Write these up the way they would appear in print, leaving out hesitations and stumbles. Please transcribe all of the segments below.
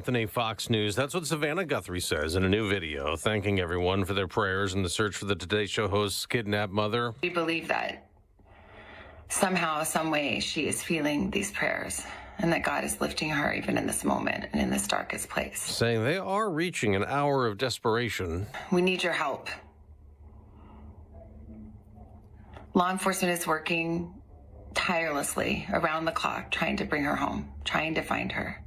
Anthony, Fox News. That's what Savannah Guthrie says in a new video, thanking everyone for their prayers in the search for the Today Show host's kidnapped mother. We believe that somehow, some way, she is feeling these prayers and that God is lifting her even in this moment and in this darkest place. Saying they are reaching an hour of desperation. We need your help. Law enforcement is working tirelessly around the clock, trying to bring her home, trying to find her.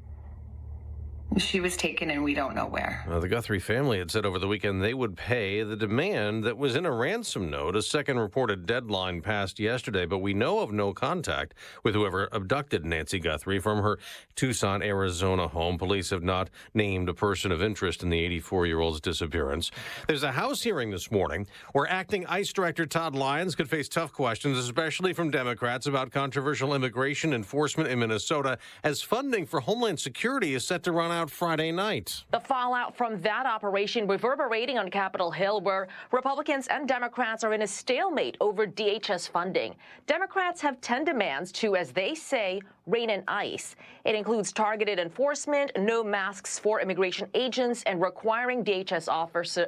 She was taken and we don't know where. The Guthrie family had said over the weekend they would pay the demand that was in a ransom note. A second reported deadline passed yesterday, but we know of no contact with whoever abducted Nancy Guthrie from her Tucson, Arizona home. Police have not named a person of interest in the 84-year-old's disappearance. There's a House hearing this morning where acting ICE Director Todd Lyons could face tough questions, especially from Democrats, about controversial immigration enforcement in Minnesota, as funding for Homeland Security is set to run out Friday night. The fallout from that operation reverberating on Capitol Hill, where Republicans and Democrats are in a stalemate over DHS funding. Democrats have 10 demands to, as they say, rein in ICE. It includes targeted enforcement, no masks for immigration agents, and requiring DHS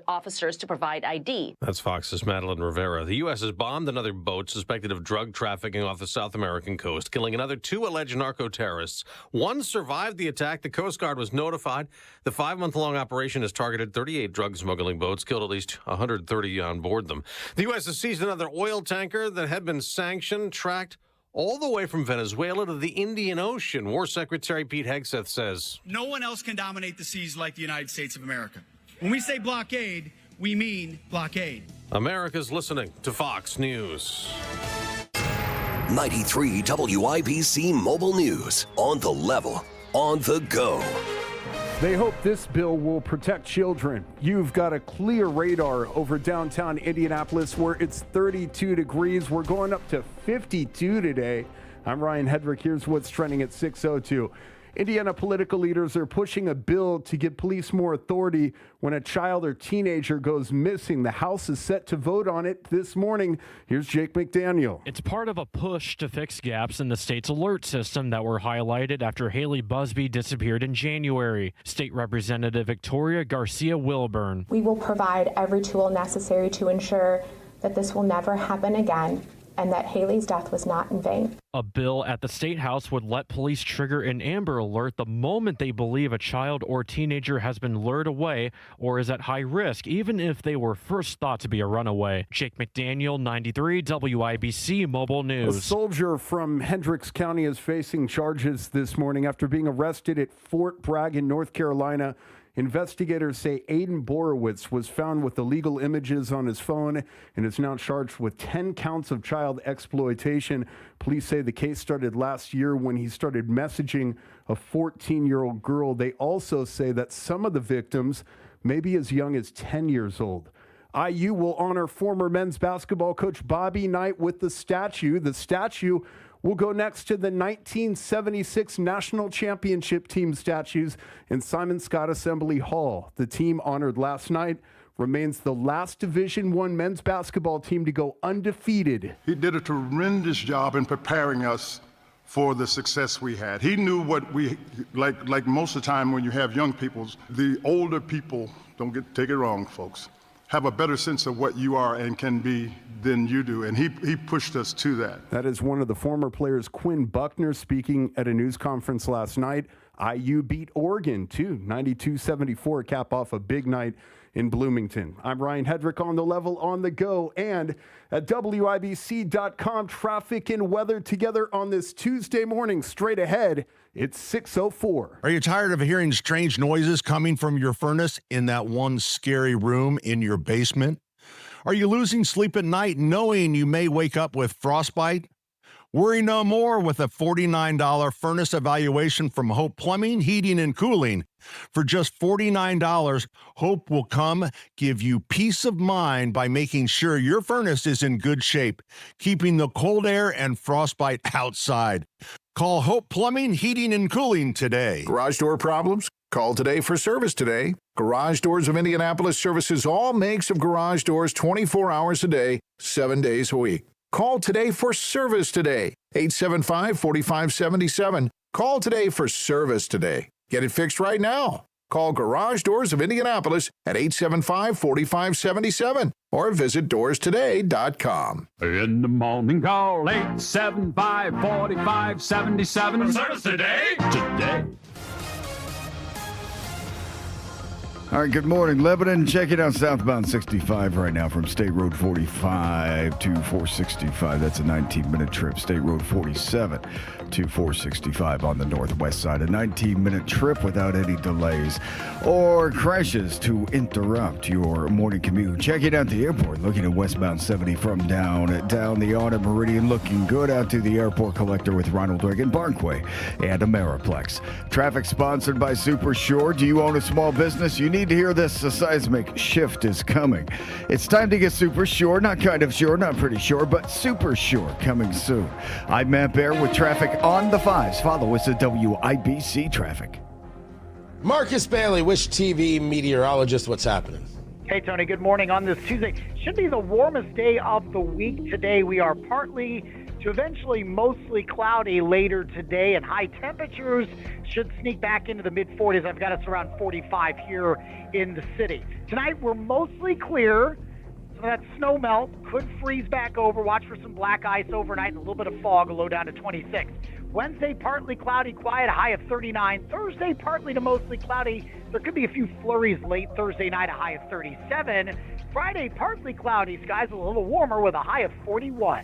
officers to provide ID. That's Fox's Madeline Rivera. The U.S. has bombed another boat suspected of drug trafficking off the South American coast, killing another 2 alleged narco-terrorists. One survived the attack. The Coast Guard was notified. The 5-month-long operation has targeted 38 drug smuggling boats, killed at least 130 on board them. The U.S. has seized another oil tanker that had been sanctioned, tracked all the way from Venezuela to the Indian Ocean. War Secretary Pete Hegseth says, no one else can dominate the seas like the United States of America. When we say blockade, we mean blockade. America's listening to Fox News. 93 WIBC Mobile News. On the level, on the go. They hope this bill will protect children. You've got a clear radar over downtown Indianapolis where it's 32 degrees. We're going up to 52 today. I'm Ryan Hedrick. Here's what's trending at 6:02. Indiana political leaders are pushing a bill to give police more authority when a child or teenager goes missing. The House is set to vote on it this morning. Here's Jake McDaniel. It's part of a push to fix gaps in the state's alert system that were highlighted after Haley Busby disappeared in January. State Representative Victoria Garcia Wilburn. We will provide every tool necessary to ensure that this will never happen again and that Haley's death was not in vain. A bill at the State House would let police trigger an Amber Alert the moment they believe a child or teenager has been lured away or is at high risk, even if they were first thought to be a runaway. Jake McDaniel, 93 WIBC Mobile News. A soldier from Hendricks County is facing charges this morning after being arrested at Fort Bragg in North Carolina. Investigators say Aiden Borowitz was found with illegal images on his phone and is now charged with 10 counts of child exploitation. Police say the case started last year when he started messaging a 14-year-old girl. They also say that some of the victims may be as young as 10 years old. IU will honor former men's basketball coach Bobby Knight with the statue. The statue will go next to the 1976 National Championship team statues in Simon Scott Assembly Hall. The team honored last night remains the last Division I men's basketball team to go undefeated. He did a tremendous job in preparing us for the success we had. He knew what we, like most of the time when you have young people, the older people, take it wrong, folks, have a better sense of what you are and can be than you do, and he pushed us to that. That is one of the former players, Quinn Buckner, speaking at a news conference last night. IU beat Oregon, too, 92-74, cap off a big night in Bloomington. I'm Ryan Hedrick on the level, on the go, and at WIBC.com, traffic and weather together on this Tuesday morning. Straight ahead, it's 6:04. Are you tired of hearing strange noises coming from your furnace in that one scary room in your basement? Are you losing sleep at night knowing you may wake up with frostbite? Worry no more with a $49 furnace evaluation from Hope Plumbing, Heating, and Cooling. For just $49, Hope will come give you peace of mind by making sure your furnace is in good shape, keeping the cold air and frostbite outside. Call Hope Plumbing, Heating, and Cooling today. Garage door problems? Call today for service today. Garage Doors of Indianapolis services all makes of garage doors 24 hours a day, 7 days a week. Call today for service today. 875-4577. Call today for service today. Get it fixed right now. Call Garage Doors of Indianapolis at 875-4577 or visit doorstoday.com. In the morning, call 875-4577. For service today? Today. All right, good morning, Lebanon. Check it out, southbound 65 right now from State Road 45 to 465. That's a 19-minute trip. State Road 47 to 465 on the northwest side. A 19-minute trip without any delays or crashes to interrupt your morning commute. Check it out, the airport. Looking at westbound 70 from down the Autumn Meridian. Looking good out to the airport collector with Ronald Reagan Parkway and Ameriplex. Traffic sponsored by Super Shore. Do you own a small business? You need to hear this. A seismic shift is coming. It's time to get super sure, not kind of sure, not pretty sure, but super sure, coming soon. I'm Matt Bear with traffic on the 5s. Follow us at WIBC Traffic. Marcus Bailey, Wish TV meteorologist. What's happening? Hey, Tony. Good morning on this Tuesday. Should be the warmest day of the week today. We are partly to eventually mostly cloudy later today, and high temperatures should sneak back into the mid-40s. I've got us around 45 here in the city. Tonight, we're mostly clear. Some of that snow melt could freeze back over. Watch for some black ice overnight and a little bit of fog, a low down to 26. Wednesday, partly cloudy, quiet, a high of 39. Thursday, partly to mostly cloudy. There could be a few flurries late Thursday night, a high of 37. Friday, partly cloudy, skies a little warmer with a high of 41.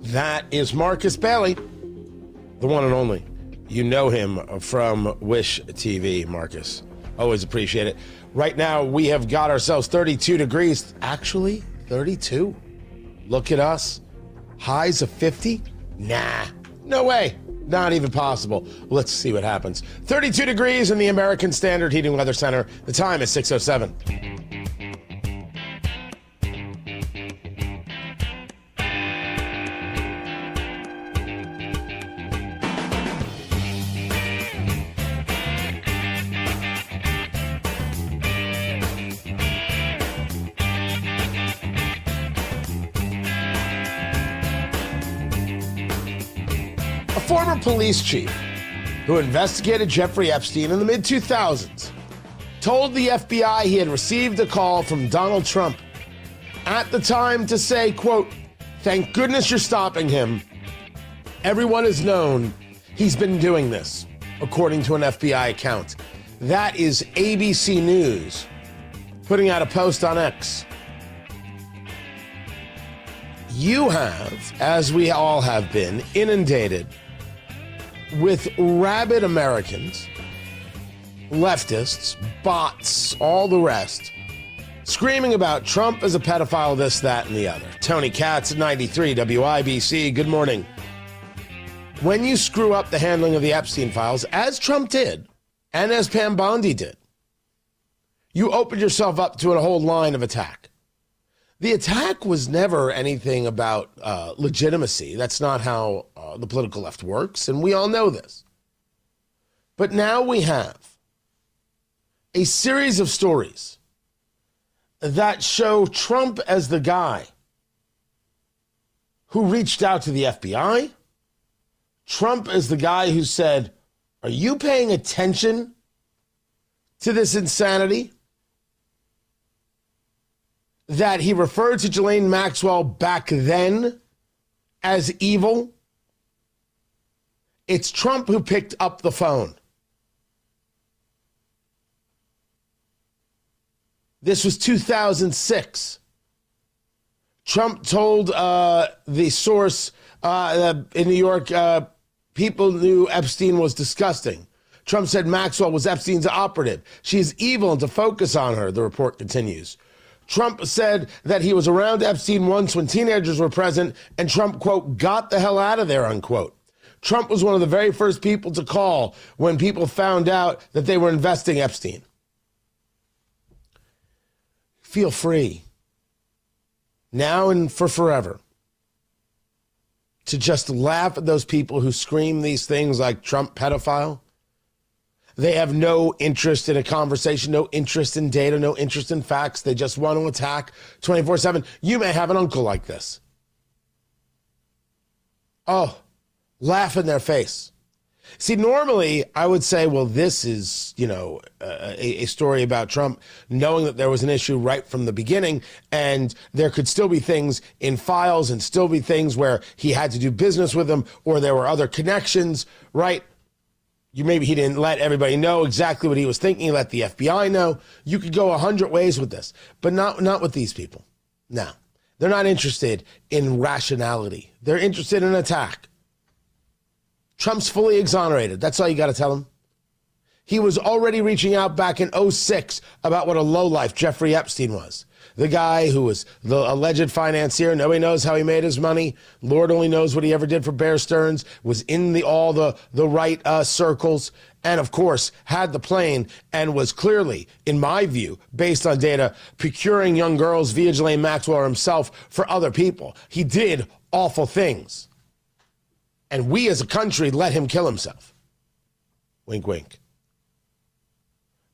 That is Marcus Bailey, the one and only. You know him from Wish TV, Marcus. Always appreciate it. Right now, we have got ourselves 32 degrees. Actually, 32. Look at us. Highs of 50? Nah, no way. Not even possible. Let's see what happens. 32 degrees in the American Standard Heating Weather Center. The time is 6:07. Former police chief who investigated Jeffrey Epstein in the mid-2000s told the FBI he had received a call from Donald Trump at the time to say, quote, "Thank goodness you're stopping him. Everyone has known he's been doing this," according to an FBI account. That is ABC News putting out a post on X. You have, as we all have been, inundated with rabid Americans, leftists, bots, all the rest, screaming about Trump as a pedophile, this, that, and the other. Tony Katz at 93 WIBC, good morning. When you screw up the handling of the Epstein files, as Trump did, and as Pam Bondi did, you opened yourself up to a whole line of attack. The attack was never anything about legitimacy. That's not how the political left works, and we all know this. But now we have a series of stories that show Trump as the guy who reached out to the FBI, Trump as the guy who said, "Are you paying attention to this insanity?" That he referred to Ghislaine Maxwell back then as evil. It's Trump who picked up the phone. This was 2006. Trump told the source in New York, people knew Epstein was disgusting. Trump said Maxwell was Epstein's operative. She is evil, and to focus on her, the report continues. Trump said that he was around Epstein once when teenagers were present, and Trump, quote, got the hell out of there, unquote. Trump was one of the very first people to call when people found out that they were investing Epstein. Feel free, now and for forever, to just laugh at those people who scream these things like Trump pedophile. They have no interest in a conversation, no interest in data, no interest in facts. They just want to attack 24/7. You may have an uncle like this. Oh, laugh in their face. See, normally I would say, well, this is, a story about Trump knowing that there was an issue right from the beginning, and there could still be things in files and still be things where he had to do business with them or there were other connections, right? Maybe he didn't let everybody know exactly what he was thinking. He let the FBI know. You could go 100 ways with this, but not with these people. No, they're not interested in rationality. They're interested in attack. Trump's fully exonerated. That's all you got to tell him. He was already reaching out back in 2006 about what a lowlife Jeffrey Epstein was. The guy who was the alleged financier. Nobody knows how he made his money. Lord only knows what he ever did for Bear Stearns. Was in all the right circles. And, of course, had the plane and was clearly, in my view, based on data, procuring young girls via Ghislaine Maxwell himself for other people. He did awful things. And we as a country let him kill himself. Wink, wink.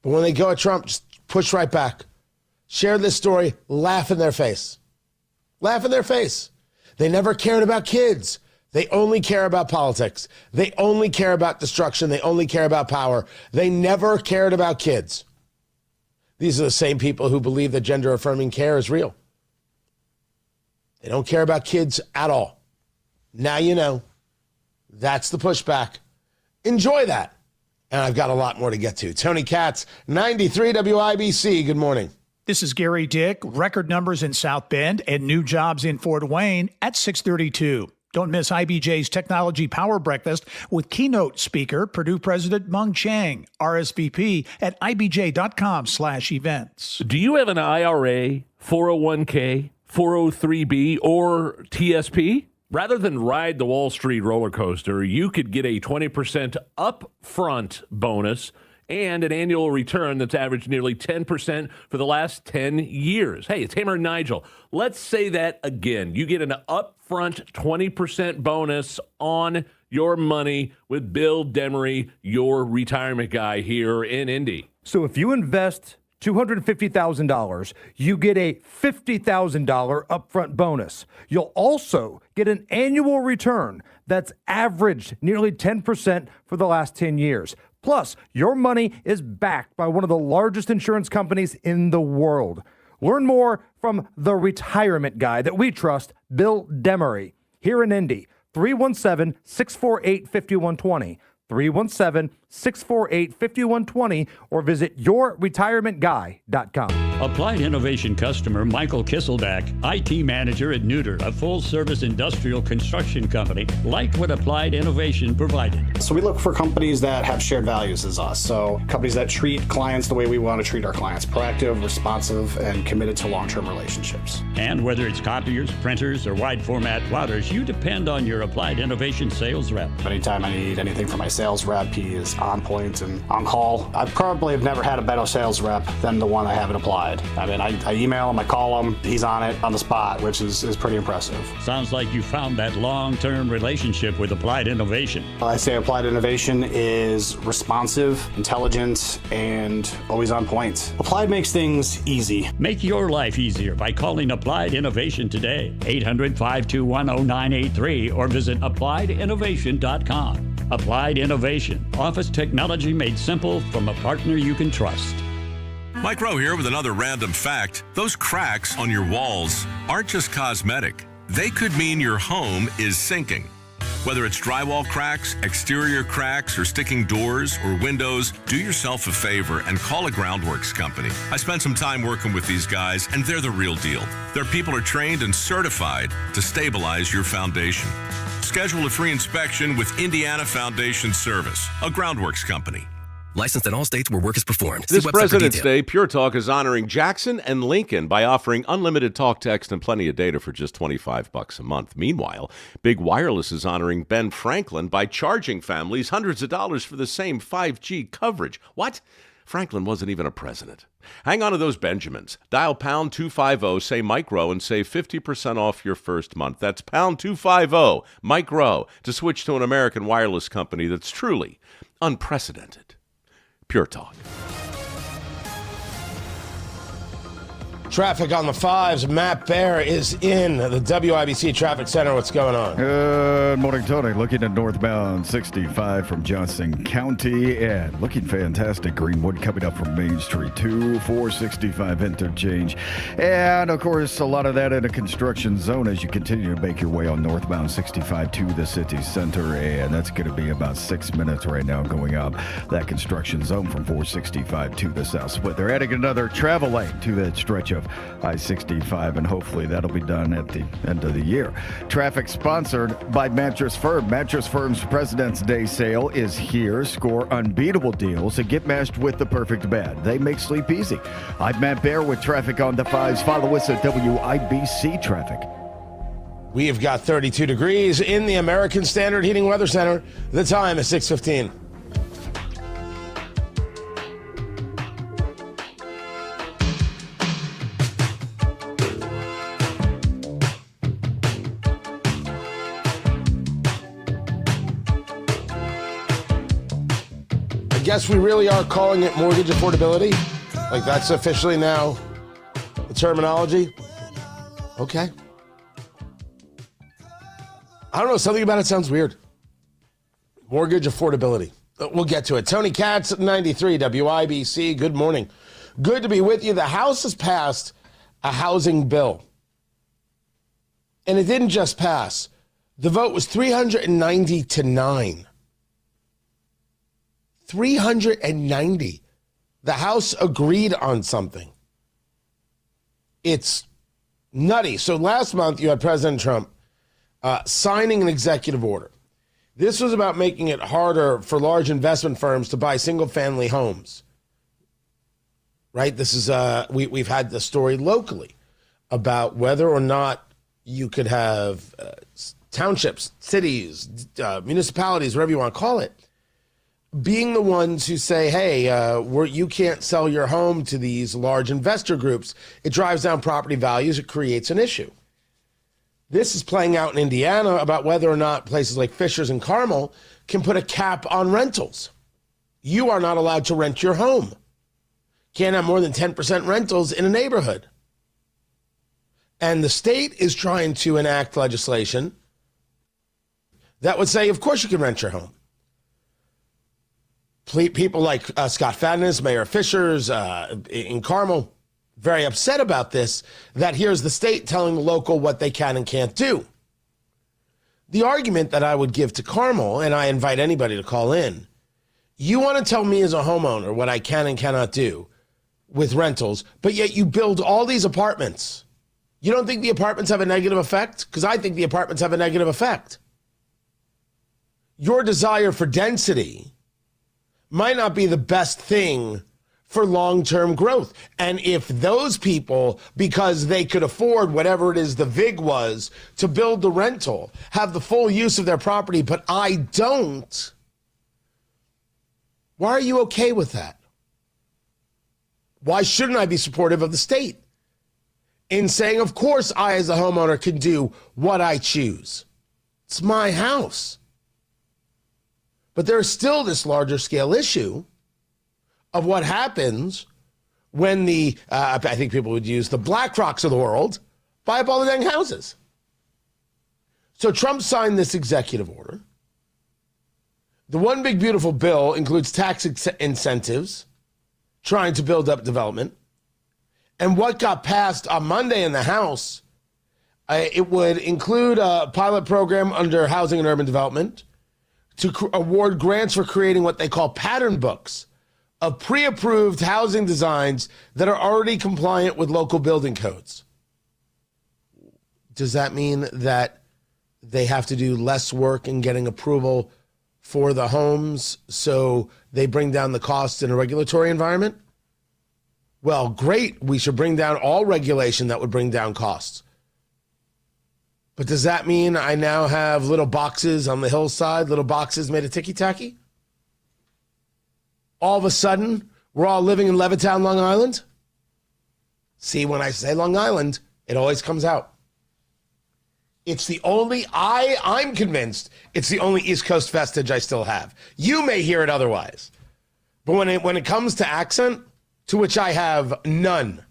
But when they go at Trump, just push right back. Share this story, laugh in their face. Laugh in their face. They never cared about kids. They only care about politics. They only care about destruction. They only care about power. They never cared about kids. These are the same people who believe that gender-affirming care is real. They don't care about kids at all. Now you know. That's the pushback. Enjoy that. And I've got a lot more to get to. Tony Katz, 93 WIBC. Good morning. This is Gary Dick. Record numbers in South Bend and new jobs in Fort Wayne at 6:32. Don't miss IBJ's Technology Power Breakfast with keynote speaker, Purdue President Mung Chiang, RSVP at ibj.com/events. Do you have an IRA, 401k, 403b, or TSP? Rather than ride the Wall Street roller coaster, you could get a 20% upfront bonus and an annual return that's averaged nearly 10% for the last 10 years. Hey, it's Hammer and Nigel. Let's say that again. You get an upfront 20% bonus on your money with Bill Demery, your retirement guy here in Indy. So if you invest $250,000, you get a $50,000 upfront bonus. You'll also get an annual return that's averaged nearly 10% for the last 10 years. Plus, your money is backed by one of the largest insurance companies in the world. Learn more from the retirement guy that we trust, Bill Demery, here in Indy, 317-648-5120. 317-648-5120 or visit yourretirementguy.com. Applied Innovation customer Michael Kisselback, IT manager at Neuter, a full-service industrial construction company, liked what Applied Innovation provided. So we look for companies that have shared values as us. So companies that treat clients the way we want to treat our clients, proactive, responsive, and committed to long-term relationships. And whether it's copiers, printers, or wide format plotters, you depend on your Applied Innovation sales rep. Anytime I need anything from my sales rep, he is on point and on call. I probably have never had a better sales rep than the one I have at Applied. I mean, I email him, I call him, he's on it on the spot, which is pretty impressive. Sounds like you found that long-term relationship with Applied Innovation. I say Applied Innovation is responsive, intelligent, and always on point. Applied makes things easy. Make your life easier by calling Applied Innovation today. 800-521-0983 or visit appliedinnovation.com. Applied Innovation. Office technology made simple from a partner you can trust. Mike Rowe here with another random fact. Those cracks on your walls aren't just cosmetic. They could mean your home is sinking. Whether it's drywall cracks, exterior cracks, or sticking doors or windows, do yourself a favor and call a Groundworks company. I spent some time working with these guys, and they're the real deal. Their people are trained and certified to stabilize your foundation. Schedule a free inspection with Indiana Foundation Service, a Groundworks company. Licensed in all states where work is performed. This See website for President's detail. Day, Pure Talk is honoring Jackson and Lincoln by offering unlimited talk, text, and plenty of data for just $25 a month. Meanwhile, Big Wireless is honoring Ben Franklin by charging families hundreds of dollars for the same 5G coverage. What? Franklin wasn't even a president. Hang on to those Benjamins. Dial pound 250, say Mike Rowe, and save 50% off your first month. That's pound 250, Mike Rowe, to switch to an American wireless company that's truly unprecedented. Pure Talk. Traffic on the 5s. Matt Bear is in the WIBC Traffic Center. What's going on? Good morning, Tony. Looking at northbound 65 from Johnson County and looking fantastic. Greenwood coming up from Main Street to 465 interchange. And, of course, a lot of that in a construction zone as you continue to make your way on northbound 65 to the city center. And that's going to be about 6 minutes right now going up that construction zone from 465 to the south split. They're adding another travel lane to that stretch of I-65, and hopefully that'll be done at the end of the year. Traffic sponsored by Mattress Firm. Mattress Firm's President's Day sale is here. Score unbeatable deals and get matched with the perfect bed. They make sleep easy. I'm Matt Bear with traffic on the 5s. Follow us at WIBC Traffic. We have got 32 degrees in the American Standard Heating Weather Center. The time is 6:15. I guess we really are calling it mortgage affordability. Like that's officially now the terminology. Okay. I don't know. Something about it sounds weird. Mortgage affordability. We'll get to it. Tony Katz, 93 WIBC. Good morning. Good to be with you. The House has passed a housing bill. And it didn't just pass. The vote was 390 to 9. 390. The House agreed on something. It's nutty. So last month you had President Trump signing an executive order. This was about making it harder for large investment firms to buy single-family homes. Right? This is we've had the story locally about whether or not you could have townships, cities, municipalities, whatever you want to call it, being the ones who say, hey, you can't sell your home to these large investor groups. It drives down property values. It creates an issue. This is playing out in Indiana about whether or not places like Fishers and Carmel can put a cap on rentals. You are not allowed to rent your home. Can't have more than 10% rentals in a neighborhood. And the state is trying to enact legislation that would say, of course you can rent your home. People like Scott Fadness, Mayor Fishers in Carmel, very upset about this, that here's the state telling the local what they can and can't do. The argument that I would give to Carmel, and I invite anybody to call in, you want to tell me as a homeowner what I can and cannot do with rentals, but yet you build all these apartments. You don't think the apartments have a negative effect? Because I think the apartments have a negative effect. Your desire for density might not be the best thing for long-term growth. And if those people, because they could afford whatever it is the VIG was to build the rental, have the full use of their property, but I don't, why are you okay with that? Why shouldn't I be supportive of the state in saying, of course, I as a homeowner can do what I choose? It's my house. But there's still this larger scale issue of what happens when I think people would use the BlackRocks of the world, buy up all the dang houses. So Trump signed this executive order. The one big beautiful bill includes tax incentives, trying to build up development. And what got passed on Monday in the House, it would include a pilot program under Housing and Urban Development to award grants for creating what they call pattern books of pre-approved housing designs that are already compliant with local building codes. Does that mean that they have to do less work in getting approval for the homes so they bring down the costs in a regulatory environment? Well, great. We should bring down all regulation that would bring down costs. But does that mean I now have little boxes on the hillside, little boxes made of ticky-tacky? All of a sudden, we're all living in Levittown, Long Island? See, when I say Long Island, it always comes out. It's the only, I'm convinced, it's the only East Coast vestige I still have. You may hear it otherwise. But when it comes to accent, to which I have none,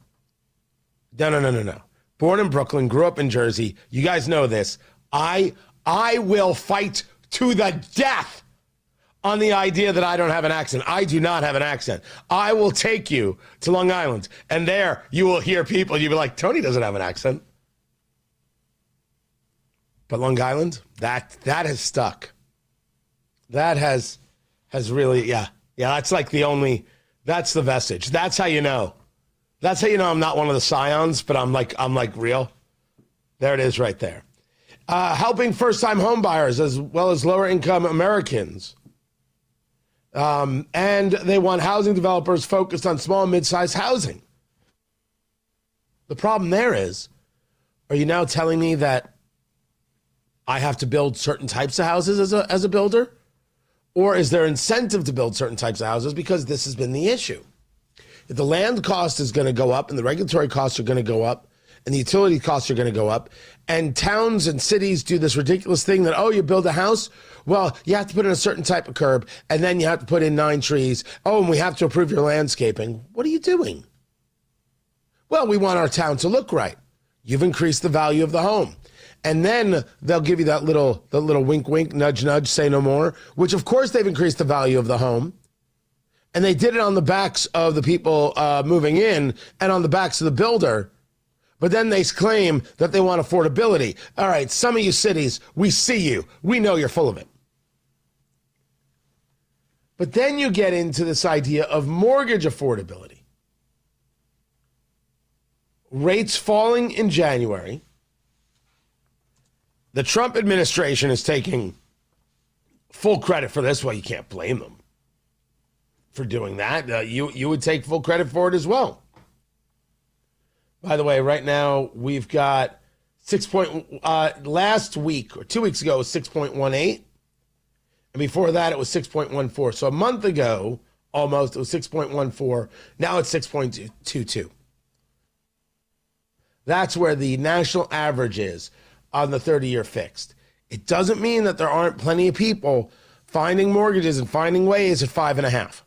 No. Born in Brooklyn, grew up in Jersey. You guys know this. I will fight to the death on the idea that I don't have an accent. I do not have an accent. I will take you to Long Island, and there you will hear people. You'll be like, Tony doesn't have an accent. But Long Island, that has stuck. That has really, yeah. That's like that's the vestige. That's how you know. That's how you know I'm not one of the scions, but I'm like real. There it is right there. Helping first-time home buyers as well as lower-income Americans. And they want housing developers focused on small and mid-sized housing. The problem there is, are you now telling me that I have to build certain types of houses as a builder? Or is there incentive to build certain types of houses? Because this has been the issue. If the land cost is going to go up and the regulatory costs are going to go up and the utility costs are going to go up and towns and cities do this ridiculous thing that, you build a house, well, you have to put in a certain type of curb and then you have to put in 9 trees. Oh, and we have to approve your landscaping. What are you doing? Well, we want our town to look right. You've increased the value of the home. And then they'll give you that little wink, wink, nudge, nudge, say no more, which of course they've increased the value of the home. And they did it on the backs of the people moving in and on the backs of the builder. But then they claim that they want affordability. All right, some of you cities, we see you. We know you're full of it. But then you get into this idea of mortgage affordability. Rates falling in January. The Trump administration is taking full credit for this. Well, you can't blame them for doing that. You would take full credit for it as well. By the way, right now we've got last week or 2 weeks ago it was 6.18, and before that it was 6.14. So a month ago, almost, it was 6.14. Now it's 6.22. That's where the national average is on the 30-year fixed. It doesn't mean that there aren't plenty of people finding mortgages and finding ways at 5.5.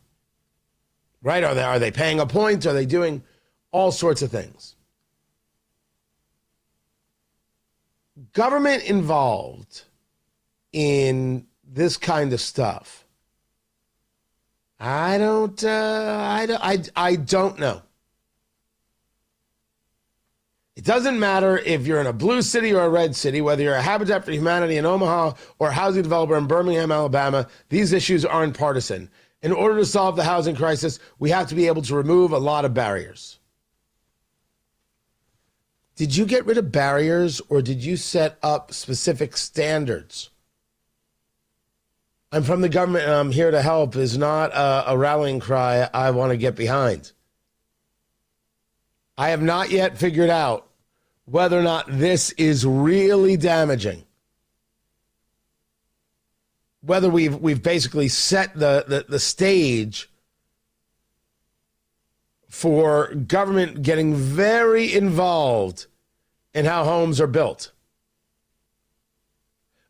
Right? Are they paying a point? Are they doing all sorts of things? Government involved in this kind of stuff. I don't know. It doesn't matter if you're in a blue city or a red city, whether you're a Habitat for Humanity in Omaha or a housing developer in Birmingham, Alabama, these issues aren't partisan. In order to solve the housing crisis, we have to be able to remove a lot of barriers. Did you get rid of barriers or did you set up specific standards? I'm from the government and I'm here to help is not a rallying cry I want to get behind. I have not yet figured out whether or not this is really damaging. Whether we've basically set the stage for government getting very involved in how homes are built.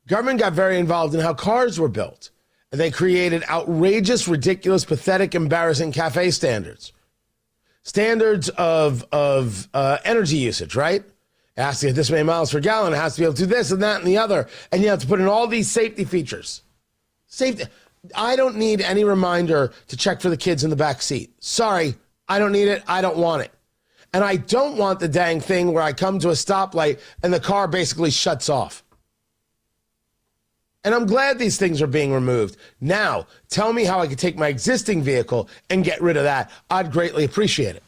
Government got very involved in how cars were built. And they created outrageous, ridiculous, pathetic, embarrassing cafe standards. Standards of energy usage, right? It has to get this many miles per gallon. It has to be able to do this and that and the other. And you have to put in all these safety features. Safety. I don't need any reminder to check for the kids in the back seat. Sorry, I don't need it. I don't want it. And I don't want the dang thing where I come to a stoplight and the car basically shuts off. And I'm glad these things are being removed. Now, tell me how I could take my existing vehicle and get rid of that. I'd greatly appreciate it.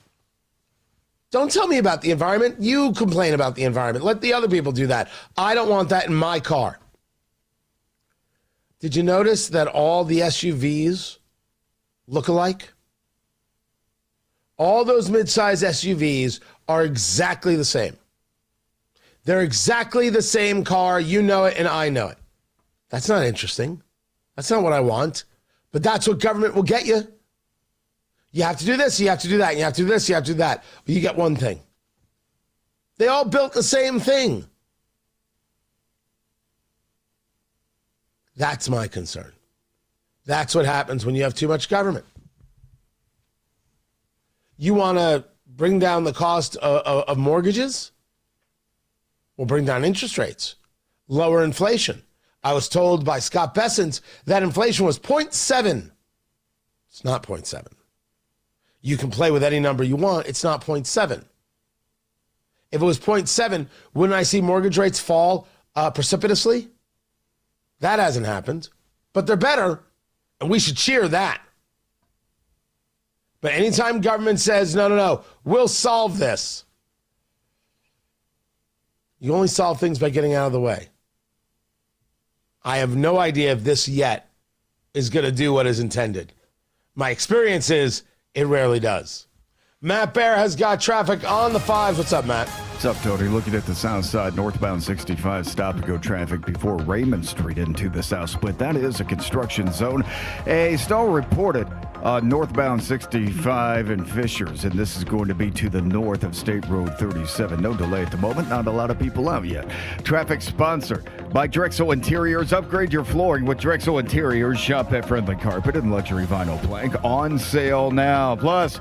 Don't tell me about the environment. You complain about the environment. Let the other people do that. I don't want that in my car. Did you notice that all the SUVs look alike? All those mid-size SUVs are exactly the same. They're exactly the same car. You know it and I know it. That's not interesting. That's not what I want. But that's what government will get you. You have to do this, you have to do that, you have to do this, you have to do that. But you get one thing. They all built the same thing. That's my concern. That's what happens when you have too much government. You want to bring down the cost of mortgages, will bring down interest rates, lower inflation. I was told by Scott Bessent that inflation was 0.7. It's not 0.7. You can play with any number you want. It's not 0.7. If it was 0.7, wouldn't I see mortgage rates fall precipitously? That hasn't happened. But they're better, and we should cheer that. But anytime government says, no, we'll solve this, you only solve things by getting out of the way. I have no idea if this yet is going to do what is intended. My experience is it rarely does. Matt Bear has got traffic on the 5s. What's up, Matt? What's up, Tony? Looking at the south side, northbound 65, stop-and-go traffic before Raymond Street into the south split. That is a construction zone. A stall reported northbound 65 in Fishers, and this is going to be to the north of State Road 37. No delay at the moment. Not a lot of people out yet. Traffic sponsored by Drexel Interiors. Upgrade your flooring with Drexel Interiors. Shop at Friendly Carpet and Luxury Vinyl Plank. On sale now. Plus,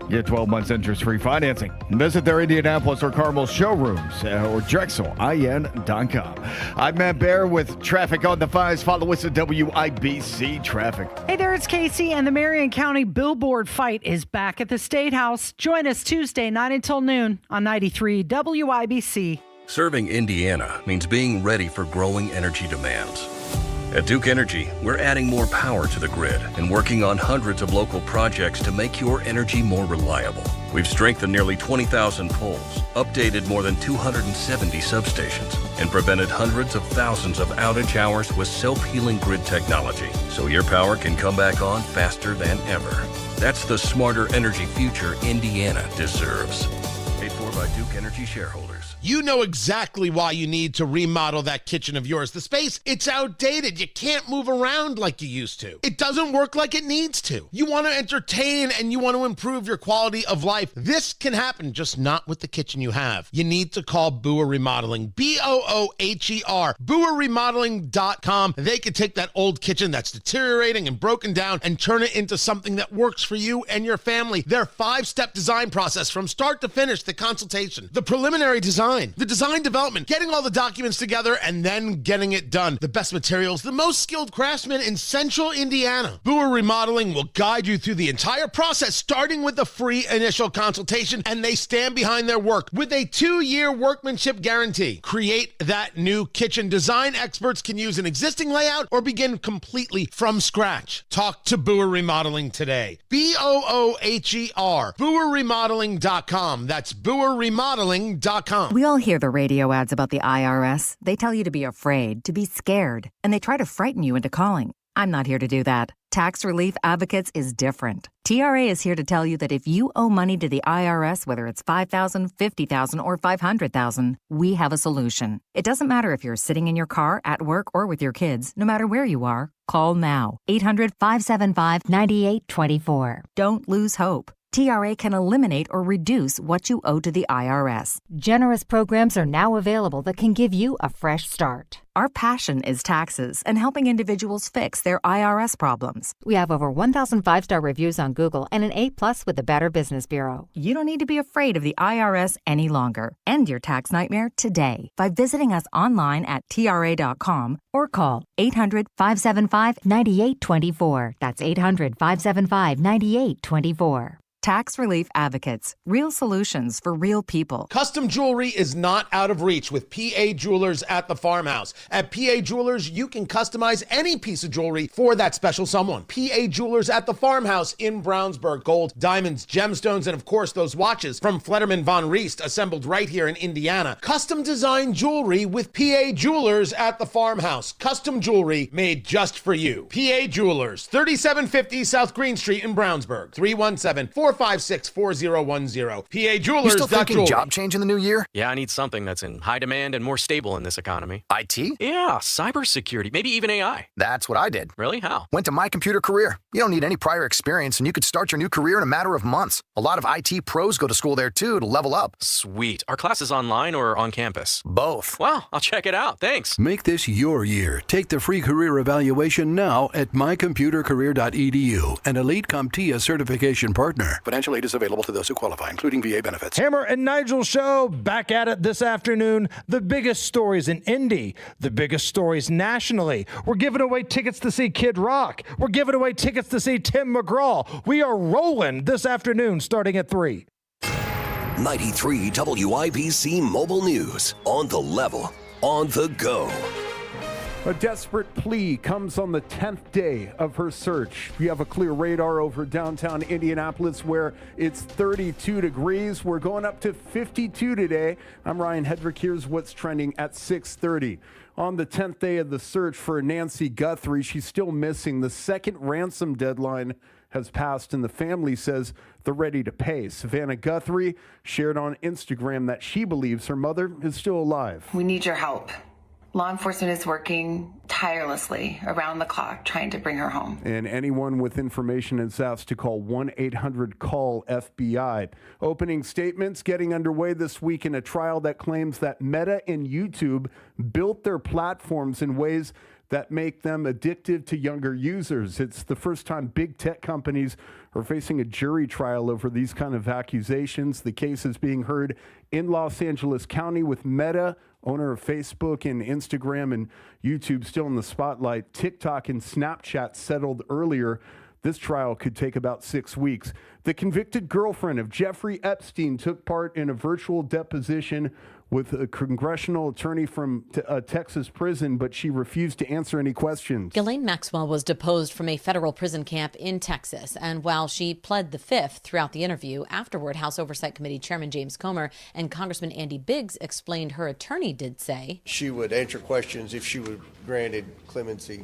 get 12 months interest-free financing. Visit their Indianapolis or Carmel showrooms or DrexelIN.com. I'm Matt Bear with traffic on the 5s. Follow us at WIBC Traffic. Hey there, it's Casey, and the Marion County Billboard Fight is back at the State House. Join us Tuesday, 9 until noon on 93 WIBC. Serving Indiana means being ready for growing energy demands. At Duke Energy, we're adding more power to the grid and working on hundreds of local projects to make your energy more reliable. We've strengthened nearly 20,000 poles, updated more than 270 substations, and prevented hundreds of thousands of outage hours with self-healing grid technology, so your power can come back on faster than ever. That's the smarter energy future Indiana deserves. Paid for by Duke Energy shareholders. You know exactly why you need to remodel that kitchen of yours. The space, it's outdated. You can't move around like you used to. It doesn't work like it needs to. You want to entertain and you want to improve your quality of life. This can happen, just not with the kitchen you have. You need to call Booher Remodeling. BOOHER. BooherRemodeling.com. They can take that old kitchen that's deteriorating and broken down and turn it into something that works for you and your family. Their 5-step design process from start to finish, the consultation, the preliminary design, the design development, getting all the documents together, and then getting it done. The best materials, the most skilled craftsmen in Central Indiana. Booher Remodeling will guide you through the entire process, starting with a free initial consultation, and they stand behind their work with a 2-year workmanship guarantee. Create that new kitchen. Design experts can use an existing layout or begin completely from scratch. Talk to Booher Remodeling today. BOOHER. BooherRemodeling.com. That's BooherRemodeling.com. We all hear the radio ads about the IRS. They tell you to be afraid, to be scared, and they try to frighten you into calling. I'm not here to do that. Tax Relief Advocates is different. TRA is here to tell you that if you owe money to the IRS, whether it's $5,000, $50,000, or $500,000, we have a solution. It doesn't matter if you're sitting in your car, at work, or with your kids. No matter where you are, call now. 800-575-9824. Don't lose hope. TRA can eliminate or reduce what you owe to the IRS. Generous programs are now available that can give you a fresh start. Our passion is taxes and helping individuals fix their IRS problems. We have over 1,000 5-star reviews on Google and an A+ with the Better Business Bureau. You don't need to be afraid of the IRS any longer. End your tax nightmare today by visiting us online at TRA.com or call 800-575-9824. That's 800-575-9824. Tax Relief Advocates. Real solutions for real people. Custom jewelry is not out of reach with PA Jewelers at the Farmhouse. At PA Jewelers, you can customize any piece of jewelry for that special someone. PA Jewelers at the Farmhouse in Brownsburg. Gold, diamonds, gemstones, and of course those watches from Flederman Von Riest, assembled right here in Indiana. Custom designed jewelry with PA Jewelers at the Farmhouse. Custom jewelry made just for you. PA Jewelers, 3750 South Green Street in Brownsburg. 317-456-4010. PA Jewelers. You still thinking job change in the new year? Yeah, I need something that's in high demand and more stable in this economy. IT? Yeah, cybersecurity, maybe even AI. That's what I did. Really? How? Went to My Computer Career. You don't need any prior experience, and you could start your new career in a matter of months. A lot of IT pros go to school there, too, to level up. Sweet. Are classes online or on campus? Both. Wow, I'll check it out. Thanks. Make this your year. Take the free career evaluation now at mycomputercareer.edu, an Elite CompTIA certification partner. Financial aid is available to those who qualify, including VA benefits. Hammer and Nigel Show back at it this afternoon. The biggest stories in Indy, the biggest stories nationally. We're giving away tickets to see Kid Rock. We're giving away tickets to see Tim McGraw. We are rolling this afternoon starting at 3. 93 WIBC Mobile News. On the level, on the go. A desperate plea comes on the 10th day of her search. We have a clear radar over downtown Indianapolis where it's 32 degrees. We're going up to 52 today. I'm Ryan Hedrick. Here's what's trending at 6:30. On the 10th day of the search for Nancy Guthrie, she's still missing. The second ransom deadline has passed, and the family says they're ready to pay. Savannah Guthrie shared on Instagram that she believes her mother is still alive. We need your help. Law enforcement is working tirelessly around the clock trying to bring her home. And anyone with information is asked to call 1-800-CALL-FBI. Opening statements getting underway this week in a trial that claims that Meta and YouTube built their platforms in ways that make them addictive to younger users. It's the first time big tech companies are facing a jury trial over these kind of accusations. The case is being heard in Los Angeles County with Meta, owner of Facebook and Instagram and YouTube, still in the spotlight. TikTok and Snapchat settled earlier. This trial could take about 6 weeks. The convicted girlfriend of Jeffrey Epstein took part in a virtual deposition with a congressional attorney from a Texas prison, but she refused to answer any questions. Ghislaine Maxwell was deposed from a federal prison camp in Texas, and while she pled the fifth throughout the interview, afterward, House Oversight Committee Chairman James Comer and Congressman Andy Biggs explained her attorney did say she would answer questions if she were granted clemency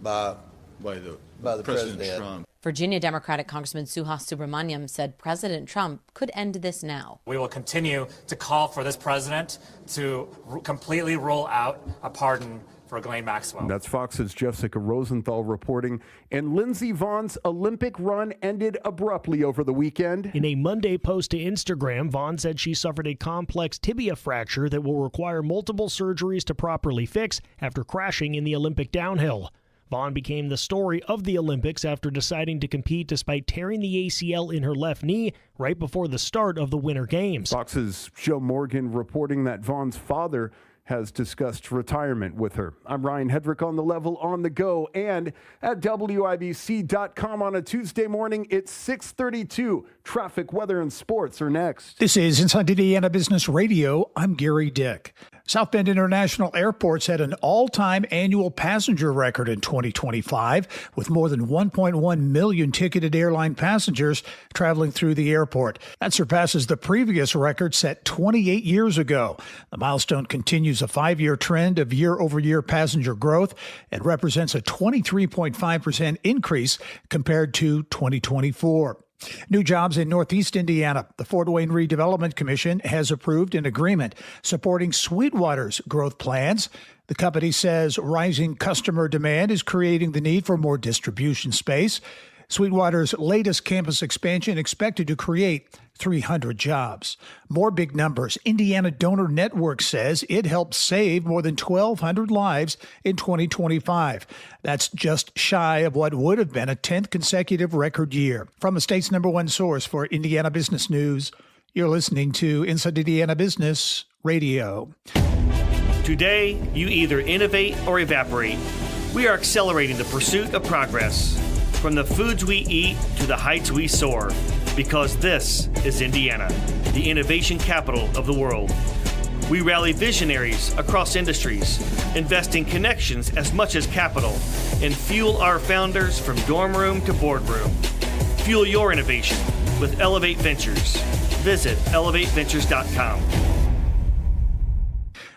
by the president. Trump. Virginia Democratic Congressman Suhas Subramaniam said President Trump could end this now. We will continue to call for this president to completely rule out a pardon for Ghislaine Maxwell. That's Fox's Jessica Rosenthal reporting. And Lindsey Vohn's Olympic run ended abruptly over the weekend. In a Monday post to Instagram, Vaughn said she suffered a complex tibia fracture that will require multiple surgeries to properly fix after crashing in the Olympic downhill. Vaughn became the story of the Olympics after deciding to compete despite tearing the ACL in her left knee right before the start of the Winter Games. Fox's Joe Morgan reporting that Vaughn's father has discussed retirement with her. I'm Ryan Hedrick on the level, on the go, and at WIBC.com on a Tuesday morning. It's 6:32. Traffic, weather, and sports are next. This is Inside Indiana Business Radio. I'm Gary Dick. South Bend International Airport set an all-time annual passenger record in 2025 with more than 1.1 million ticketed airline passengers traveling through the airport. That surpasses the previous record set 28 years ago. The milestone continues a 5-year trend of year-over-year passenger growth and represents a 23.5% increase compared to 2024. New jobs in Northeast Indiana. The Fort Wayne Redevelopment Commission has approved an agreement supporting Sweetwater's growth plans. The company says rising customer demand is creating the need for more distribution space. Sweetwater's latest campus expansion expected to create 300 jobs. More big numbers. Indiana Donor Network says it helped save more than 1,200 lives in 2025. That's just shy of what would have been a 10th consecutive record year. From the state's #1 source for Indiana business news, you're listening to Inside Indiana Business Radio. Today, you either innovate or evaporate. We are accelerating the pursuit of progress. From the foods we eat to the heights we soar, because this is Indiana, the innovation capital of the world. We rally visionaries across industries, invest in connections as much as capital, and fuel our founders from dorm room to boardroom. Fuel your innovation with Elevate Ventures. Visit elevateventures.com.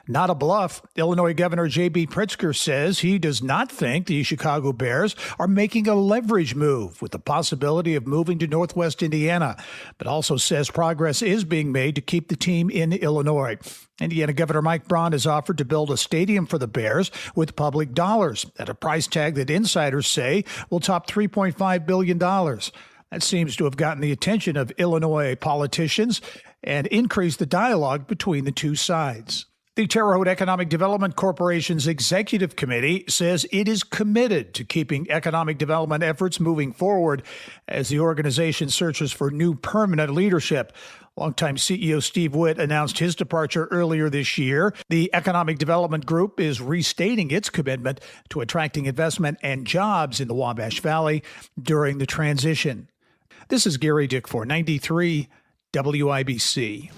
Not a bluff. Illinois Governor J.B. Pritzker says he does not think the Chicago Bears are making a leverage move with the possibility of moving to Northwest Indiana, but also says progress is being made to keep the team in Illinois. Indiana Governor Mike Braun has offered to build a stadium for the Bears with public dollars at a price tag that insiders say will top $3.5 billion. That seems to have gotten the attention of Illinois politicians and increased the dialogue between the two sides. The Terre Haute Economic Development Corporation's executive committee says it is committed to keeping economic development efforts moving forward as the organization searches for new permanent leadership. Longtime CEO Steve Witt announced his departure earlier this year. The Economic Development Group is restating its commitment to attracting investment and jobs in the Wabash Valley during the transition. This is Gary Dick for 93 WIBC.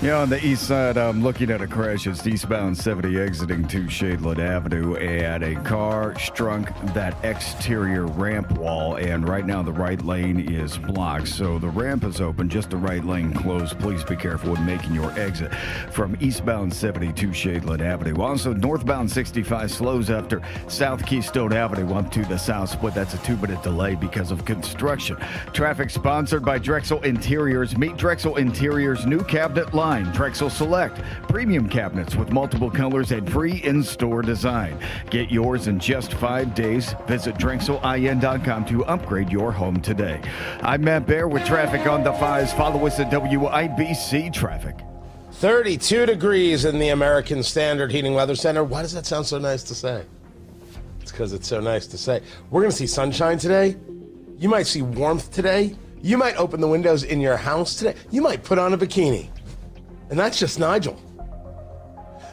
Yeah, on the east side, I'm looking at a crash. It's eastbound 70 exiting to Shadeland Avenue, and a car struck that exterior ramp wall, and right now the right lane is blocked. So the ramp is open, just the right lane closed. Please be careful when making your exit from eastbound 70 to Shadeland Avenue. Also, northbound 65 slows after South Keystone Avenue up to the south split. That's a 2-minute delay because of construction. Traffic sponsored by Drexel Interiors. Meet Drexel Interiors' new cabinet line. Drexel Select, premium cabinets with multiple colors and free in-store design. Get yours in just 5 days. Visit DrexelIN.com to upgrade your home today. I'm Matt Bear with traffic on the 5s. Follow us at WIBC Traffic. 32 degrees in the American Standard Heating Weather Center. Why does that sound so nice to say? It's because it's so nice to say. We're going to see sunshine today. You might see warmth today. You might open the windows in your house today. You might put on a bikini. And that's just Nigel.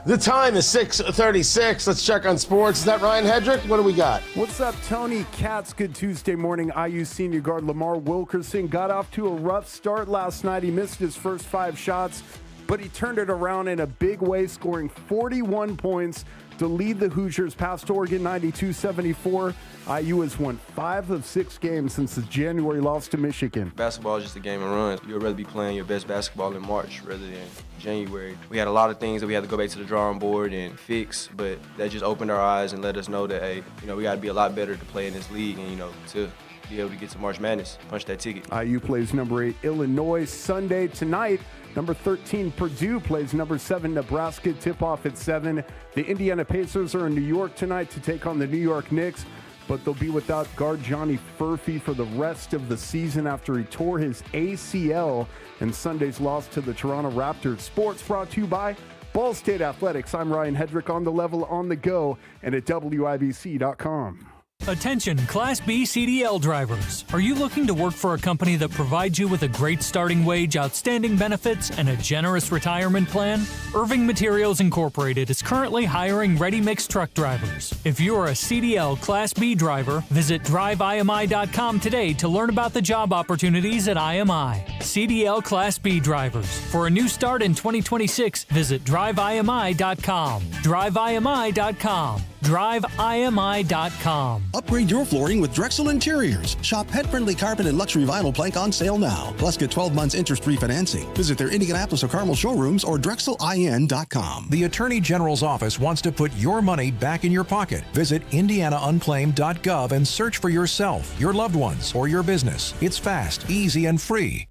The time is 6:36. Let's check on sports. Is that Ryan Hedrick? What do we got? What's up, Tony? Katz, good Tuesday morning. IU senior guard Lamar Wilkerson got off to a rough start last night. He missed his first 5 shots, but he turned it around in a big way, scoring 41 points to lead the Hoosiers past Oregon 92-74. IU has won 5 of 6 games since the January loss to Michigan. Basketball is just a game of runs. You'd rather be playing your best basketball in March rather than January. We had a lot of things that we had to go back to the drawing board and fix, but that just opened our eyes and let us know that, hey, we got to be a lot better to play in this league and, to be able to get to March Madness, punch that ticket. IU plays number 8 Illinois Sunday tonight. Number 13 Purdue plays number 7 Nebraska. Tip-off at 7. The Indiana Pacers are in New York tonight to take on the New York Knicks, but they'll be without guard Johnny Furphy for the rest of the season after he tore his ACL in Sunday's loss to the Toronto Raptors. Sports brought to you by Ball State Athletics. I'm Ryan Hedrick, on the level, on the go, and at WIBC.com. Attention Class B CDL drivers. Are you looking to work for a company that provides you with a great starting wage, outstanding benefits, and a generous retirement plan? Irving Materials Incorporated is currently hiring ready-mix truck drivers. If you are a CDL Class B driver, visit driveimi.com today to learn about the job opportunities at IMI. CDL Class B drivers. For a new start in 2026, visit driveimi.com. driveimi.com. driveimi.com. Upgrade your flooring with Drexel Interiors. Shop pet-friendly carpet and luxury vinyl plank on sale now. Plus get 12 months interest-free financing. Visit their Indianapolis or Carmel showrooms or DrexelIN.com. The Attorney General's office wants to put your money back in your pocket. Visit IndianaUnclaimed.gov and search for yourself, your loved ones, or your business. It's fast, easy, and free.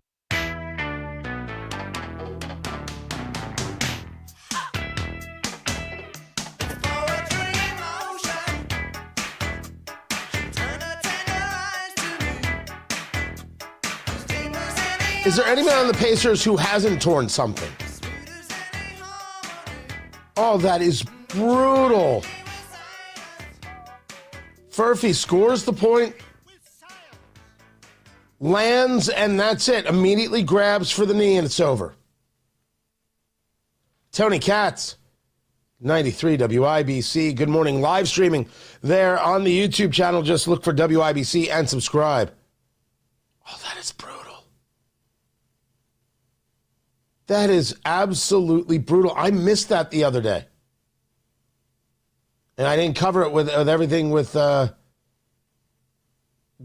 Is there anyone on the Pacers who hasn't torn something? Oh, that is brutal. Furphy scores the point, lands, and that's it. Immediately grabs for the knee, and it's over. Tony Katz, 93 WIBC. Good morning. Live streaming there on the YouTube channel. Just look for WIBC and subscribe. Oh, that is brutal. That is absolutely brutal. I missed that the other day. And I didn't cover it with everything with going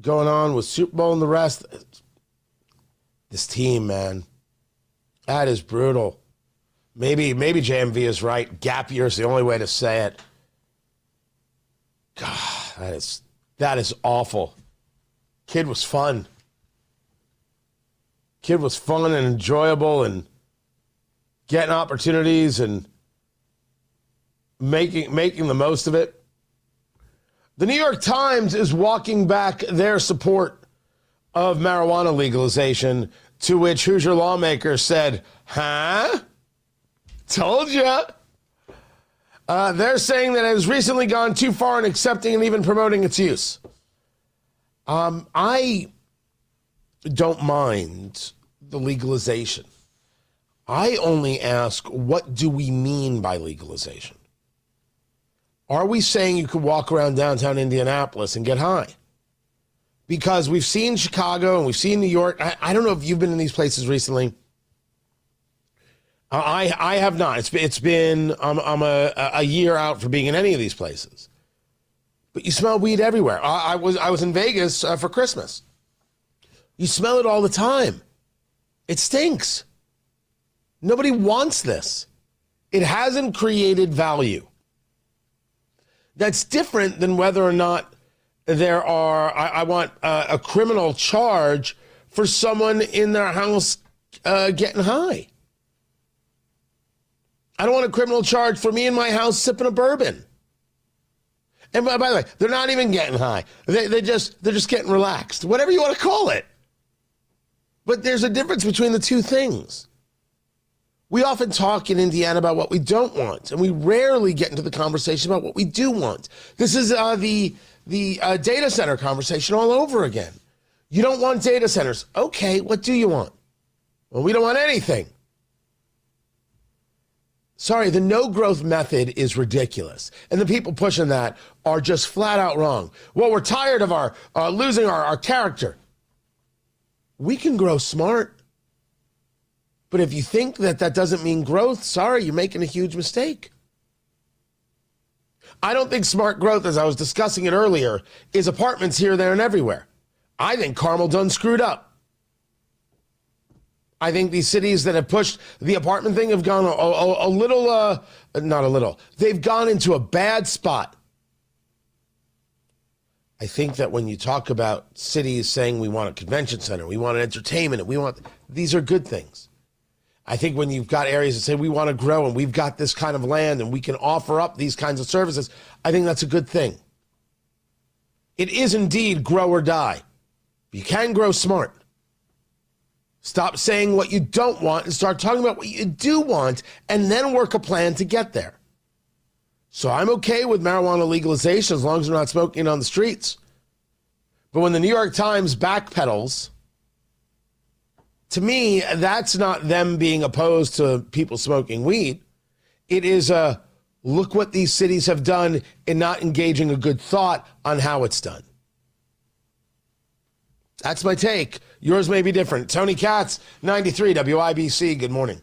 on with Super Bowl and the rest. This team, man. That is brutal. Maybe JMV is right. Gap year is the only way to say it. God, that is awful. Kid was fun. Kid was fun and enjoyable and getting opportunities and making the most of it. The New York Times is walking back their support of marijuana legalization, to which Hoosier lawmakers said, huh? Told ya. They're saying that it has recently gone too far in accepting and even promoting its use. I don't mind the legalization. I only ask, what do we mean by legalization? Are we saying you could walk around downtown Indianapolis and get high? Because we've seen Chicago and we've seen New York. I don't know if you've been in these places recently. I have not. It's been I'm a year out for being in any of these places. But you smell weed everywhere. I was in Vegas for Christmas. You smell it all the time. It stinks. Nobody wants this. It hasn't created value. That's different than whether or not there are, I want a criminal charge for someone in their house getting high. I don't want a criminal charge for me in my house sipping a bourbon. And by the way, they're not even getting high. They're just getting relaxed. Whatever you want to call it. But there's a difference between the two things. We often talk in Indiana about what we don't want, and we rarely get into the conversation about what we do want. This is the data center conversation all over again. You don't want data centers. Okay, what do you want? Well, we don't want anything. Sorry, the no-growth method is ridiculous. And the people pushing that are just flat out wrong. Well, we're tired of our losing our character. We can grow smart. But if you think that doesn't mean growth, sorry, you're making a huge mistake. I don't think smart growth, as I was discussing it earlier, is apartments here, there, and everywhere. I think Carmel done screwed up. I think these cities that have pushed the apartment thing have gone a little, not a little, they've gone into a bad spot. I think that when you talk about cities saying we want a convention center, we want an entertainment, these are good things. I think when you've got areas that say we want to grow and we've got this kind of land and we can offer up these kinds of services, I think that's a good thing. It is indeed grow or die. You can grow smart. Stop saying what you don't want and start talking about what you do want and then work a plan to get there. So I'm okay with marijuana legalization as long as we're not smoking on the streets. But when the New York Times backpedals, to me, that's not them being opposed to people smoking weed. It is look what these cities have done in not engaging a good thought on how it's done. That's my take. Yours may be different. Tony Katz, 93 WIBC. Good morning.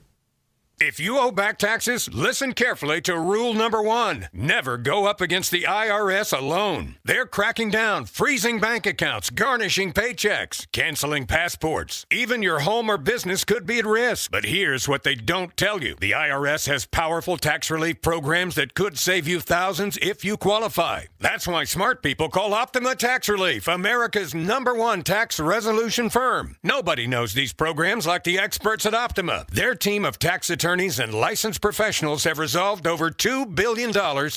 If you owe back taxes, listen carefully to rule number 1. Never go up against the IRS alone. They're cracking down, freezing bank accounts, garnishing paychecks, canceling passports. Even your home or business could be at risk. But here's what they don't tell you. The IRS has powerful tax relief programs that could save you thousands if you qualify. That's why smart people call Optima Tax Relief, America's #1 tax resolution firm. Nobody knows these programs like the experts at Optima. Their team of tax attorneys and licensed professionals have resolved over $2 billion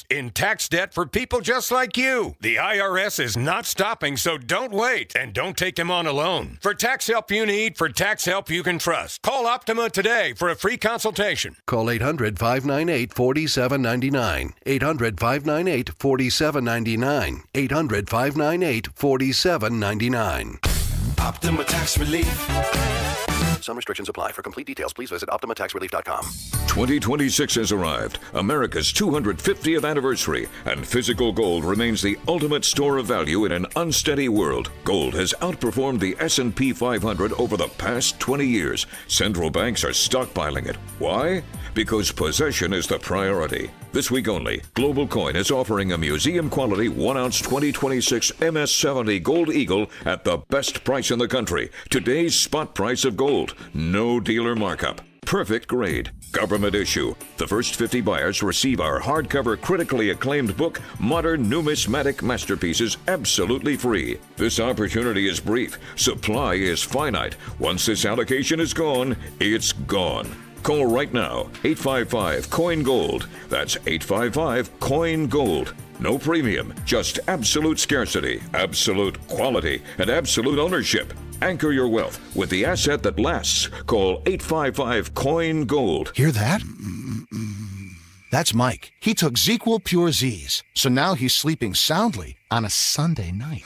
in tax debt for people just like you. The IRS is not stopping, so don't wait and don't take them on alone. For tax help you need, for tax help you can trust, call Optima today for a free consultation. Call 800-598-4799. 800-598-4799. 800-598-4799. Optima Tax Relief. Some restrictions apply. For complete details, please visit OptimaTaxRelief.com. 2026 has arrived, America's 250th anniversary, and physical gold remains the ultimate store of value in an unsteady world. Gold has outperformed the S&P 500 over the past 20 years. Central banks are stockpiling it. Why? Because possession is the priority. This week only, Global Coin is offering a museum-quality 1-ounce 2026 MS-70 Gold Eagle at the best price in the country. Today's spot price of gold. No dealer markup. Perfect grade. Government issue. The first 50 buyers receive our hardcover critically acclaimed book, Modern Numismatic Masterpieces, absolutely free. This opportunity is brief. Supply is finite. Once this allocation is gone, it's gone. Call right now, 855-COIN-GOLD. That's 855-COIN-GOLD. No premium, just absolute scarcity, absolute quality, and absolute ownership. Anchor your wealth with the asset that lasts. Call 855-COIN-GOLD. Hear that? That's Mike. He took ZzzQuil Pure Z's, so now he's sleeping soundly on a Sunday night.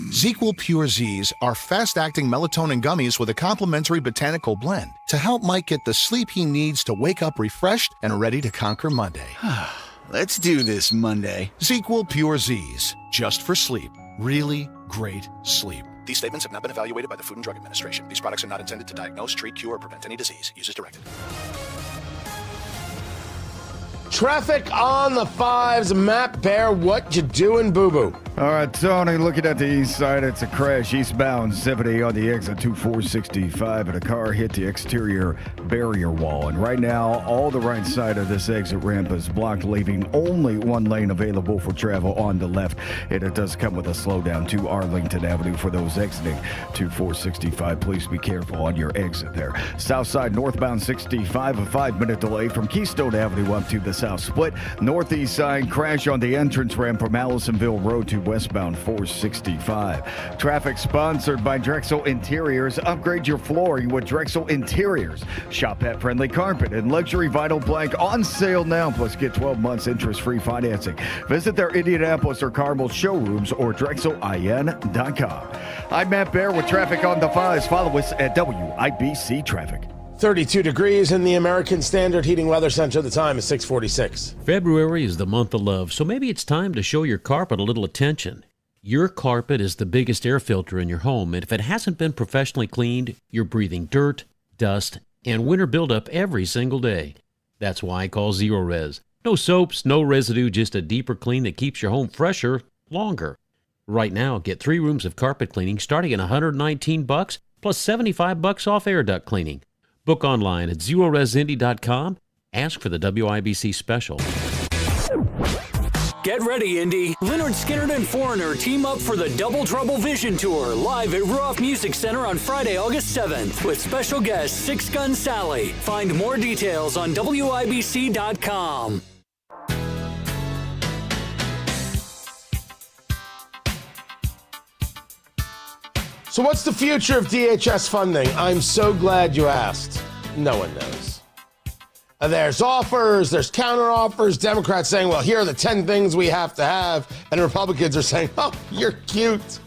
ZzzQuil Pure Z's are fast-acting melatonin gummies with a complementary botanical blend to help Mike get the sleep he needs to wake up refreshed and ready to conquer Monday. Let's do this Monday. ZzzQuil Pure Z's, just for sleep. Really great sleep. These statements have not been evaluated by the Food and Drug Administration. These products are not intended to diagnose, treat, cure, or prevent any disease. Use as directed. Traffic on the fives. Matt Bear, what you doing, boo-boo? All right, Tony, looking at the east side, it's a crash eastbound 70 on the exit 2465, and a car hit the exterior barrier wall. And right now, all the right side of this exit ramp is blocked, leaving only one lane available for travel on the left. And it does come with a slowdown to Arlington Avenue for those exiting 2465. Please be careful on your exit there. South side, northbound 65, a 5-minute delay from Keystone Avenue up to the south split. Northeast side, crash on the entrance ramp from Allisonville Road to westbound 465. Traffic sponsored by Drexel Interiors. Upgrade your flooring with Drexel Interiors. Shop pet-friendly carpet and luxury vinyl plank on sale now. Plus get 12 months interest-free financing. Visit their Indianapolis or Carmel showrooms or DrexelIN.com. I'm Matt Bear with traffic on the fives. Follow us at WIBC Traffic. 32 degrees in the American Standard Heating Weather Center. The time is 6:46. February is the month of love, so maybe it's time to show your carpet a little attention. Your carpet is the biggest air filter in your home, and if it hasn't been professionally cleaned, you're breathing dirt, dust, and winter buildup every single day. That's why I call Zero Res. No soaps, no residue, just a deeper clean that keeps your home fresher longer. Right now, get 3 rooms of carpet cleaning starting at $119 plus $75 off air duct cleaning. Book online at ZeroResIndy.com. Ask for the WIBC special. Get ready, Indy. Lynyrd Skynyrd and Foreigner team up for the Double Trouble Vision Tour live at Ruoff Music Center on Friday, August 7th with special guest Six Gun Sally. Find more details on WIBC.com. So what's the future of DHS funding? I'm so glad you asked. No one knows. There's offers, there's counter offers, Democrats saying, well, here are the 10 things we have to have, and Republicans are saying, oh, you're cute.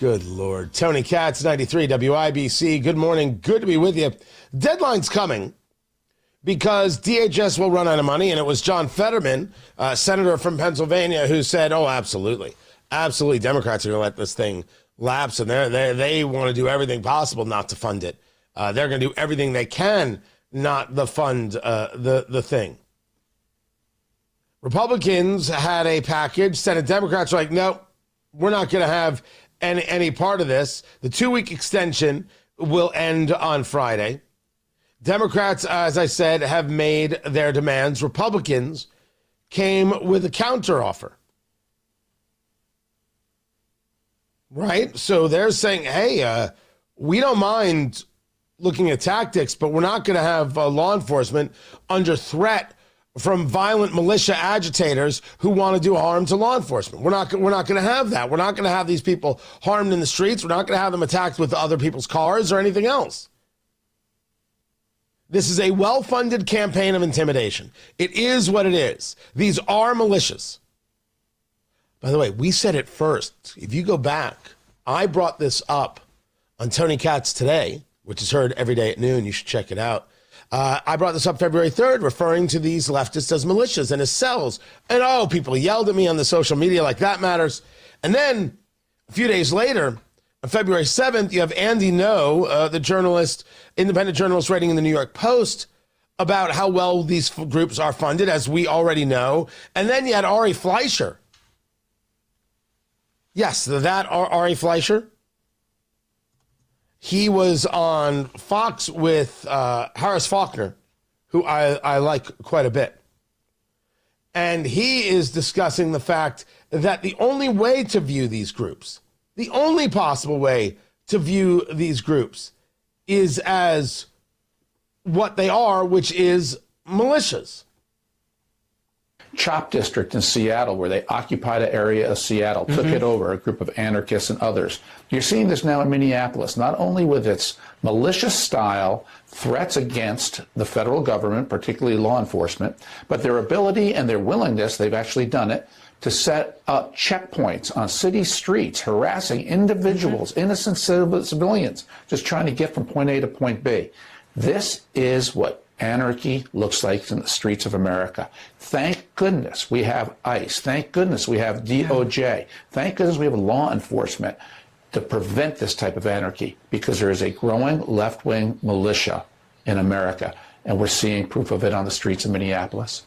Good Lord. Tony Katz, 93 WIBC. Good morning. Good to be with you. Deadline's coming because DHS will run out of money, and it was John Fetterman, senator from Pennsylvania, who said, oh, absolutely. Absolutely, Democrats are going to let this thing lapse, and they want to do everything possible not to fund it. They're going to do everything they can not to fund the thing. Republicans had a package. Senate Democrats were like, no, we're not going to have any part of this. The 2-week extension will end on Friday. Democrats, as I said, have made their demands. Republicans came with a counteroffer. Right? So they're saying, hey, we don't mind looking at tactics, but we're not going to have law enforcement under threat from violent militia agitators who want to do harm to law enforcement. We're not going to have that. We're not going to have these people harmed in the streets. We're not going to have them attacked with other people's cars or anything else. This is a well-funded campaign of intimidation. It is what it is. These are militias. By the way, we said it first. If you go back, I brought this up on Tony Katz Today, which is heard every day at noon. You should check it out. I brought this up February 3rd, referring to these leftists as militias and as cells. And, people yelled at me on the social media like that matters. And then a few days later, on February 7th, you have Andy Ngo, the journalist, independent journalist writing in the New York Post about how well these groups are funded, as we already know. And then you had Ari Fleischer. Yes, that Ari Fleischer. He was on Fox with Harris Faulkner, who I like quite a bit. And he is discussing the fact that the only way to view these groups, the only possible way to view these groups is as what they are, which is militias. CHOP district in Seattle, where they occupied an area of Seattle, took it over, a group of anarchists and others. You're seeing this now in Minneapolis, not only with its malicious style, threats against the federal government, particularly law enforcement, but their ability and their willingness, they've actually done it, to set up checkpoints on city streets, harassing individuals, innocent civilians, just trying to get from point A to point B. This is what anarchy looks like in the streets of America. Thank goodness we have ICE. Thank goodness we have DOJ. Thank goodness we have law enforcement to prevent this type of anarchy, because there is a growing left-wing militia in America, and we're seeing proof of it on the streets of Minneapolis.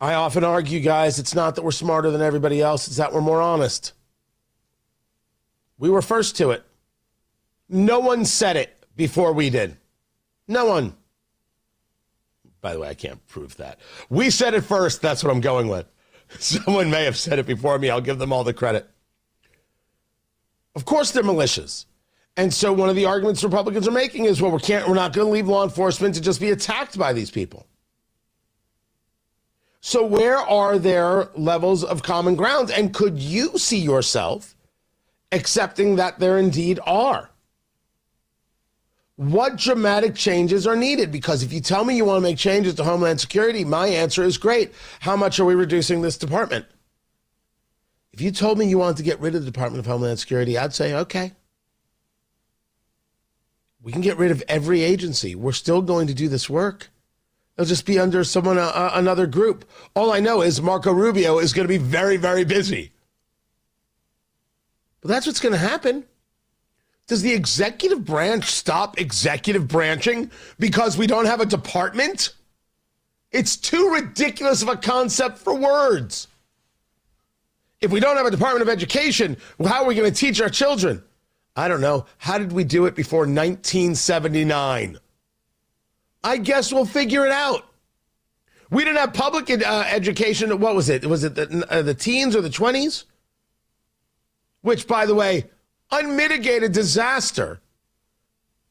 I often argue, guys, it's not that we're smarter than everybody else, it's that we're more honest. We were first to it. No one said it before we did. No one. By the way, I can't prove that. We said it first, that's what I'm going with. Someone may have said it before me, I'll give them all the credit. Of course they're malicious. And so one of the arguments Republicans are making is, well, we're not going to leave law enforcement to just be attacked by these people. So where are their levels of common ground? And could you see yourself accepting that there indeed are? What dramatic changes are needed? Because if you tell me you want to make changes to Homeland Security, my answer is great. How much are we reducing this department? If you told me you wanted to get rid of the Department of Homeland Security, I'd say, okay. We can get rid of every agency. We're still going to do this work. It'll just be under someone, another group. All I know is Marco Rubio is going to be very, very busy. But that's what's going to happen. Does the executive branch stop executive branching because we don't have a department? It's too ridiculous of a concept for words. If we don't have a Department of Education, well, how are we going to teach our children? I don't know. How did we do it before 1979? I guess we'll figure it out. We didn't have public education. What was it? Was it the teens or the 20s? Which, by the way, unmitigated disaster.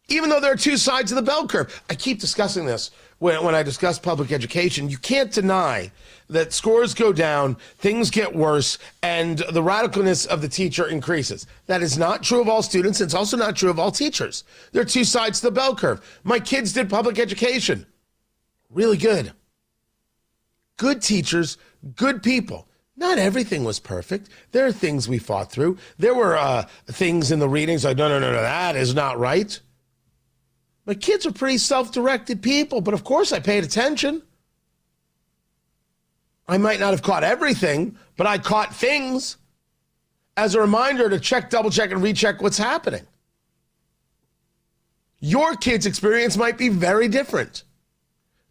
Even though there are two sides of the bell curve. I keep discussing this when I discuss public education. You can't deny that scores go down, things get worse, and the radicalness of the teacher increases. That is not true of all students. It's also not true of all teachers. There are two sides to the bell curve. My kids did public education. Really good. Good teachers, good people. Not everything was perfect. There are things we fought through. There were things in the readings like, no, that is not right. My kids are pretty self-directed people, but of course I paid attention. I might not have caught everything, but I caught things as a reminder to check, double check, and recheck what's happening. Your kid's experience might be very different.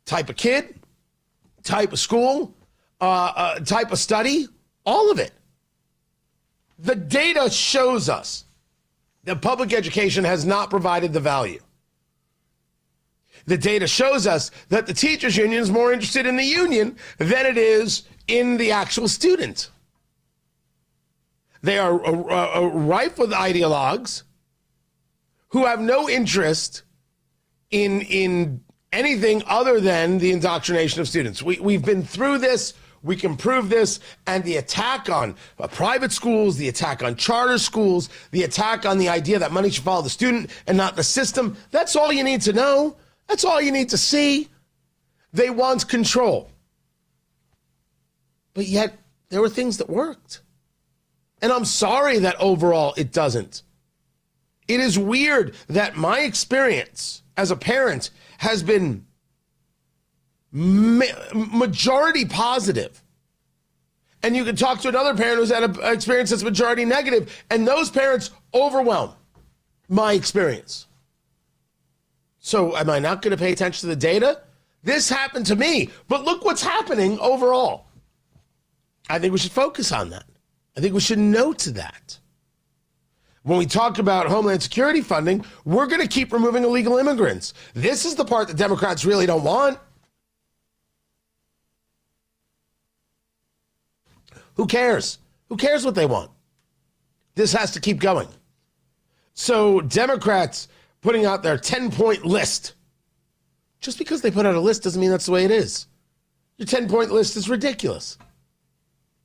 Type of kid, type of school, type of study, all of it. The data shows us that public education has not provided the value. The data shows us that the teachers union is more interested in the union than it is in the actual student. They are rife with ideologues who have no interest in anything other than the indoctrination of students. We've been through this. We can prove this. And the attack on private schools, the attack on charter schools, the attack on the idea that money should follow the student and not the system, that's all you need to know. That's all you need to see. They want control. But yet, there were things that worked. And I'm sorry that overall it doesn't. It is weird that my experience as a parent has been majority positive. And you can talk to another parent who's had an experience that's majority negative, and those parents overwhelm my experience. So am I not going to pay attention to the data? This happened to me, but look what's happening overall. I think we should focus on that. I think we should note that. When we talk about Homeland Security funding, we're going to keep removing illegal immigrants. This is the part that Democrats really don't want. Who cares? Who cares what they want? This has to keep going. So Democrats putting out their 10-point list. Just because they put out a list doesn't mean that's the way it is. Your 10-point list is ridiculous.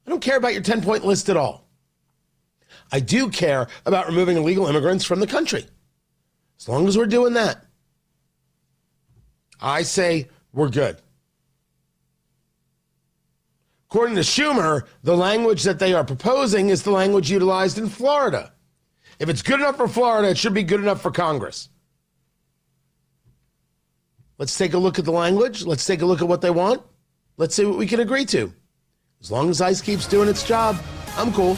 I don't care about your 10-point list at all. I do care about removing illegal immigrants from the country. As long as we're doing that, I say we're good. According to Schumer, the language that they are proposing is the language utilized in Florida. If it's good enough for Florida, it should be good enough for Congress. Let's take a look at the language. Let's take a look at what they want. Let's see what we can agree to. As long as ICE keeps doing its job, I'm cool.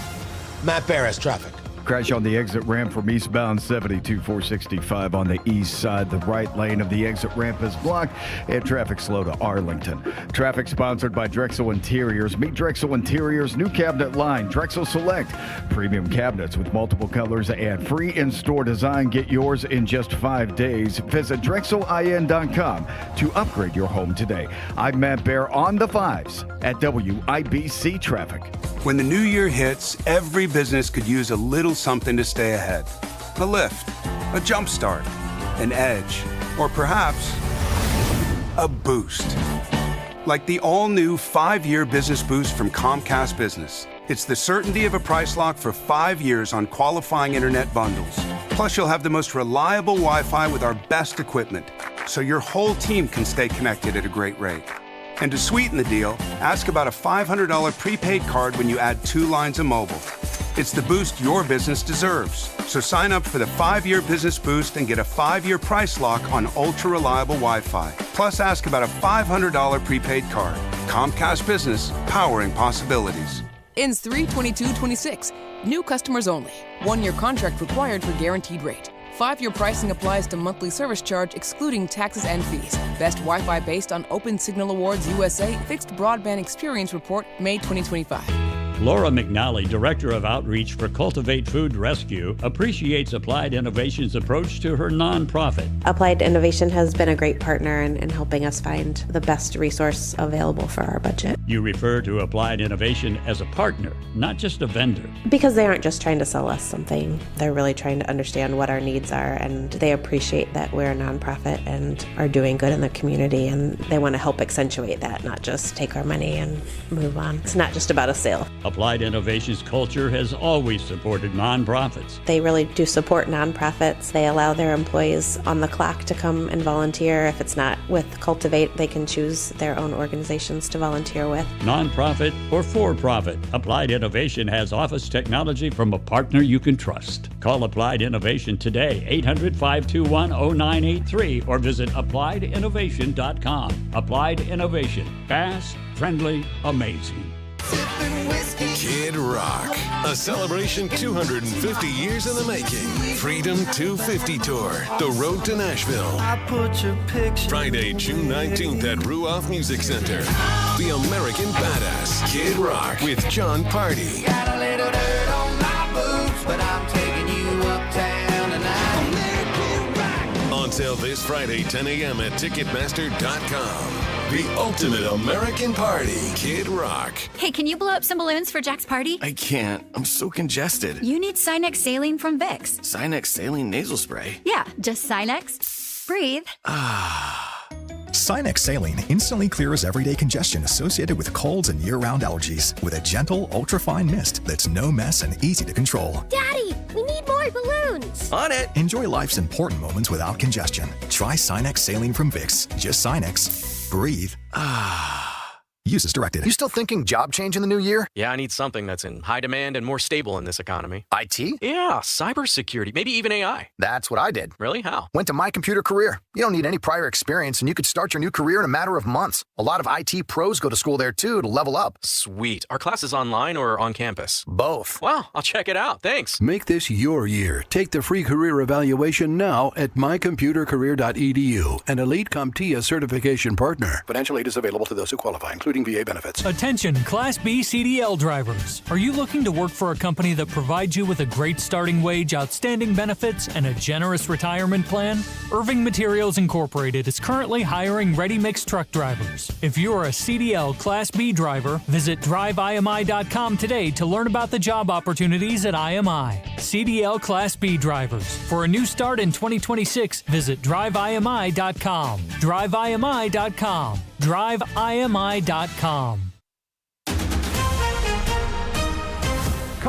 Matt Bear has traffic. Crash on the exit ramp from eastbound 72-465 on the east side. The right lane of the exit ramp is blocked and traffic slow to Arlington. Traffic sponsored by Drexel Interiors. Meet Drexel Interiors' new cabinet line, Drexel Select. Premium cabinets with multiple colors and free in-store design. Get yours in just 5 days. Visit DrexelIN.com to upgrade your home today. I'm Matt Bear on the 5s at WIBC Traffic. When the new year hits, every business could use a little something to stay ahead. A lift, a jump start, an edge, or perhaps a boost. Like the all-new 5-year business boost from Comcast Business. It's the certainty of a price lock for 5 years on qualifying internet bundles. Plus, you'll have the most reliable Wi-Fi with our best equipment, so your whole team can stay connected at a great rate. And to sweeten the deal, ask about a $500 prepaid card when you add 2 lines of mobile. It's the boost your business deserves. So sign up for the 5-year business boost and get a 5-year price lock on ultra-reliable Wi-Fi. Plus, ask about a $500 prepaid card. Comcast Business, powering possibilities. Ends 3/22/26. New customers only. 1-year contract required for guaranteed rate. 5-year pricing applies to monthly service charge excluding taxes and fees. Best Wi-Fi based on Open Signal Awards USA Fixed Broadband Experience Report, May 2025. Laura McNally, Director of Outreach for Cultivate Food Rescue, appreciates Applied Innovation's approach to her nonprofit. Applied Innovation has been a great partner in helping us find the best resource available for our budget. You refer to Applied Innovation as a partner, not just a vendor. Because they aren't just trying to sell us something, they're really trying to understand what our needs are, and they appreciate that we're a nonprofit and are doing good in the community, and they want to help accentuate that, not just take our money and move on. It's not just about a sale. Applied Innovation's culture has always supported nonprofits. They really do support nonprofits. They allow their employees on the clock to come and volunteer. If it's not with Cultivate, they can choose their own organizations to volunteer with. Nonprofit or for-profit, Applied Innovation has office technology from a partner you can trust. Call Applied Innovation today, 800-521-0983, or visit appliedinnovation.com. Applied Innovation. Fast, friendly, amazing. Kid Rock, a celebration 250 years in the making. Freedom 250 Tour, The Road to Nashville. Friday, June 19th at Ruoff Music Center. The American Badass, Kid Rock, with John Party. Got a little dirt on my boots, but I'm taking you uptown tonight. On sale this Friday, 10 a.m. at Ticketmaster.com. The ultimate American party, Kid Rock. Hey, can you blow up some balloons for Jack's party? I can't. I'm so congested. You need Sinex Saline from Vicks. Sinex Saline Nasal Spray? Yeah, just Sinex. Breathe. Sinex Saline instantly clears everyday congestion associated with colds and year-round allergies with a gentle, ultra-fine mist that's no mess and easy to control. Daddy, we need more balloons. On it. Enjoy life's important moments without congestion. Try Sinex Saline from Vicks. Just Sinex. Breathe. Use as directed. You still thinking job change in the new year? Yeah, I need something that's in high demand and more stable in this economy. IT? Yeah, cybersecurity, maybe even AI. That's what I did. Really? How? Went to My Computer Career. You don't need any prior experience, and you could start your new career in a matter of months. A lot of IT pros go to school there, too, to level up. Sweet. Are classes online or on campus? Both. Wow, I'll check it out. Thanks. Make this your year. Take the free career evaluation now at mycomputercareer.edu, an Elite CompTIA certification partner. Financial aid is available to those who qualify, including VA benefits. Attention, Class B CDL drivers. Are you looking to work for a company that provides you with a great starting wage, outstanding benefits, and a generous retirement plan? Irving Materials Incorporated is currently hiring ready-mix truck drivers. If you are a CDL Class B driver, visit driveimi.com today to learn about the job opportunities at IMI. CDL Class B drivers. For a new start in 2026, visit driveimi.com. driveimi.com. driveimi.com.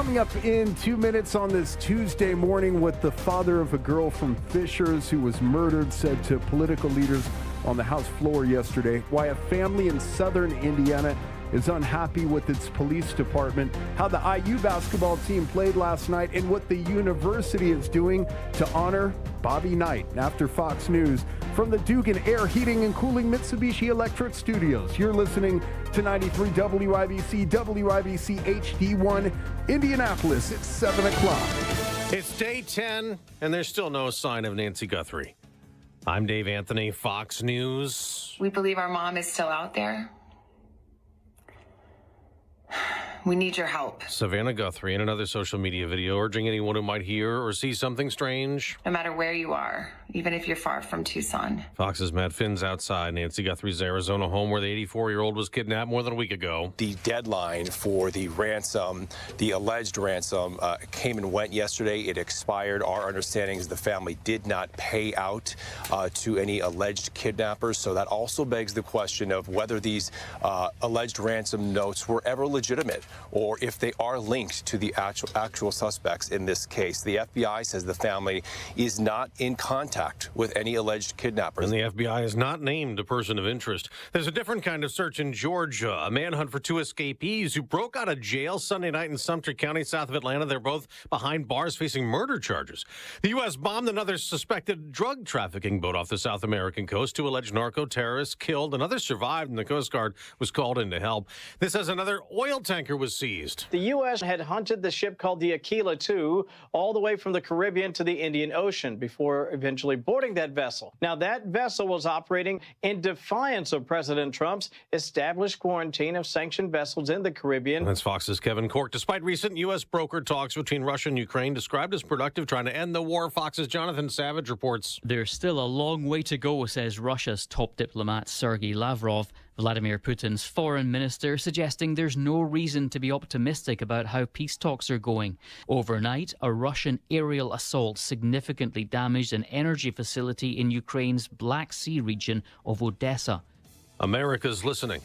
Coming up in 2 minutes on this Tuesday morning, what the father of a girl from Fishers who was murdered said to political leaders on the House floor yesterday, why a family in southern Indiana is unhappy with its police department, how the IU basketball team played last night, and what the university is doing to honor Bobby Knight. After Fox News, from the Dugan Air Heating and Cooling Mitsubishi Electric Studios, you're listening to 93 WIBC, WIBC HD1, Indianapolis. It's 7 o'clock. It's day 10, and there's still no sign of Nancy Guthrie. I'm Dave Anthony, Fox News. We believe our mom is still out there. We need your help. Savannah Guthrie in another social media video urging anyone who might hear or see something strange. No matter where you are, even if you're far from Tucson. Fox's Matt Finn's outside Nancy Guthrie's Arizona home where the 84-year-old was kidnapped more than a week ago. The deadline for the ransom, the alleged ransom, came and went yesterday. It expired. Our understanding is the family did not pay out to any alleged kidnappers. So that also begs the question of whether these alleged ransom notes were ever legitimate, or if they are linked to the actual suspects in this case. The FBI says the family is not in contact with any alleged kidnappers. And the FBI has not named a person of interest. There's a different kind of search in Georgia, a manhunt for two escapees who broke out of jail Sunday night in Sumter County, south of Atlanta. They're both behind bars facing murder charges. The U.S. bombed another suspected drug trafficking boat off the South American coast. Two alleged narco-terrorists killed. Another survived, and the Coast Guard was called in to help. This as another oil tanker was seized. The U.S. had hunted the ship called the Aquila II all the way from the Caribbean to the Indian Ocean before eventually boarding that vessel. Now, that vessel was operating in defiance of President Trump's established quarantine of sanctioned vessels in the Caribbean. That's Fox's Kevin Cork. Despite recent U.S. brokered talks between Russia and Ukraine described as productive, trying to end the war, Fox's Jonathan Savage reports. There's still a long way to go, says Russia's top diplomat Sergei Lavrov. Vladimir Putin's foreign minister suggesting there's no reason to be optimistic about how peace talks are going. Overnight, a Russian aerial assault significantly damaged an energy facility in Ukraine's Black Sea region of Odessa. America's listening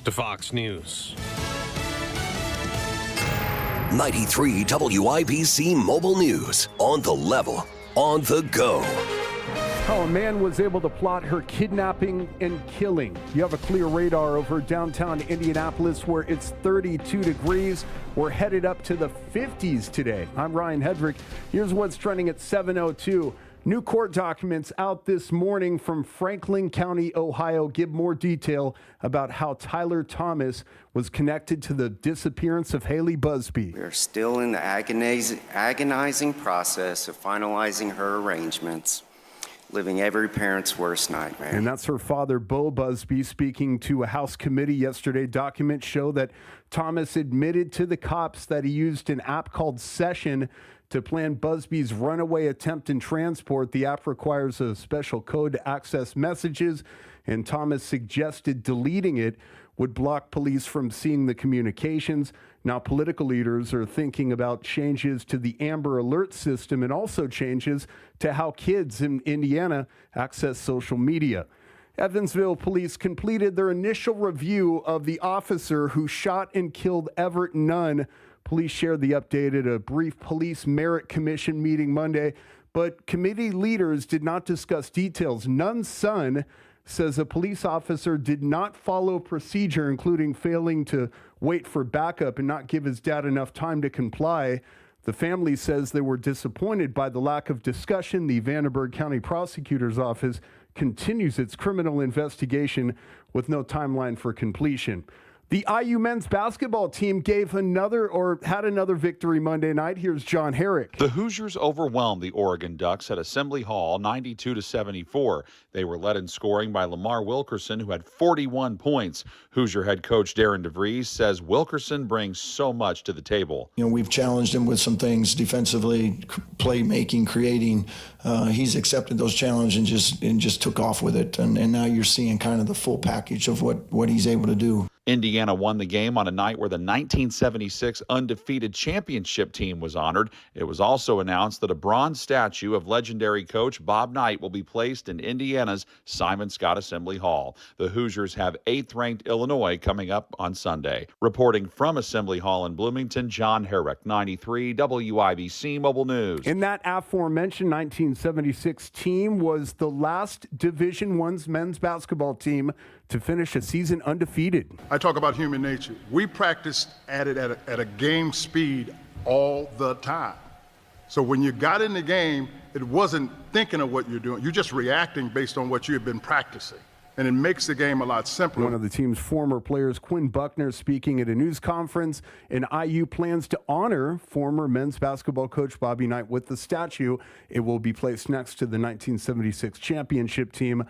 to Fox News. 93 WIBC Mobile News. On the level, on the go. How a man was able to plot her kidnapping and killing. You have a clear radar over downtown Indianapolis where it's 32 degrees. We're headed up to the 50s today. I'm Ryan Hedrick. Here's what's trending at 7:02. New court documents out this morning from Franklin County, Ohio, give more detail about how Tyler Thomas was connected to the disappearance of Haley Busby. We're still in the agonizing process of finalizing her arrangements, living every parent's worst nightmare. And that's her father, Bo Busby, speaking to a House committee yesterday. Documents show that Thomas admitted to the cops that he used an app called Session to plan Busby's runaway attempt and transport. The app requires a special code to access messages, and Thomas suggested deleting it would block police from seeing the communications. Now, political leaders are thinking about changes to the Amber Alert system and also changes to how kids in Indiana access social media. Evansville police completed their initial review of the officer who shot and killed Everett Nunn. Police shared the update at a brief police merit commission meeting Monday, but committee leaders did not discuss details. Nunn's son says a police officer did not follow procedure, including failing to wait for backup and not give his dad enough time to comply. The family says they were disappointed by the lack of discussion. The Vanderburgh County Prosecutor's Office continues its criminal investigation with no timeline for completion. The IU men's basketball team had another victory Monday night. Here's John Herrick. The Hoosiers overwhelmed the Oregon Ducks at Assembly Hall, 92-74. They were led in scoring by Lamar Wilkerson, who had 41 points. Hoosier head coach Darren DeVries says Wilkerson brings so much to the table. You know, we've challenged him with some things defensively, playmaking, creating. He's accepted those challenges and just took off with it. And now you're seeing kind of the full package of what he's able to do. Indiana won the game on a night where the 1976 undefeated championship team was honored. It was also announced that a bronze statue of legendary coach Bob Knight will be placed in Indiana's Simon Scott Assembly Hall. The Hoosiers have 8th-ranked Illinois coming up on Sunday. Reporting from Assembly Hall in Bloomington, John Herrick, 93 WIBC Mobile News. In that aforementioned 1976 team was the last Division I's men's basketball team to finish a season undefeated. I talk about human nature. We practiced at it at a game speed all the time. So when you got in the game, it wasn't thinking of what you're doing. You're just reacting based on what you have been practicing. And it makes the game a lot simpler. One of the team's former players, Quinn Buckner, speaking at a news conference, and IU plans to honor former men's basketball coach Bobby Knight with the statue. It will be placed next to the 1976 championship team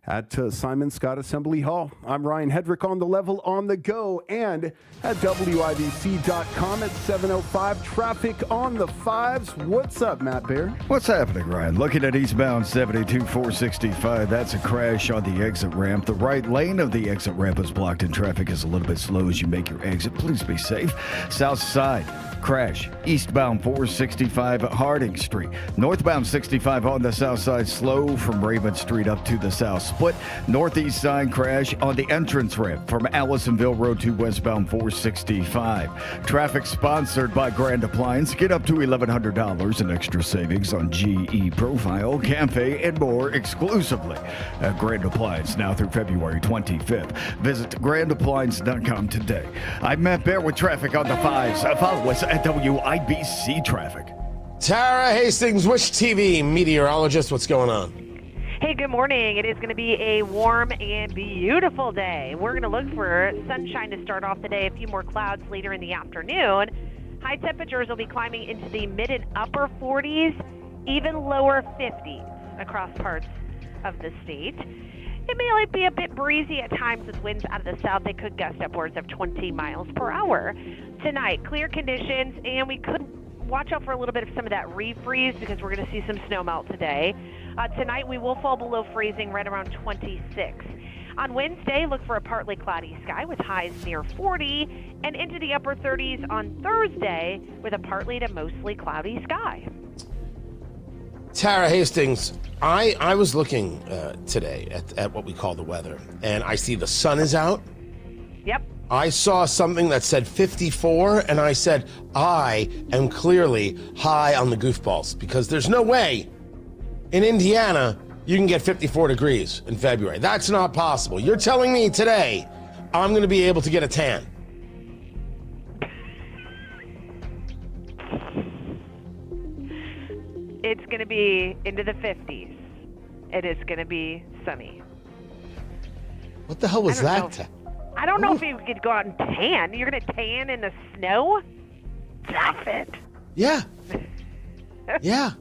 at Simon Scott Assembly Hall. I'm Ryan Hedrick on the level, on the go, and at WIBC.com at 7:05. Traffic on the 5s. What's up, Matt Bear? What's happening, Ryan? Looking at eastbound 72-465. That's a crash on the exit ramp. The right lane of the exit ramp is blocked and traffic is a little bit slow as you make your exit. Please be safe. South side. Crash eastbound 465 at Harding Street. Northbound 65 on the south side, slow from Raymond Street up to the south split. Northeast side crash on the entrance ramp from Allisonville Road to westbound 465. Traffic sponsored by Grand Appliance. Get up to $1,100 in extra savings on GE Profile, Cafe, and more exclusively at Grand Appliance now through February 25th. Visit grandappliance.com today. I'm Matt Bear with traffic on the 5s. Follow us at WIBC Traffic. Tara Hastings, Wish TV meteorologist. What's going on? Hey, good morning. It is going to be a warm and beautiful day. We're going to look for sunshine to start off the day, a few more clouds later in the afternoon. High temperatures will be climbing into the mid and upper 40s, even lower 50s across parts of the state. It may be a bit breezy at times with winds out of the south. They could gust upwards of 20 miles per hour. Tonight, clear conditions, and we could watch out for a little bit of some of that refreeze because we're going to see some snow melt today. Tonight, we will fall below freezing right around 26. On Wednesday, look for a partly cloudy sky with highs near 40 and into the upper 30s on Thursday with a partly to mostly cloudy sky. Tara Hastings, I was looking today at what we call the weather, and I see the sun is out. Yep. I saw something that said 54, and I said, I am clearly high on the goofballs because there's no way in Indiana you can get 54 degrees in February. That's not possible. You're telling me today I'm going to be able to get a tan. It's going to be into the 50s. It is going to be sunny. What the hell was that? I don't know if you could go out and tan. You're going to tan in the snow? Stop it. Yeah. Yeah.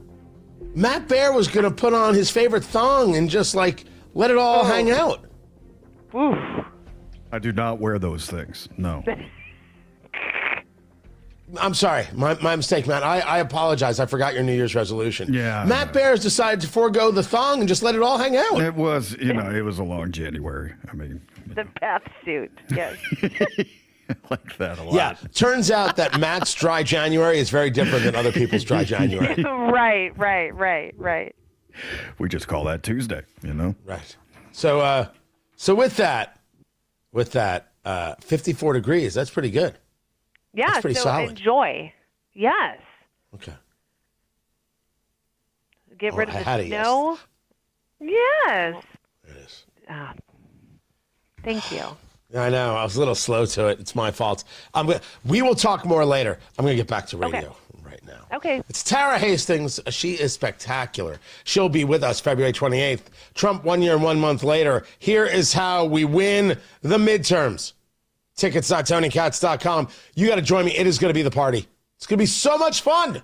Matt Bear was going to put on his favorite thong and just, like, let it all hang out. Oof. I do not wear those things. No. I'm sorry. My mistake, Matt. I apologize. I forgot your New Year's resolution. Yeah. Matt Bear has decided to forego the thong and just let it all hang out. It was, it was a long January. I mean. The bath suit, yes. I like that a lot. Yeah. Turns out that Matt's dry January is very different than other people's dry January. Right. We just call that Tuesday, Right. So with that, 54 degrees, that's pretty good. Yeah, that's pretty solid. Enjoy. Yes. Okay. Get rid of the snow. Yes. There it is. Thank you. I know. I was a little slow to it. It's my fault. We will talk more later. I'm going to get back to radio right now. Okay. It's Tara Hastings. She is spectacular. She'll be with us February 28th. Trump 1 year and 1 month later. Here is how we win the midterms. Tickets.TonyKatz.com. You got to join me. It is going to be the party. It's going to be so much fun.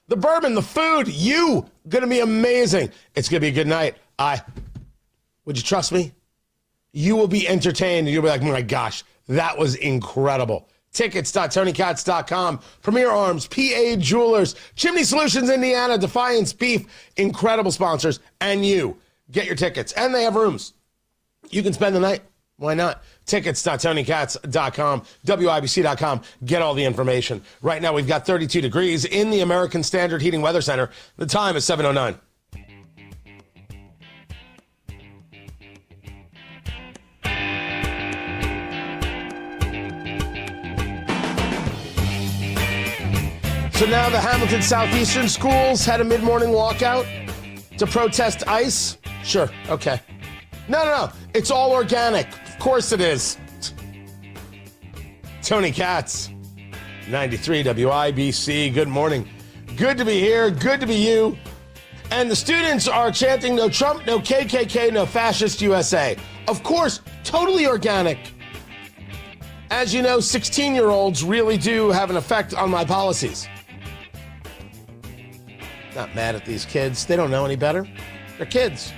The bourbon, the food, you going to be amazing. It's going to be a good night. Would you trust me? You will be entertained. And you'll be like, my gosh, that was incredible. Tickets.TonyKatz.com. Premier Arms, PA Jewelers, Chimney Solutions Indiana, Defiance Beef, incredible sponsors. And you get your tickets. And they have rooms. You can spend the night Why not? Tickets.TonyKatz.com, WIBC.com. Get all the information. Right now, we've got 32 degrees in the American Standard Heating Weather Center. The time is 7:09. So now the Hamilton Southeastern schools had a mid-morning walkout to protest ICE? Sure, okay. No. It's all organic. Of course it is. Tony Katz, 93 WIBC. Good morning. Good to be here. Good to be you. And the students are chanting no Trump, no KKK, no fascist USA. Of course, totally organic. As you know, 16-year-olds really do have an effect on my policies. Not mad at these kids. They don't know any better. They're kids.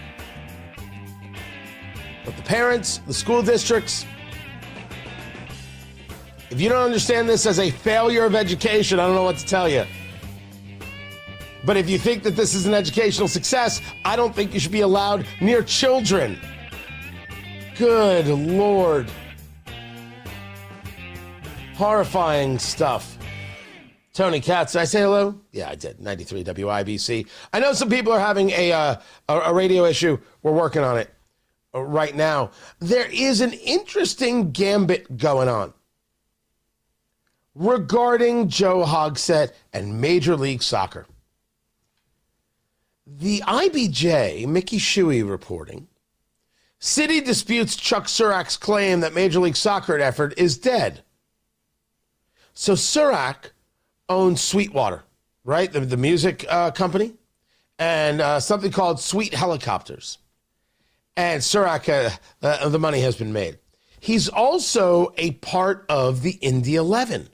But the parents, the school districts, if you don't understand this as a failure of education, I don't know what to tell you. But if you think that this is an educational success, I don't think you should be allowed near children. Good Lord. Horrifying stuff. Tony Katz, did I say hello? Yeah, I did. 93 WIBC. I know some people are having a radio issue. We're working on it right now. There is an interesting gambit going on regarding Joe Hogsett and Major League Soccer. The IBJ, Mickey Shuey reporting, City disputes Chuck Surak's claim that Major League Soccer effort is dead. So Surak owns Sweetwater, right? The music company, and something called Sweet Helicopters. And Surak, the money has been made. He's also a part of the Indy 11.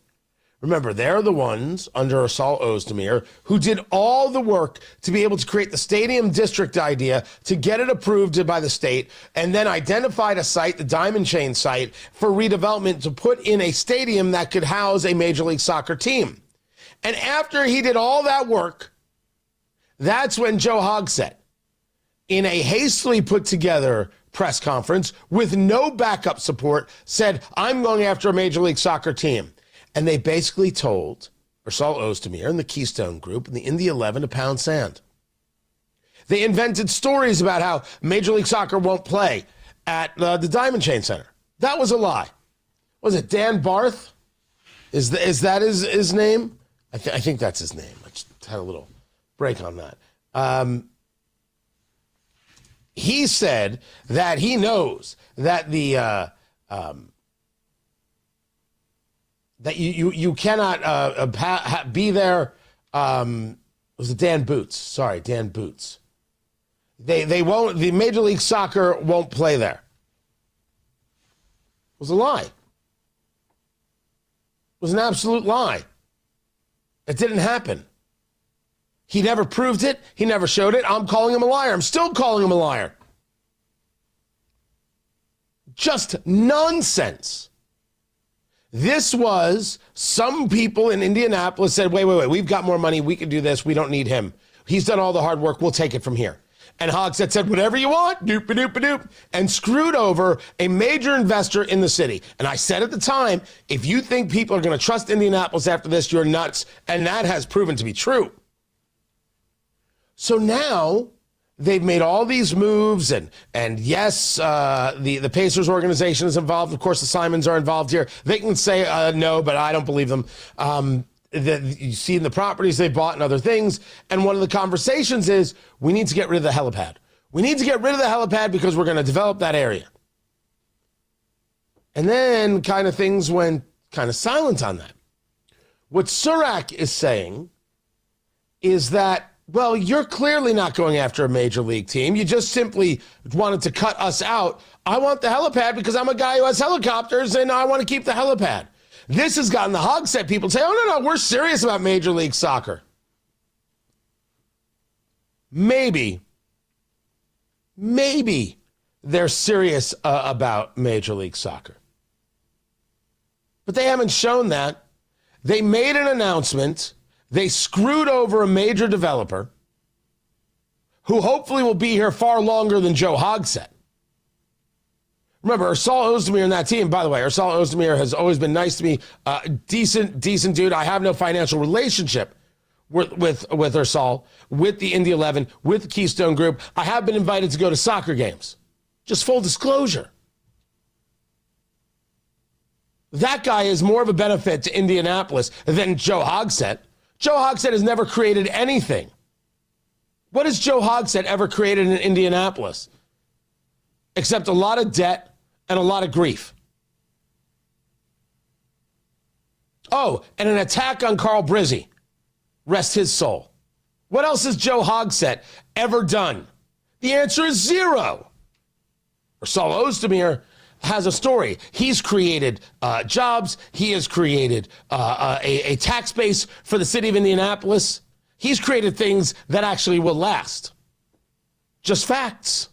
Remember, they're the ones under Asal Ozdemir who did all the work to be able to create the stadium district idea, to get it approved by the state, and then identified a site, the Diamond Chain site, for redevelopment to put in a stadium that could house a Major League Soccer team. And after he did all that work, that's when Joe Hogsett, in a hastily put together press conference with no backup support, said, I'm going after a Major League Soccer team. And they basically told Asal Ozdemir and the Keystone Group and the Indy 11 to pound sand. They invented stories about how Major League Soccer won't play at the Diamond Chain Center. That was a lie. Was it Dan Barth? Is that his name? I think that's his name. I just had a little break on that. He said that he knows that that you cannot be there. Was it Dan Boots? Sorry, Dan Boots. They won't. The Major League Soccer won't play there. It was a lie. It was an absolute lie. It didn't happen. He never proved it. He never showed it. I'm calling him a liar. I'm still calling him a liar. Just nonsense. This was some people in Indianapolis said, wait, we've got more money. We can do this. We don't need him. He's done all the hard work. We'll take it from here. And Hogsett said, whatever you want, doop-a-doop-a-doop, and screwed over a major investor in the city. And I said at the time, if you think people are going to trust Indianapolis after this, you're nuts. And that has proven to be true. So now they've made all these moves, and yes, the Pacers organization is involved. Of course, the Simons are involved here. They can say no, but I don't believe them. You see in the properties they bought and other things. And one of the conversations is, we need to get rid of the helipad. We need to get rid of the helipad because we're going to develop that area. And then kind of things went kind of silent on that. What Surak is saying is that, well, you're clearly not going after a major league team. You just simply wanted to cut us out. I want the helipad because I'm a guy who has helicopters and I want to keep the helipad. This has gotten the Hogsett people to say, oh, no, we're serious about Major League Soccer. Maybe they're serious about Major League Soccer. But they haven't shown that. They made an announcement. They screwed over a major developer who hopefully will be here far longer than Joe Hogsett. Remember, Ursal Ozdemir in that team, by the way, Ursal Ozdemir has always been nice to me. Decent dude. I have no financial relationship with Ursal, with the Indy 11, with the Keystone Group. I have been invited to go to soccer games. Just full disclosure. That guy is more of a benefit to Indianapolis than Joe Hogsett. Joe Hogsett has never created anything. What has Joe Hogsett ever created in Indianapolis? Except a lot of debt and a lot of grief. Oh, and an attack on Carl Brizzi. Rest his soul. What else has Joe Hogsett ever done? The answer is zero. Ursal Ozdemir has a story. He's created jobs. He has created a tax base for the city of Indianapolis. He's created things that actually will last. Just facts.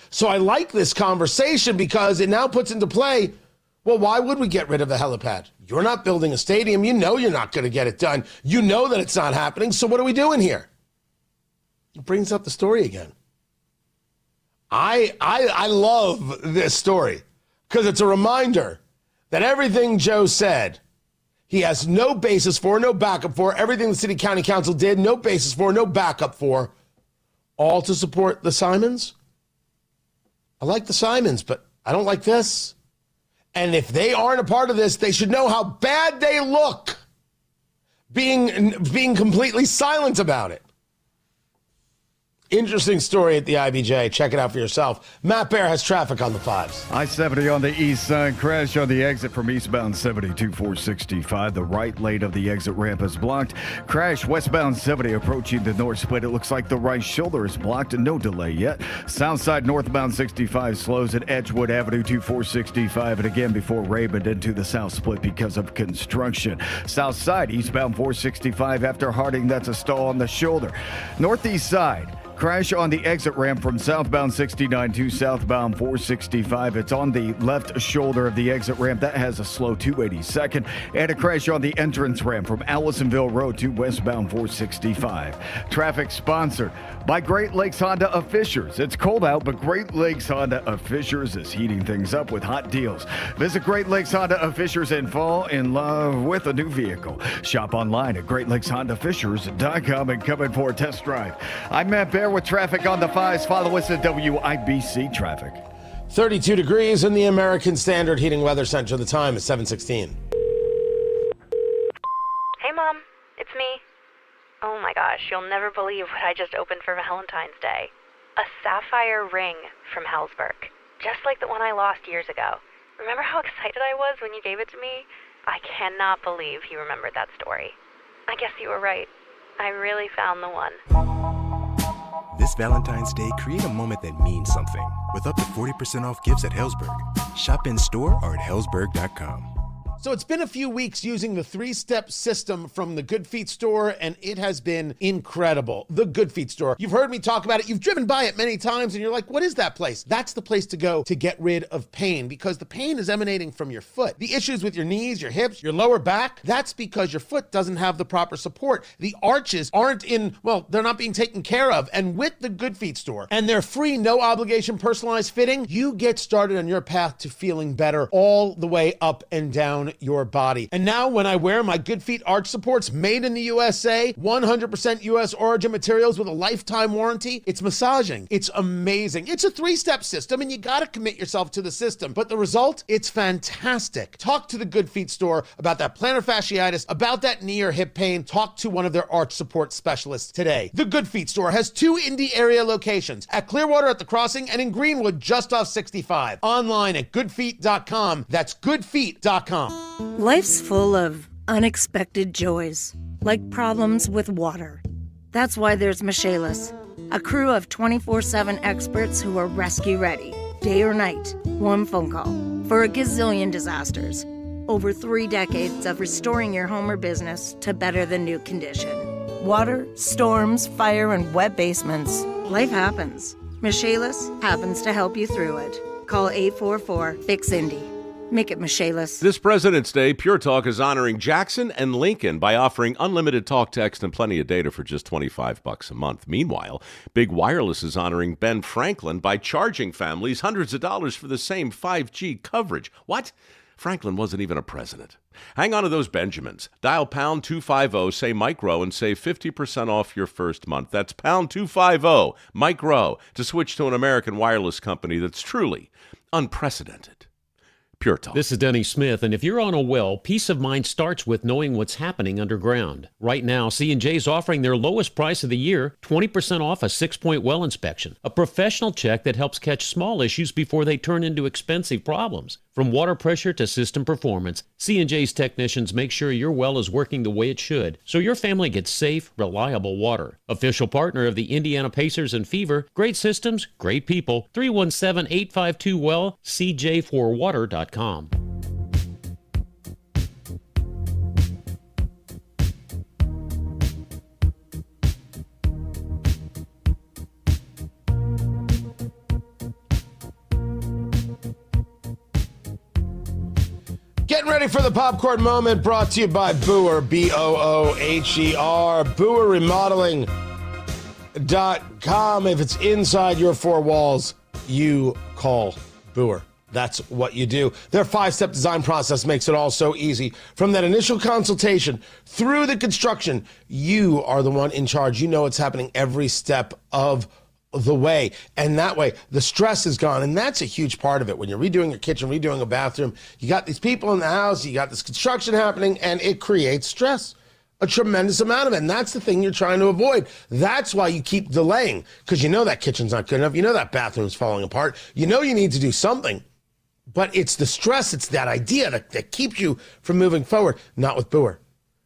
So I like this conversation because it now puts into play, well, why would we get rid of a helipad? You're not building a stadium. You know you're not going to get it done. You know that it's not happening. So what are we doing here? It brings up the story again. I love this story because it's a reminder that everything Joe said, he has no basis for, no backup for. Everything the city county council did, no basis for, no backup for, all to support the Simons. I like the Simons, but I don't like this. And if they aren't a part of this, they should know how bad they look being completely silent about it. Interesting story at the IBJ. Check it out for yourself. Matt Bear has traffic on the 5s. I-70 on the east side. Crash on the exit from eastbound 72-465. The right lane of the exit ramp is blocked. Crash westbound 70 approaching the north split. It looks like the right shoulder is blocked and no delay yet. South side northbound 65 slows at Edgewood Avenue to 465. And again before Raymond into the south split because of construction. South side eastbound 465 after Harding. That's a stall on the shoulder. Northeast side. Crash on the exit ramp from southbound 69 to southbound 465. It's on the left shoulder of the exit ramp. That has a slow 282nd. And a crash on the entrance ramp from Allisonville Road to westbound 465. Traffic sponsored by Great Lakes Honda of Fishers. It's cold out, but Great Lakes Honda of Fishers is heating things up with hot deals. Visit Great Lakes Honda of Fishers and fall in love with a new vehicle. Shop online at GreatLakesHondaFishers.com and come in for a test drive. I'm Matt Bear with traffic on the 5s. Follow us at WIBC Traffic. 32 degrees in the American Standard Heating Weather Center. The time is 7:16. Hey, Mom. It's me. Oh, my gosh. You'll never believe what I just opened for Valentine's Day. A sapphire ring from Helzberg. Just like the one I lost years ago. Remember how excited I was when you gave it to me? I cannot believe you remembered that story. I guess you were right. I really found the one. This Valentine's Day, create a moment that means something with up to 40% off gifts at Helzberg. Shop in store or at Helzberg.com. So it's been a few weeks using the 3-step system from the Good Feet store, and it has been incredible. The Good Feet store. You've heard me talk about it. You've driven by it many times, and you're like, what is that place? That's the place to go to get rid of pain, because the pain is emanating from your foot. The issues with your knees, your hips, your lower back, that's because your foot doesn't have the proper support. The arches aren't they're not being taken care of. And with the Good Feet store and their free, no obligation personalized fitting, you get started on your path to feeling better all the way up and down your body. And now when I wear my Good Feet arch supports made in the USA, 100% US origin materials with a lifetime warranty, it's massaging. It's amazing. It's a 3-step system and you got to commit yourself to the system. But the result, it's fantastic. Talk to the Good Feet store about that plantar fasciitis, about that knee or hip pain. Talk to one of their arch support specialists today. The Good Feet store has 2 Indy area locations, at Clearwater at the Crossing and in Greenwood just off 65. Online at goodfeet.com. That's goodfeet.com. Life's full of unexpected joys, like problems with water. That's why there's Michaelis, a crew of 24/7 experts who are rescue ready, day or night, one phone call, for a gazillion disasters. Over 3 decades of restoring your home or business to better than new condition. Water, storms, fire, and wet basements. Life happens. Michaelis happens to help you through it. Call 844-FIX-INDY. Make it Michaelis. This President's Day, Pure Talk is honoring Jackson and Lincoln by offering unlimited talk, text, and plenty of data for just $25 a month. Meanwhile, Big Wireless is honoring Ben Franklin by charging families hundreds of dollars for the same 5G coverage. What? Franklin wasn't even a president. Hang on to those Benjamins. Dial pound 250, say Mike Rowe, and save 50% off your first month. That's pound 250, Mike Rowe, to switch to an American wireless company that's truly unprecedented. Pure Talk. This is Denny Smith, and if you're on a well, peace of mind starts with knowing what's happening underground. Right now, C&J is offering their lowest price of the year, 20% off a 6-point well inspection, a professional check that helps catch small issues before they turn into expensive problems. From water pressure to system performance, C&J's technicians make sure your well is working the way it should, so your family gets safe, reliable water. Official partner of the Indiana Pacers and Fever, great systems, great people. 317-852-WELL, cj4water.com. Getting ready for the popcorn moment, brought to you by Booher, B-O-O-H-E-R, BooherRemodeling.com. If it's inside your four walls, you call Booher. That's what you do. Their 5-step design process makes it all so easy. From that initial consultation through the construction, you are the one in charge. You know what's happening every step of the way. And that way, the stress is gone. And that's a huge part of it. When you're redoing your kitchen, redoing a bathroom, you got these people in the house, you got this construction happening, and it creates stress. A tremendous amount of it. And that's the thing you're trying to avoid. That's why you keep delaying, because you know that kitchen's not good enough. You know that bathroom's falling apart. You know you need to do something. But it's the stress, it's that idea that keeps you from moving forward. Not with Booher.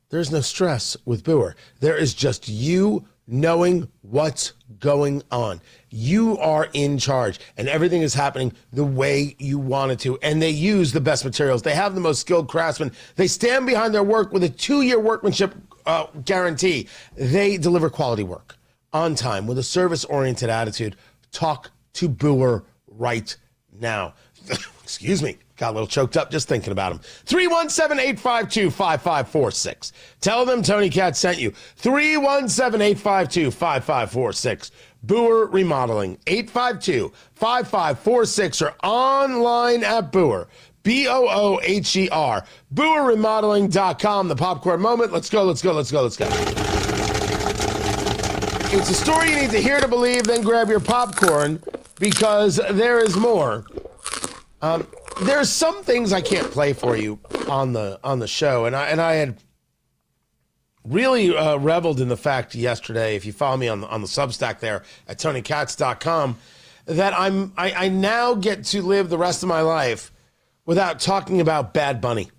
There's no stress with Booher. There is just you knowing what's going on. You are in charge, and everything is happening the way you want it to. And they use the best materials. They have the most skilled craftsmen. They stand behind their work with a 2-year workmanship guarantee. They deliver quality work on time with a service-oriented attitude. Talk to Booher right now. Excuse me. Got a little choked up just thinking about them. 317-852-5546. Tell them Tony Katz sent you. 317-852-5546. Booher Remodeling. 852-5546 or online at Booher. B-O-O-H-E-R. BooherRemodeling.com. The popcorn moment. Let's go. It's a story you need to hear to believe, then grab your popcorn because there is more. There's some things I can't play for you on the show, and I had really reveled in the fact yesterday, if you follow me on the Substack there at TonyKatz.com, that I now get to live the rest of my life without talking about Bad Bunny.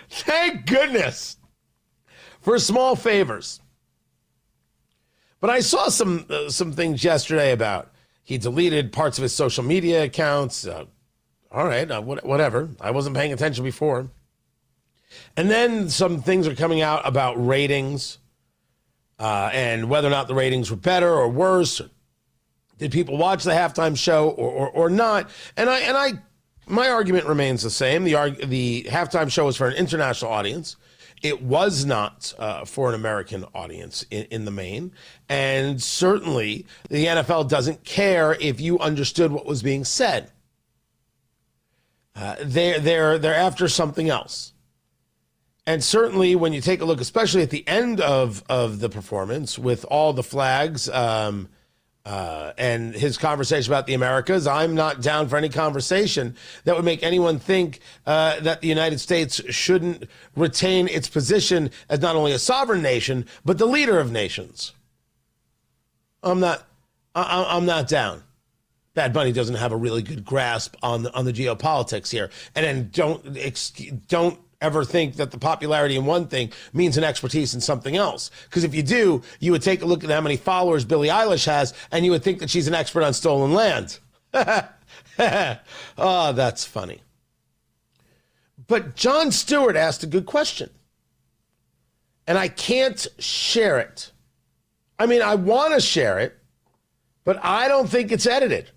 Thank goodness for small favors. But I saw some things yesterday about he deleted parts of his social media accounts. All right, whatever. I wasn't paying attention before. And then some things are coming out about ratings and whether or not the ratings were better or worse. Did people watch the halftime show or not? And my argument remains the same. The halftime show was for an international audience. It was not for an American audience in the main. And certainly the NFL doesn't care if you understood what was being said. They're after something else. And certainly when you take a look, especially at the end of the performance with all the flags and his conversation about the Americas, I'm not down for any conversation that would make anyone think that the United States shouldn't retain its position as not only a sovereign nation, but the leader of nations. I'm not down. Bad Bunny doesn't have a really good grasp on the geopolitics here. And then don't ever think that the popularity in one thing means an expertise in something else. Because if you do, you would take a look at how many followers Billie Eilish has, and you would think that she's an expert on stolen land. Oh, that's funny. But Jon Stewart asked a good question. And I can't share it. I mean, I want to share it, but I don't think it's edited.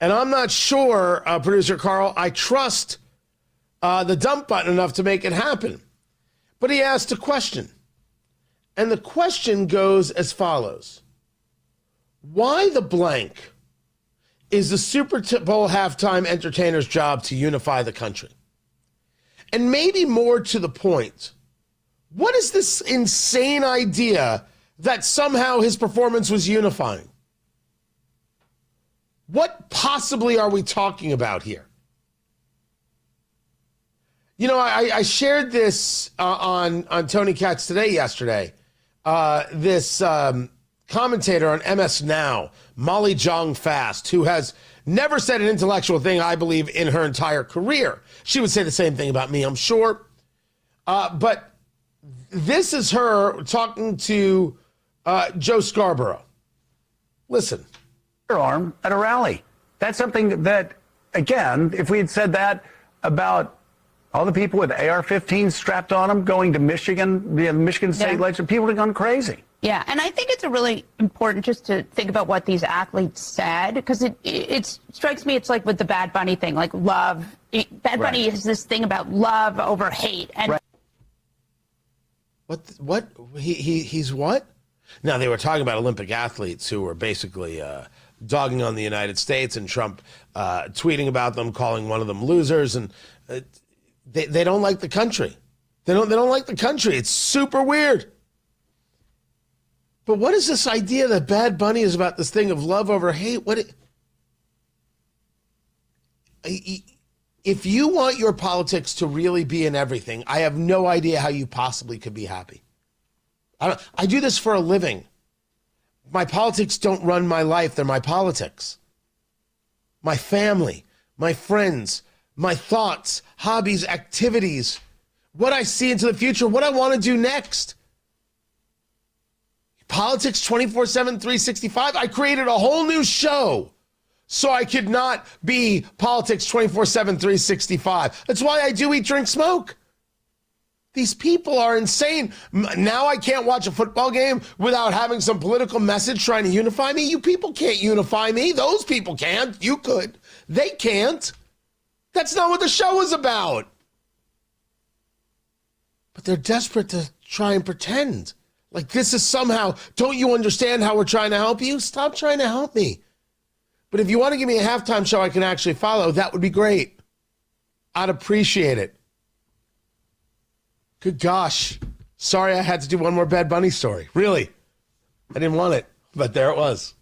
And I'm not sure, producer Carl, I trust the dump button enough to make it happen. But he asked a question. And the question goes as follows. Why the blank is the Super Bowl halftime entertainer's job to unify the country? And maybe more to the point, what is this insane idea that somehow his performance was unifying? What possibly are we talking about here? You know, I shared this on Tony Katz yesterday. This commentator on MS Now, Molly Jong Fast, who has never said an intellectual thing, I believe, in her entire career. She would say the same thing about me, I'm sure. But this is her talking to Joe Scarborough. Listen. Arm at a rally. That's something that, again, if we had said that about all the people with AR-15s strapped on them going to Michigan, the Michigan State legislature, people would have gone crazy. Yeah, and I think it's a really important just to think about what these athletes said, because it strikes me it's like with the Bad Bunny thing, like love. Bad Bunny is this thing about love over hate. And What? He's what? Now, they were talking about Olympic athletes who were basically dogging on the United States, and Trump tweeting about them, calling one of them losers, and they don't like the country. They don't like the country. It's super weird. But what is this idea that Bad Bunny is about this thing of love over hate? If you want your politics to really be in everything, I have no idea how you possibly could be happy. I do this for a living. My politics don't run my life. They're my politics. My family, my friends, my thoughts, hobbies, activities, what I see into the future, what I want to do next. Politics 24/7, 365. I created a whole new show so I could not be politics 24/7, 365. That's why I do eat, drink, smoke. These people are insane. Now I can't watch a football game without having some political message trying to unify me. You people can't unify me. Those people can't. You could. They can't. That's not what the show is about. But they're desperate to try and pretend. Like this is somehow, don't you understand how we're trying to help you? Stop trying to help me. But if you want to give me a halftime show I can actually follow, that would be great. I'd appreciate it. Good gosh. Sorry I had to do one more Bad Bunny story. Really. I didn't want it, but there it was.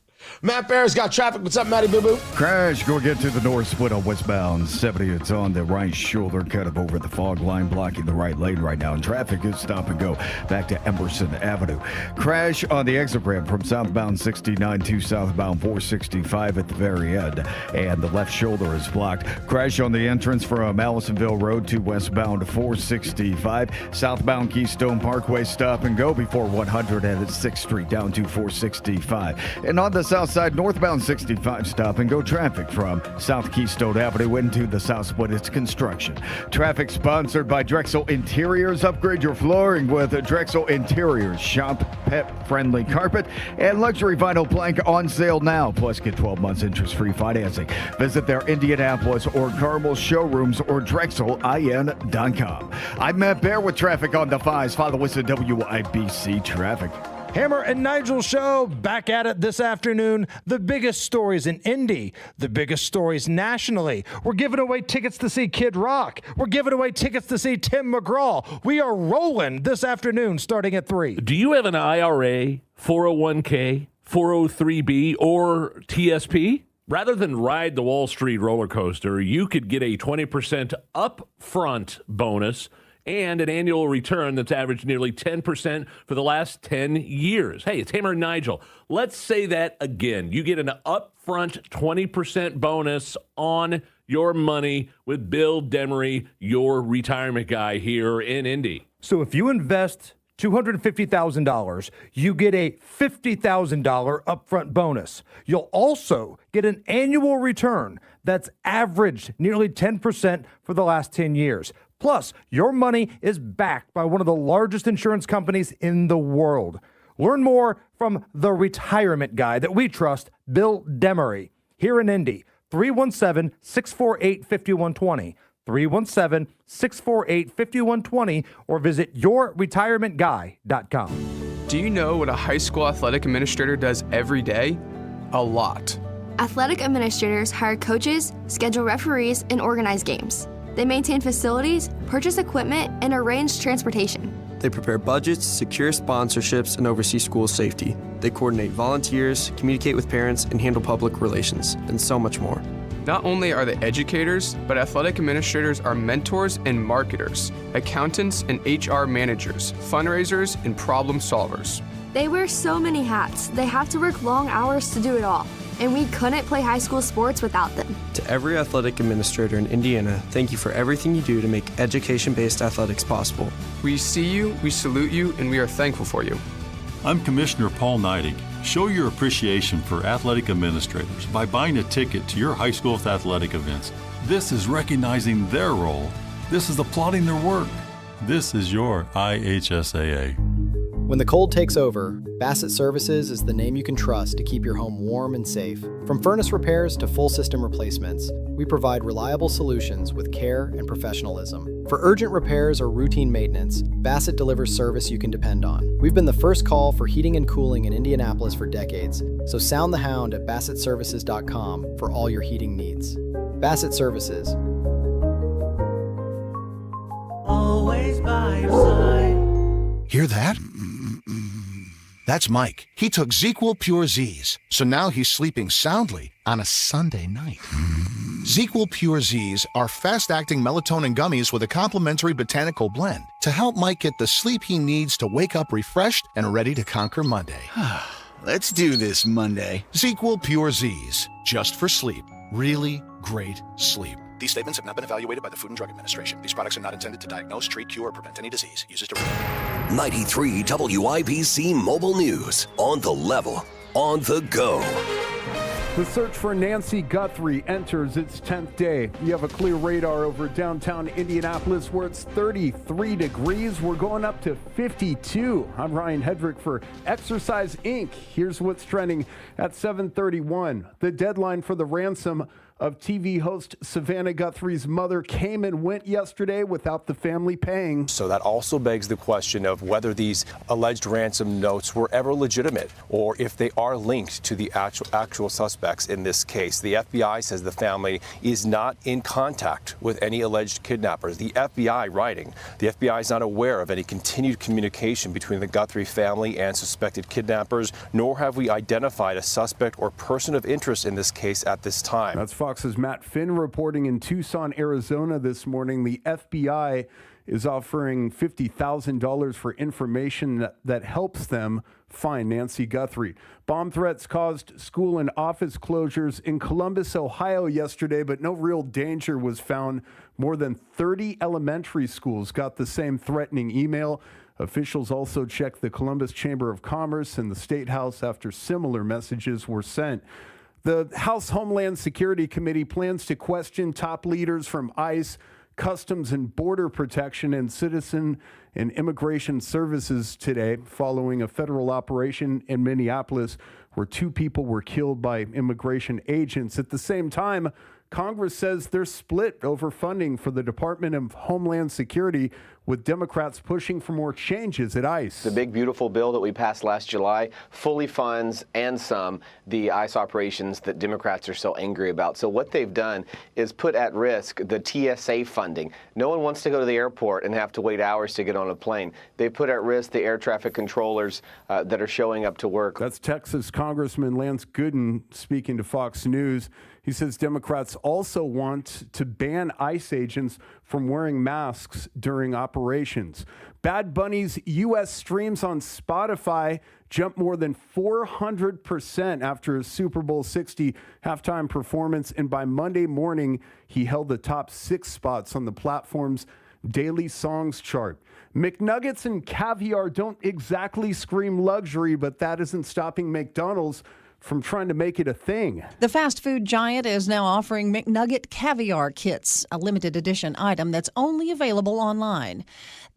Matt Bear's got traffic. What's up, Matty Boo Boo? Crash, go get to the north split on westbound 70. It's on the right shoulder, kind of over the fog line, blocking the right lane right now. And traffic is stop and go back to Emerson Avenue. Crash on the exit ramp from southbound 69 to southbound 465 at the very end. And the left shoulder is blocked. Crash on the entrance from Allisonville Road to westbound 465. Southbound Keystone Parkway stop and go before 106th Street down to 465. And on the south side, northbound 65 stop and go traffic from South Keystone Avenue into the south split. It's construction. Traffic sponsored by Drexel Interiors. Upgrade your flooring with Drexel Interiors. Shop pet-friendly carpet and luxury vinyl plank on sale now. Plus, get 12 months interest-free financing. Visit their Indianapolis or Carmel showrooms or DrexelIN.com. I'm Matt Bear with traffic on the 5s. Follow us at WIBC Traffic. Hammer and Nigel Show back at it this afternoon. The biggest stories in Indy, the biggest stories nationally. We're giving away tickets to see Kid Rock. We're giving away tickets to see Tim McGraw. We are rolling this afternoon starting at 3. Do you have an IRA, 401k, 403b, or TSP? Rather than ride the Wall Street roller coaster, you could get a 20% upfront bonus and an annual return that's averaged nearly 10% for the last 10 years. Hey, it's Hammer and Nigel. Let's say that again. You get an upfront 20% bonus on your money with Bill Demery, your retirement guy here in Indy. So if you invest $250,000, you get a $50,000 upfront bonus. You'll also get an annual return that's averaged nearly 10% for the last 10 years. Plus, your money is backed by one of the largest insurance companies in the world. Learn more from the retirement guy that we trust, Bill Demery, here in Indy. 317-648-5120. 317-648-5120 or visit yourretirementguy.com. Do you know what a high school athletic administrator does every day? A lot. Athletic administrators hire coaches, schedule referees, and organize games. They maintain facilities, purchase equipment, and arrange transportation. They prepare budgets, secure sponsorships, and oversee school safety. They coordinate volunteers, communicate with parents, and handle public relations, and so much more. Not only are they educators, but athletic administrators are mentors and marketers, accountants and HR managers, fundraisers, and problem solvers. They wear so many hats. They have to work long hours to do it all, and we couldn't play high school sports without them. To every athletic administrator in Indiana, thank you for everything you do to make education-based athletics possible. We see you, we salute you, and we are thankful for you. I'm Commissioner Paul Neidig. Show your appreciation for athletic administrators by buying a ticket to your high school's athletic events. This is recognizing their role. This is applauding their work. This is your IHSAA. When the cold takes over, Bassett Services is the name you can trust to keep your home warm and safe. From furnace repairs to full system replacements, we provide reliable solutions with care and professionalism. For urgent repairs or routine maintenance, Bassett delivers service you can depend on. We've been the first call for heating and cooling in Indianapolis for decades, so sound the hound at BassettServices.com for all your heating needs. Bassett Services. Always by your side. Hear that? That's Mike. He took ZQL Pure Z's, so now he's sleeping soundly on a Sunday night. ZQL Pure Z's are fast-acting melatonin gummies with a complementary botanical blend to help Mike get the sleep he needs to wake up refreshed and ready to conquer Monday. Let's do this Monday. ZQL Pure Z's, just for sleep. Really great sleep. These statements have not been evaluated by the Food and Drug Administration. These products are not intended to diagnose, treat, cure, or prevent any disease. Use as directed. 93 WIBC Mobile News. On the level, on the go. The search for Nancy Guthrie enters its 10th day. You have a clear radar over downtown Indianapolis where it's 33 degrees. We're going up to 52. I'm Ryan Hedrick for Exercise Inc. Here's what's trending at 7:31. The deadline for the ransom of TV host Savannah Guthrie's mother came and went yesterday without the family paying. So that also begs the question of whether these alleged ransom notes were ever legitimate or if they are linked to the actual suspects in this case. The FBI says the family is not in contact with any alleged kidnappers. The FBI writing, the FBI is not aware of any continued communication between the Guthrie family and suspected kidnappers, nor have we identified a suspect or person of interest in this case at this time. That's Fox's Matt Finn reporting in Tucson, Arizona this morning. The FBI is offering $50,000 for information that helps them find Nancy Guthrie. Bomb threats caused school and office closures in Columbus, Ohio yesterday, but no real danger was found. More than 30 elementary schools got the same threatening email. Officials also checked the Columbus Chamber of Commerce and the State House after similar messages were sent. The House Homeland Security Committee plans to question top leaders from ICE, Customs and Border Protection, and Citizen and Immigration Services today, following a federal operation in Minneapolis where 2 people were killed by immigration agents. At the same time, Congress says they're split over funding for the Department of Homeland Security, with Democrats pushing for more changes at ICE. The big, beautiful bill that we passed last July fully funds and some the ICE operations that Democrats are so angry about. So what they've done is put at risk the TSA funding. No one wants to go to the airport and have to wait hours to get on a plane. They put at risk the air traffic controllers that are showing up to work. That's Texas Congressman Lance Gooden speaking to Fox News. He says Democrats also want to ban ICE agents from wearing masks during operations. Bad Bunny's U.S. streams on Spotify jumped more than 400% after his Super Bowl 60 halftime performance, and by Monday morning, he held the top 6 spots on the platform's daily songs chart. McNuggets and caviar don't exactly scream luxury, but that isn't stopping McDonald's from trying to make it a thing. The fast food giant is now offering McNugget caviar kits, a limited edition item that's only available online.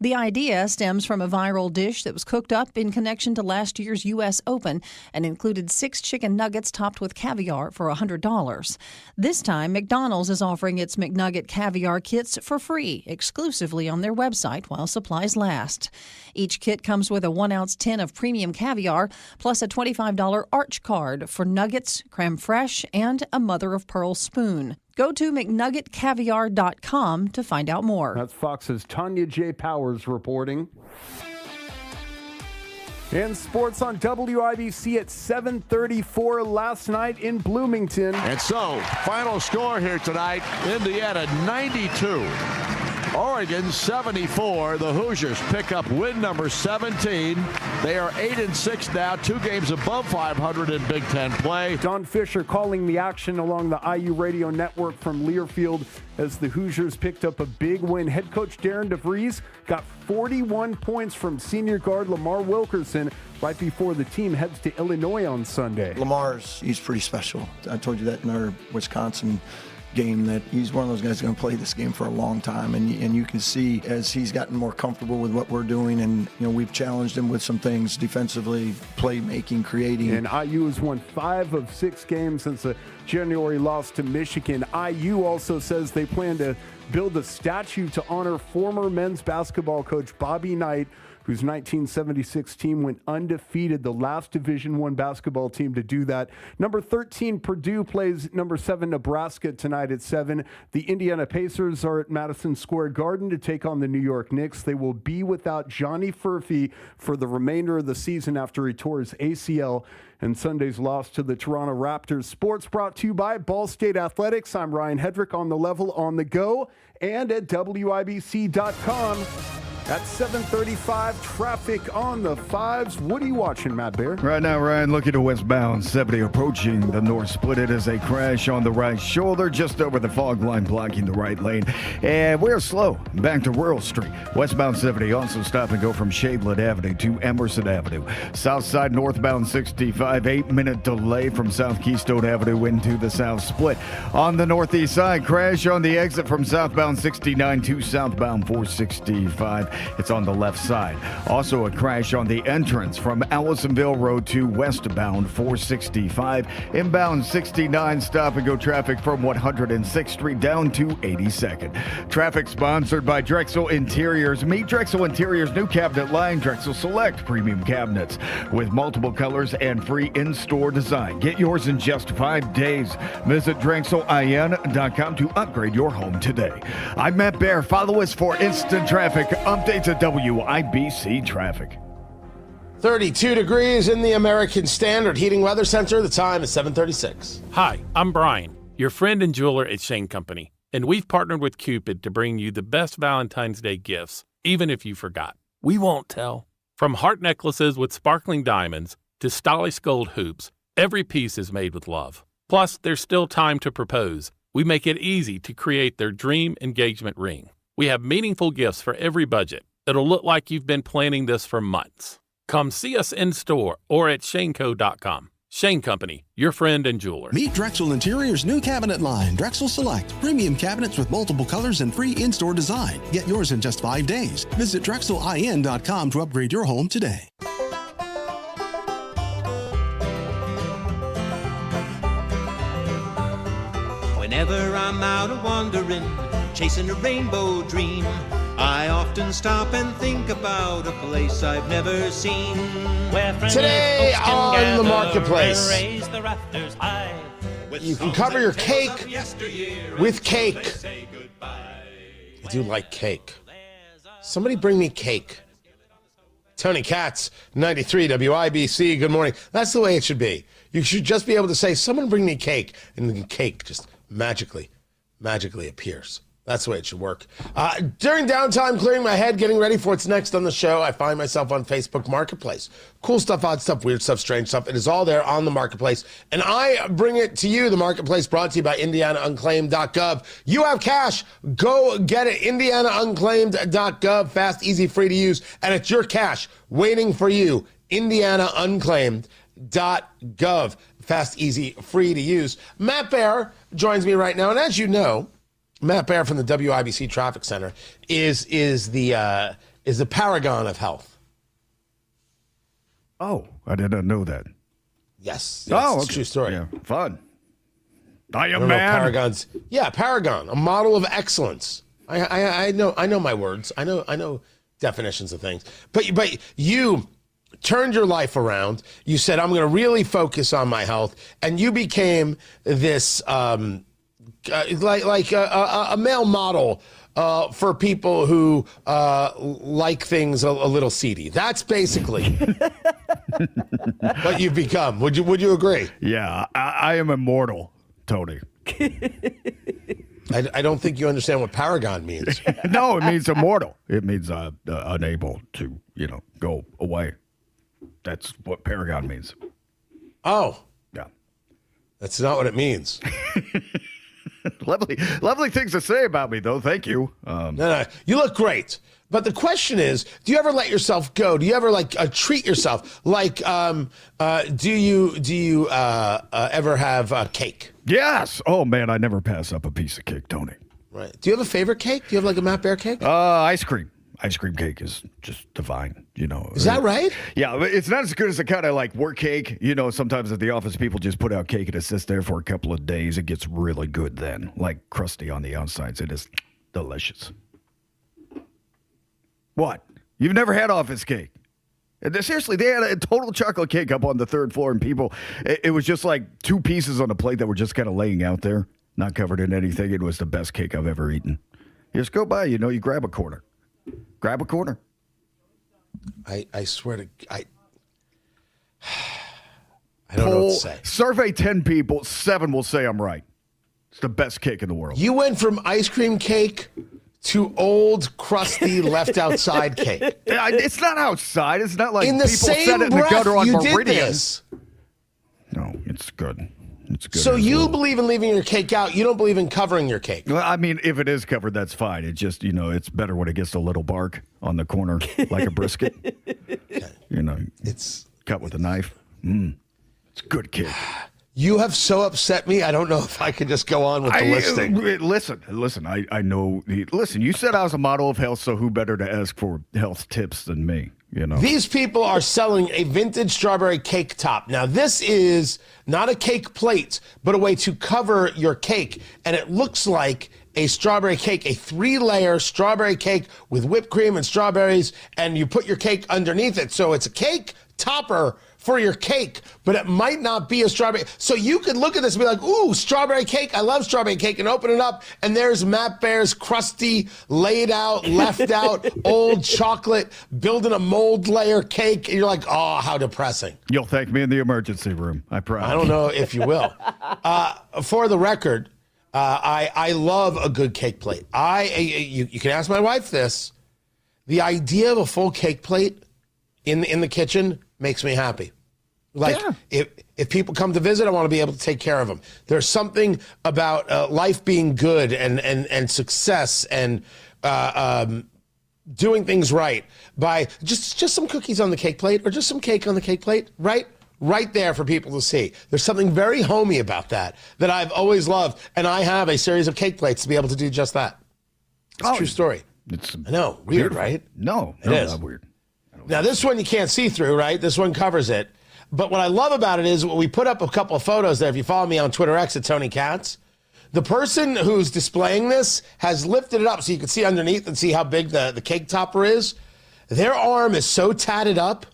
The idea stems from a viral dish that was cooked up in connection to last year's U.S. Open and included 6 chicken nuggets topped with caviar for $100. This time, McDonald's is offering its McNugget caviar kits for free, exclusively on their website while supplies last. Each kit comes with a 1-ounce tin of premium caviar, plus a $25 Arch card for nuggets, creme fraiche, and a mother-of-pearl spoon. Go to McNuggetCaviar.com to find out more. That's Fox's Tanya J. Powers reporting. And sports on WIBC at 7:34 last night in Bloomington. And so, final score here tonight, Indiana 92. Oregon 74. The Hoosiers pick up win number 17. They are 8-6 now, 2 games above 500 in Big Ten play. Don Fisher calling the action along the IU radio network from Learfield as the Hoosiers picked up a big win. Head coach Darren DeVries got 41 points from senior guard Lamar Wilkerson right before the team heads to Illinois on Sunday. He's pretty special. I told you that in our Wisconsin game, that he's one of those guys who's going to play this game for a long time, and you can see as he's gotten more comfortable with what we're doing, and we've challenged him with some things defensively, playmaking, creating. And IU has won 5 of 6 games since the January loss to Michigan. IU also says they plan to build a statue to honor former men's basketball coach Bobby Knight, whose 1976 team went undefeated, the last Division I basketball team to do that. Number 13, Purdue plays number 7, Nebraska tonight at 7. The Indiana Pacers are at Madison Square Garden to take on the New York Knicks. They will be without Johnny Furphy for the remainder of the season after he tore his ACL. And Sunday's loss to the Toronto Raptors. Sports brought to you by Ball State Athletics. I'm Ryan Hedrick, on the level, on the go, and at WIBC.com. At 7:35, traffic on the 5s. What are you watching, Matt Bear? Right now, Ryan, looking to westbound 70 approaching the north split. It is a crash on the right shoulder just over the fog line blocking the right lane. And we're slow back to Rural Street. Westbound 70 also stop and go from Shadeland Avenue to Emerson Avenue. South side northbound 65, 8-minute delay from South Keystone Avenue into the south split. On the northeast side, crash on the exit from southbound 69 to southbound 465. It's on the left side. Also a crash on the entrance from Allisonville Road to westbound 465. Inbound 69 stop and go traffic from 106th Street down to 82nd. Traffic sponsored by Drexel Interiors. Meet Drexel Interiors' new cabinet line, Drexel Select Premium Cabinets with multiple colors and free in-store design. Get yours in just 5 days. Visit DrexelIN.com to upgrade your home today. I'm Matt Bear. Follow us for instant traffic updates at WIBC Traffic. 32 degrees in the American Standard Heating Weather Center. The time is 7:36. Hi, I'm Brian, your friend and jeweler at Shane Company, and we've partnered with Cupid to bring you the best Valentine's Day gifts, even if you forgot. We won't tell. From heart necklaces with sparkling diamonds to stylish gold hoops, every piece is made with love. Plus, there's still time to propose. We make it easy to create their dream engagement ring. We have meaningful gifts for every budget. It'll look like you've been planning this for months. Come see us in store or at shaneco.com. Shane Company, your friend and jeweler. Meet Drexel Interiors' new cabinet line, Drexel Select. Premium cabinets with multiple colors and free in-store design. Get yours in just 5 days. Visit DrexelIN.com to upgrade your home today. Whenever I'm out a-wandering, chasing a rainbow dream, I often stop and think about a place I've never seen. Today on the Marketplace, you can cover your cake with cake. I do like cake. Somebody bring me cake. Tony Katz, 93 WIBC, good morning. That's the way it should be. You should just be able to say, someone bring me cake, and the cake just magically appears. That's the way it should work. During downtime, clearing my head, getting ready for what's next on the show, I find myself on Facebook Marketplace. Cool stuff, odd stuff, weird stuff, strange stuff. It is all there on the Marketplace. And I bring it to you, the Marketplace, brought to you by IndianaUnclaimed.gov. You have cash. Go get it. IndianaUnclaimed.gov. Fast, easy, free to use. And it's your cash waiting for you. IndianaUnclaimed.gov. MappBear.gov. Fast, easy, free to use. Matt Bear joins me right now. And as you know, Matt Bear from the WIBC Traffic Center is the paragon of health. Oh, I did not know that. Yes. Oh, it's a true story. Yeah, fun. I don't am know man. Paragons. Yeah, paragon, a model of excellence. I know my words. I know definitions of things. But you turned your life around. You said, I'm going to really focus on my health, and you became this like a male model for people who like things a little seedy. That's basically what you've become. Would you agree? Yeah, I am immortal, Tony. I don't think you understand what paragon means. No, it means immortal. It means unable to, go away. That's what paragon means. Oh. Yeah. That's not what it means. Lovely things to say about me, though. Thank you. No, you look great. But the question is, do you ever let yourself go? Do you ever treat yourself? Like, do you ever have cake? Yes. Oh man, I never pass up a piece of cake, Tony. Right. Do you have a favorite cake? Do you have like a Matt Bear cake? Ice cream. Ice cream cake is just divine, Is that right? Yeah, but it's not as good as the kind of like work cake. Sometimes at the office, people just put out cake and it sits there for a couple of days. It gets really good then, like crusty on the outsides. It is delicious. What? You've never had office cake? Seriously, they had a total chocolate cake up on the third floor, and people, it was just like two pieces on a plate that were just kind of laying out there, not covered in anything. It was the best cake I've ever eaten. You just go by, you grab a corner. Grab a corner. I swear to I don't know what to say. Survey 10 people, 7 will say I'm right. It's the best cake in the world. You went from ice cream cake to old, crusty, left outside cake. It's not outside. It's not like in the people same said it in the breath gutter on you Meridian. did this. No, it's good. It's good. So you believe in leaving your cake out. You don't believe in covering your cake. Well, I mean, if it is covered, that's fine. It's just, it's better when it gets a little bark on the corner, like a brisket. Okay. It's cut with a knife. It's good cake. You have so upset me. I don't know if I could just go on with the listing. Listen. I know. Listen, you said I was a model of health, so who better to ask for health tips than me? These people are selling a vintage strawberry cake top. Now, this is not a cake plate, but a way to cover your cake. And it looks like a strawberry cake, a 3-layer strawberry cake with whipped cream and strawberries, and you put your cake underneath it. So it's a cake topper for your cake, but it might not be a strawberry. So you could look at this and be like, ooh, strawberry cake. I love strawberry cake. And open it up, and there's Matt Bear's crusty, laid out, left out, old chocolate, building a mold layer cake. And you're like, oh, how depressing. You'll thank me in the emergency room. I promise. I don't know if you will. For the record, I love a good cake plate. You can ask my wife this. The idea of a full cake plate in the kitchen makes me happy. If people come to visit, I want to be able to take care of them. There's something about life being good and success and doing things right by just some cookies on the cake plate or just some cake on the cake plate, right there for people to see. There's something very homey about that I've always loved, and I have a series of cake plates to be able to do just that. It's a true story. I know, weird, right? No, it is not weird. Now, this one you can't see through, right? This one covers it. But what I love about it is we put up a couple of photos there. If you follow me on Twitter X at Tony Katz, the person who's displaying this has lifted it up so you can see underneath and see how big the cake topper is. Their arm is so tatted up,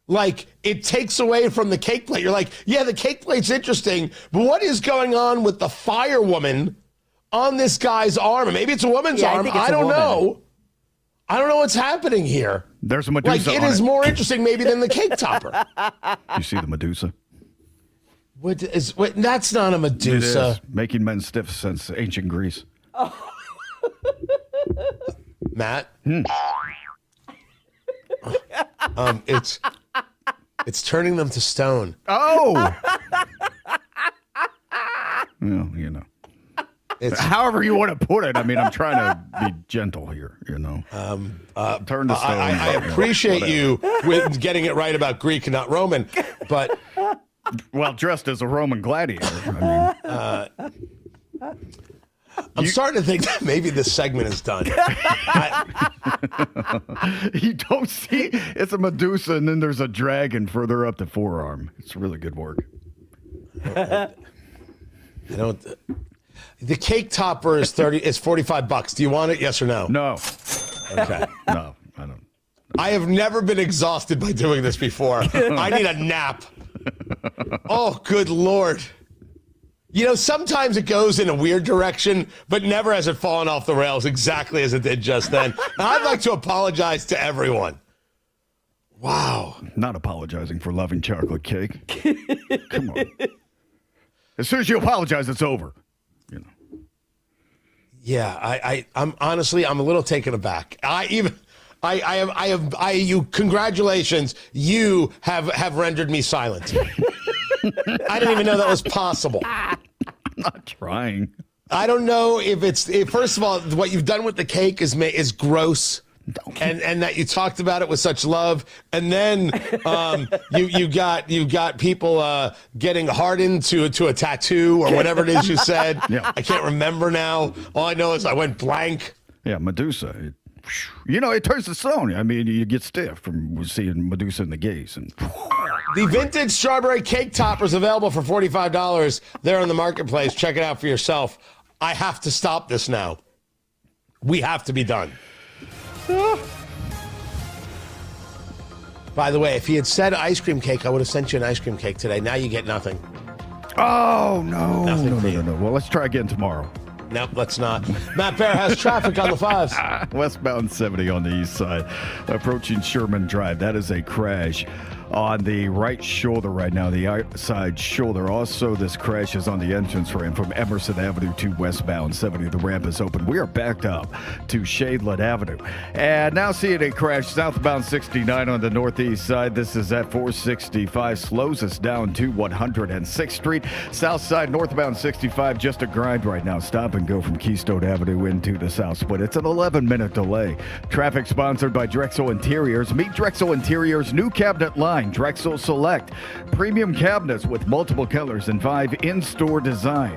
like it takes away from the cake plate. You're like, yeah, the cake plate's interesting, but what is going on with the firewoman on this guy's arm? And maybe it's a woman's arm. I don't know. I don't know what's happening here. There's a Medusa. Like, it is more interesting maybe than the cake topper. You see the Medusa? That's not a Medusa. It is. Making men stiff since ancient Greece. Oh. Matt? It's turning them to stone. Oh! Well, However you want to put it. I mean, I'm trying to be gentle here, you know. Turn the stone. I appreciate you with getting it right about Greek and not Roman, but well, dressed as a Roman gladiator. I mean, I'm starting to think that maybe this segment is done. You don't see it's a Medusa, and then there's a dragon further up the forearm. It's really good work. I don't. The cake topper is $45. Do you want it? Yes or no? No. Okay. No, I don't. I have never been exhausted by doing this before. I need a nap. Oh, good Lord. You know, sometimes it goes in a weird direction, but never has it fallen off the rails exactly as it did just then. And I'd like to apologize to everyone. Wow. Not apologizing for loving chocolate cake. Come on. As soon as you apologize, it's over. You know. Yeah, I'm honestly, I'm a little taken aback. Congratulations. You have rendered me silent. I didn't even know that was possible. I'm not trying. I don't know if first of all, what you've done with the cake is gross. And that you talked about it with such love, and then you got people getting hardened to a tattoo or whatever it is you said. Yeah. I can't remember now. All I know is I went blank. Yeah, Medusa. It turns to stone. I mean, you get stiff from seeing Medusa in the gaze. And the vintage strawberry cake topper is available for $45. They're on the marketplace. Check it out for yourself. I have to stop this now. We have to be done. By the way, if he had said ice cream cake, I would have sent you an ice cream cake today. Now you get nothing. Oh, no. Nothing No. Well, let's try again tomorrow. Nope, let's not. Matt Bear has traffic on the 5s. Westbound 70 on the east side, approaching Sherman Drive. That is a crash on the right shoulder right now, the outside shoulder. Also, this crash is on the entrance ramp from Emerson Avenue to westbound 70. The ramp is open. We are backed up to Shadeland Avenue. And now seeing a crash southbound 69 on the northeast side. This is at 465. Slows us down to 106th Street. South side, northbound 65, just a grind right now. Stop and go from Keystone Avenue into the south split. It's an 11-minute delay. Traffic sponsored by Drexel Interiors. Meet Drexel Interiors' new cabinet line, Drexel Select. Premium cabinets with multiple colors and 5 in-store design.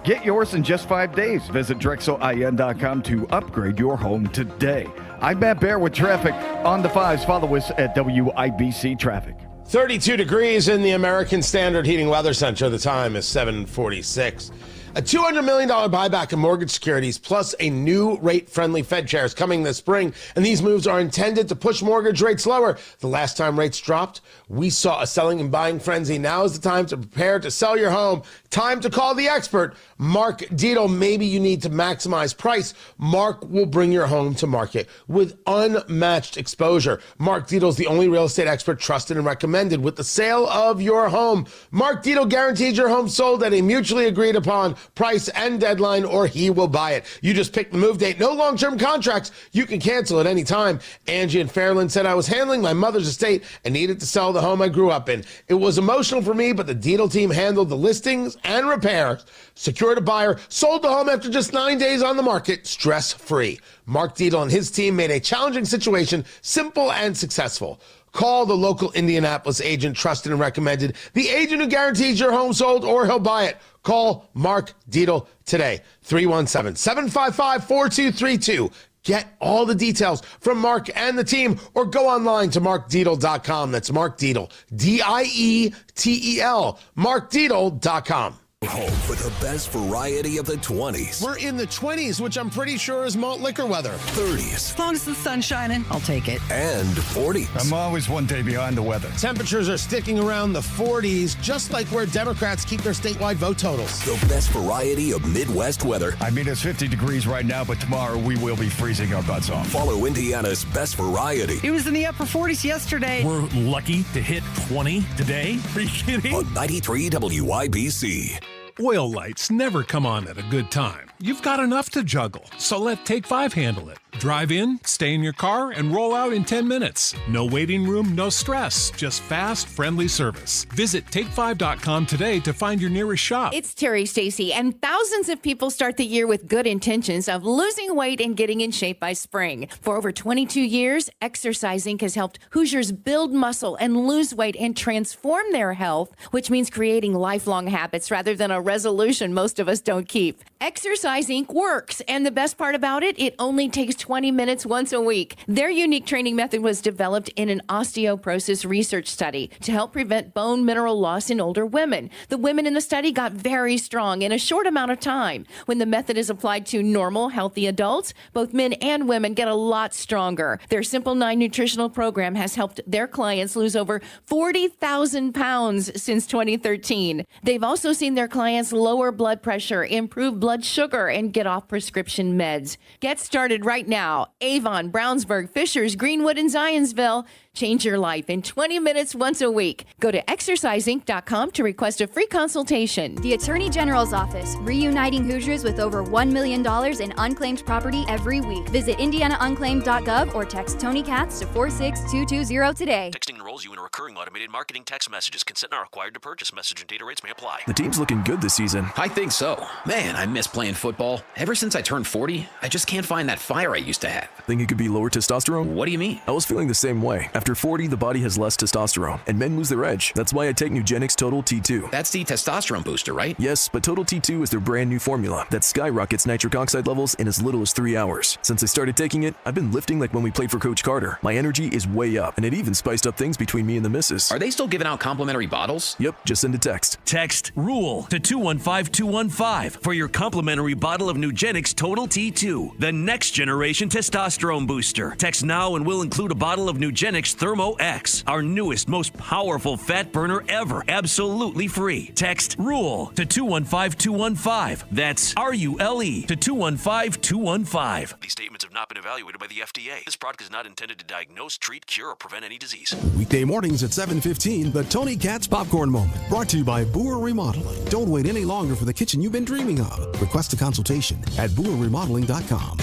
Get yours in just 5 days. Visit DrexelIN.com to upgrade your home today. I'm Matt Bear with traffic on the 5s. Follow us at WIBC Traffic. 32 degrees in the American Standard Heating Weather Center. The time is 7:46. A $200 million buyback of mortgage securities plus a new rate-friendly Fed chair is coming this spring, and these moves are intended to push mortgage rates lower. The last time rates dropped, we saw a selling and buying frenzy. Now is the time to prepare to sell your home. Time to call the expert, Mark Dietel. Maybe you need to maximize price. Mark will bring your home to market with unmatched exposure. Mark Dietel is the only real estate expert trusted and recommended with the sale of your home. Mark Dietel guarantees your home sold at a mutually agreed upon price and deadline, or he will buy it. You just pick the move date. No long-term contracts. You can cancel at any time. Angie in Fairland said, I was handling my mother's estate and needed to sell the home I grew up in. It was emotional for me, but the Dietel team handled the listings and repairs, secured a buyer, sold the home after just 9 days on the market, stress-free. Mark Dietel and his team made a challenging situation simple and successful. Call the local Indianapolis agent, trusted and recommended, the agent who guarantees your home sold or he'll buy it. Call Mark Dietel today, 317-755-4232. Get all the details from Mark and the team, or go online to markdietel.com. That's Mark Dietel, D-I-E-T-E-L, markdietel.com. Home for the best variety of the 20s. We're in the 20s, which I'm pretty sure is malt liquor weather. 30s. As long as the sun's shining, I'll take it. And 40s. I'm always one day behind the weather. Temperatures are sticking around the 40s, just like where Democrats keep their statewide vote totals. The best variety of Midwest weather. I mean, it's 50 degrees right now, but tomorrow we will be freezing our butts off. Follow Indiana's best variety. It was in the upper 40s yesterday. We're lucky to hit 20 today. Are you kidding? On 93 WIBC. Oil lights never come on at a good time. You've got enough to juggle, so let Take 5 handle it. Drive in, stay in your car, and roll out in 10 minutes. No waiting room, no stress, just fast, friendly service. Visit take5.com today to find your nearest shop. It's Terry Stacy, and thousands of people start the year with good intentions of losing weight and getting in shape by spring. For over 22 years, Exercise Inc. has helped Hoosiers build muscle and lose weight and transform their health, which means creating lifelong habits rather than a resolution most of us don't keep. Exercise Inc. works, and the best part about it, it only takes 20 minutes once a week. Their unique training method was developed in an osteoporosis research study to help prevent bone mineral loss in older women. The women in the study got very strong in a short amount of time. When the method is applied to normal, healthy adults, both men and women get a lot stronger. Their Simple 9 nutritional program has helped their clients lose over 40,000 pounds since 2013. They've also seen their clients lower blood pressure, improve blood sugar, and get off prescription meds. Get started right now. Avon, Brownsburg, Fishers, Greenwood, and Zionsville. Change your life in 20 minutes once a week. Go to exerciseinc.com to request a free consultation. The Attorney General's Office, reuniting Hoosiers with over $1 million in unclaimed property every week. Visit indianaunclaimed.gov or text Tony Katz to 46220 today. Texting enrolls you in a recurring automated marketing text messages. Consent not required to purchase. Message and data rates may apply. The team's looking good this season. I think so. Man, I miss playing football. Ever since I turned 40, I just can't find that fire I used to have. Think it could be lower testosterone? What do you mean? I was feeling the same way. After 40, the body has less testosterone, and men lose their edge. That's why I take Nugenix Total T2. That's the testosterone booster, right? Yes, but Total T2 is their brand new formula that skyrockets nitric oxide levels in as little as 3 hours. Since I started taking it, I've been lifting like when we played for Coach Carter. My energy is way up, and it even spiced up things between me and the missus. Are they still giving out complimentary bottles? Yep, just send a text. Text RULE to 215215 for your complimentary bottle of Nugenix Total T2, the next generation testosterone booster. Text now and we'll include a bottle of Nugenix Thermo X, our newest, most powerful fat burner ever, absolutely free. Text RULE to 215215. That's RULE to 215215. These statements have not been evaluated by the FDA. This product is not intended to diagnose, treat, cure, or prevent any disease. Weekday mornings at 7:15, the Tony Katz Popcorn Moment. Brought to you by Boer Remodeling. Don't wait any longer for the kitchen you've been dreaming of. Request a consultation at boerremodeling.com.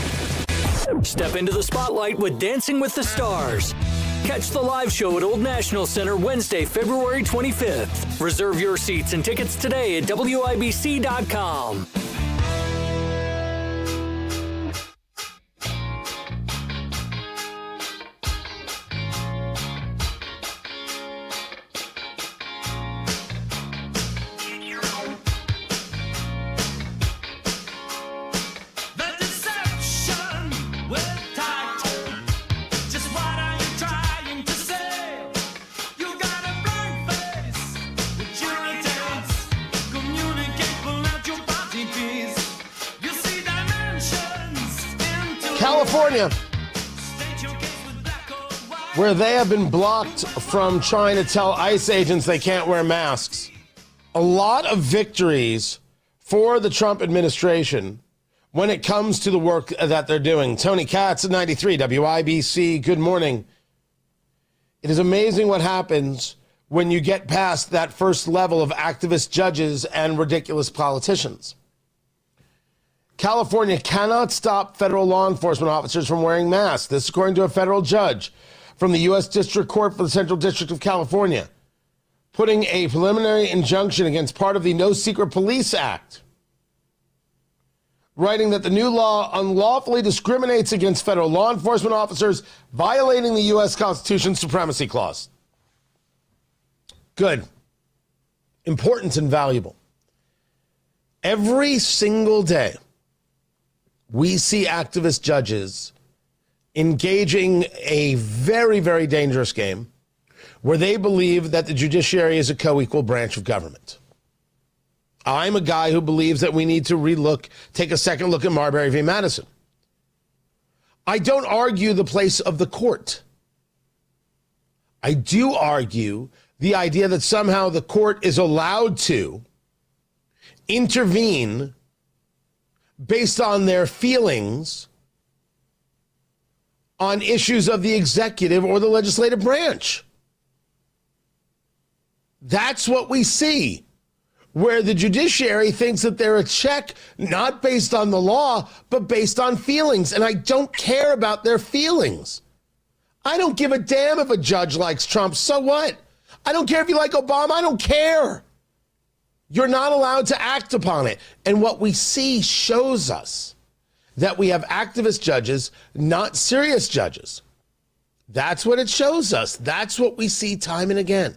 Step into the spotlight with Dancing with the Stars. Catch the live show at Old National Center Wednesday, February 25th. Reserve your seats and tickets today at WIBC.com. California, where they have been blocked from trying to tell ICE agents they can't wear masks. A lot of victories for the Trump administration when it comes to the work that they're doing. Tony Katz at 93 WIBC, good morning. It is amazing what happens when you get past that first level of activist judges and ridiculous politicians. California cannot stop federal law enforcement officers from wearing masks. This is according to a federal judge from the U.S. District Court for the Central District of California, putting a preliminary injunction against part of the No Secret Police Act, writing that the new law unlawfully discriminates against federal law enforcement officers, violating the U.S. Constitution's Supremacy Clause. Good. Important and valuable. Every single day, we see activist judges engaging a very, very dangerous game where they believe that the judiciary is a co-equal branch of government. I'm a guy who believes that we need to take a second look at Marbury v. Madison. I don't argue the place of the court. I do argue the idea that somehow the court is allowed to intervene based on their feelings on issues of the executive or the legislative branch. That's what we see where the judiciary thinks that they're a check, not based on the law, but based on feelings. And I don't care about their feelings. I don't give a damn if a judge likes Trump. So what? I don't care if you like Obama. I don't care. You're not allowed to act upon it. And what we see shows us that we have activist judges, not serious judges. That's what it shows us. That's what we see time and again.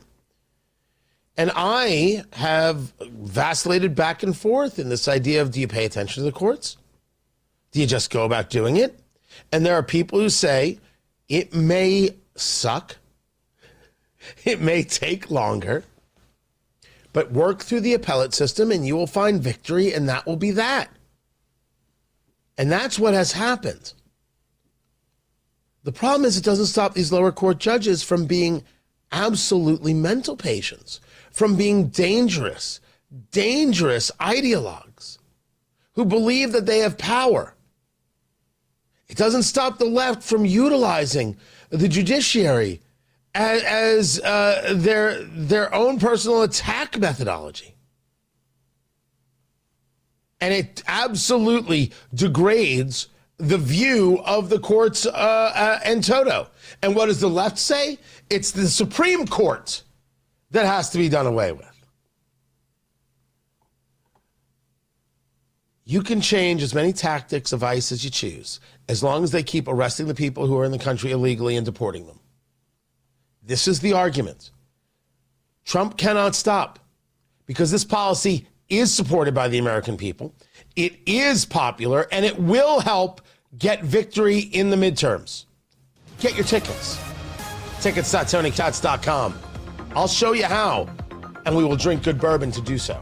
And I have vacillated back and forth in this idea of, do you pay attention to the courts? Do you just go about doing it? And there are people who say it may suck. It may take longer. But work through the appellate system and you will find victory, and that will be that. And that's what has happened. The problem is it doesn't stop these lower court judges from being absolutely mental patients, from being dangerous ideologues who believe that they have power. It doesn't stop the left from utilizing the judiciary as their own personal attack methodology. And it absolutely degrades the view of the courts en toto. And what does the left say? It's the Supreme Court that has to be done away with. You can change as many tactics of ICE as you choose, as long as they keep arresting the people who are in the country illegally and deporting them. This is the argument. Trump cannot stop because this policy is supported by the American people. It is popular, and it will help get victory in the midterms. Get your tickets. Tickets.TonyKatz.com. I'll show you how, and we will drink good bourbon to do so.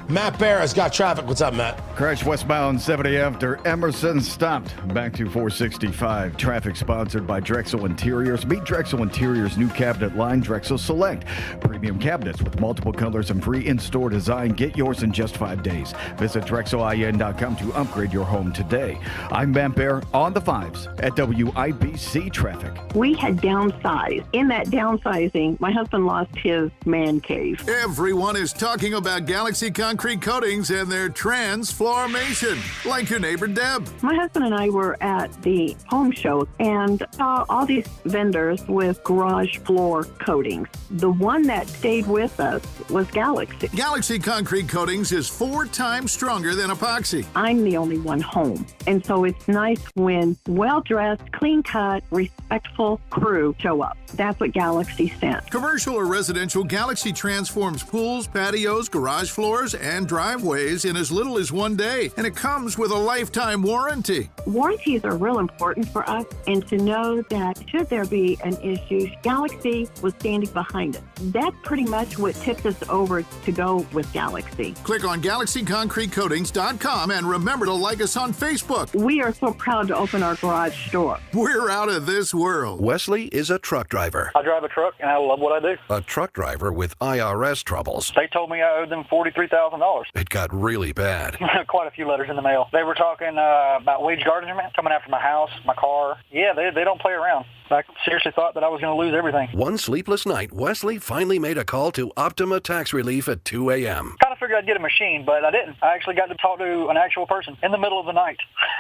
Matt Bear has got traffic. What's up, Matt? Crash westbound 70 after Emerson stopped. Back to 465. Traffic sponsored by Drexel Interiors. Meet Drexel Interiors' new cabinet line, Drexel Select. Premium cabinets with multiple colors and free in-store design. Get yours in just 5 days. Visit DrexelIN.com to upgrade your home today. I'm Matt Bear on the 5s at WIBC Traffic. We had downsized. In that downsizing, my husband lost his man cave. Everyone is talking about Galaxy Concrete Coatings and their transformation, like your neighbor Deb. My husband and I were at the home show and saw all these vendors with garage floor coatings. The one that stayed with us was Galaxy. Galaxy Concrete Coatings is 4 times stronger than epoxy. I'm the only one home, and so it's nice when well-dressed, clean-cut, respectful crew show up. That's what Galaxy stands. Commercial or residential, Galaxy transforms pools, patios, garage floors, and driveways in as little as 1 day, and it comes with a lifetime warranty. Warranties are real important for us, and to know that should there be an issue, Galaxy was standing behind us. That's pretty much what tipped us over to go with Galaxy. Click on GalaxyConcreteCoatings.com and remember to like us on Facebook. We are so proud to open our garage door. We're out of this world. Wesley is a truck driver. I drive a truck, and I love what I do. A truck driver with IRS troubles. They told me I owed them $43,000. It got really bad. Quite a few letters in the mail. They were talking about wage garnishment, coming after my house, my car. Yeah, they don't play around. I seriously thought that I was going to lose everything. One sleepless night, Wesley finally made a call to Optima Tax Relief at 2 a.m. Kind of figured I'd get a machine, but I didn't. I actually got to talk to an actual person in the middle of the night.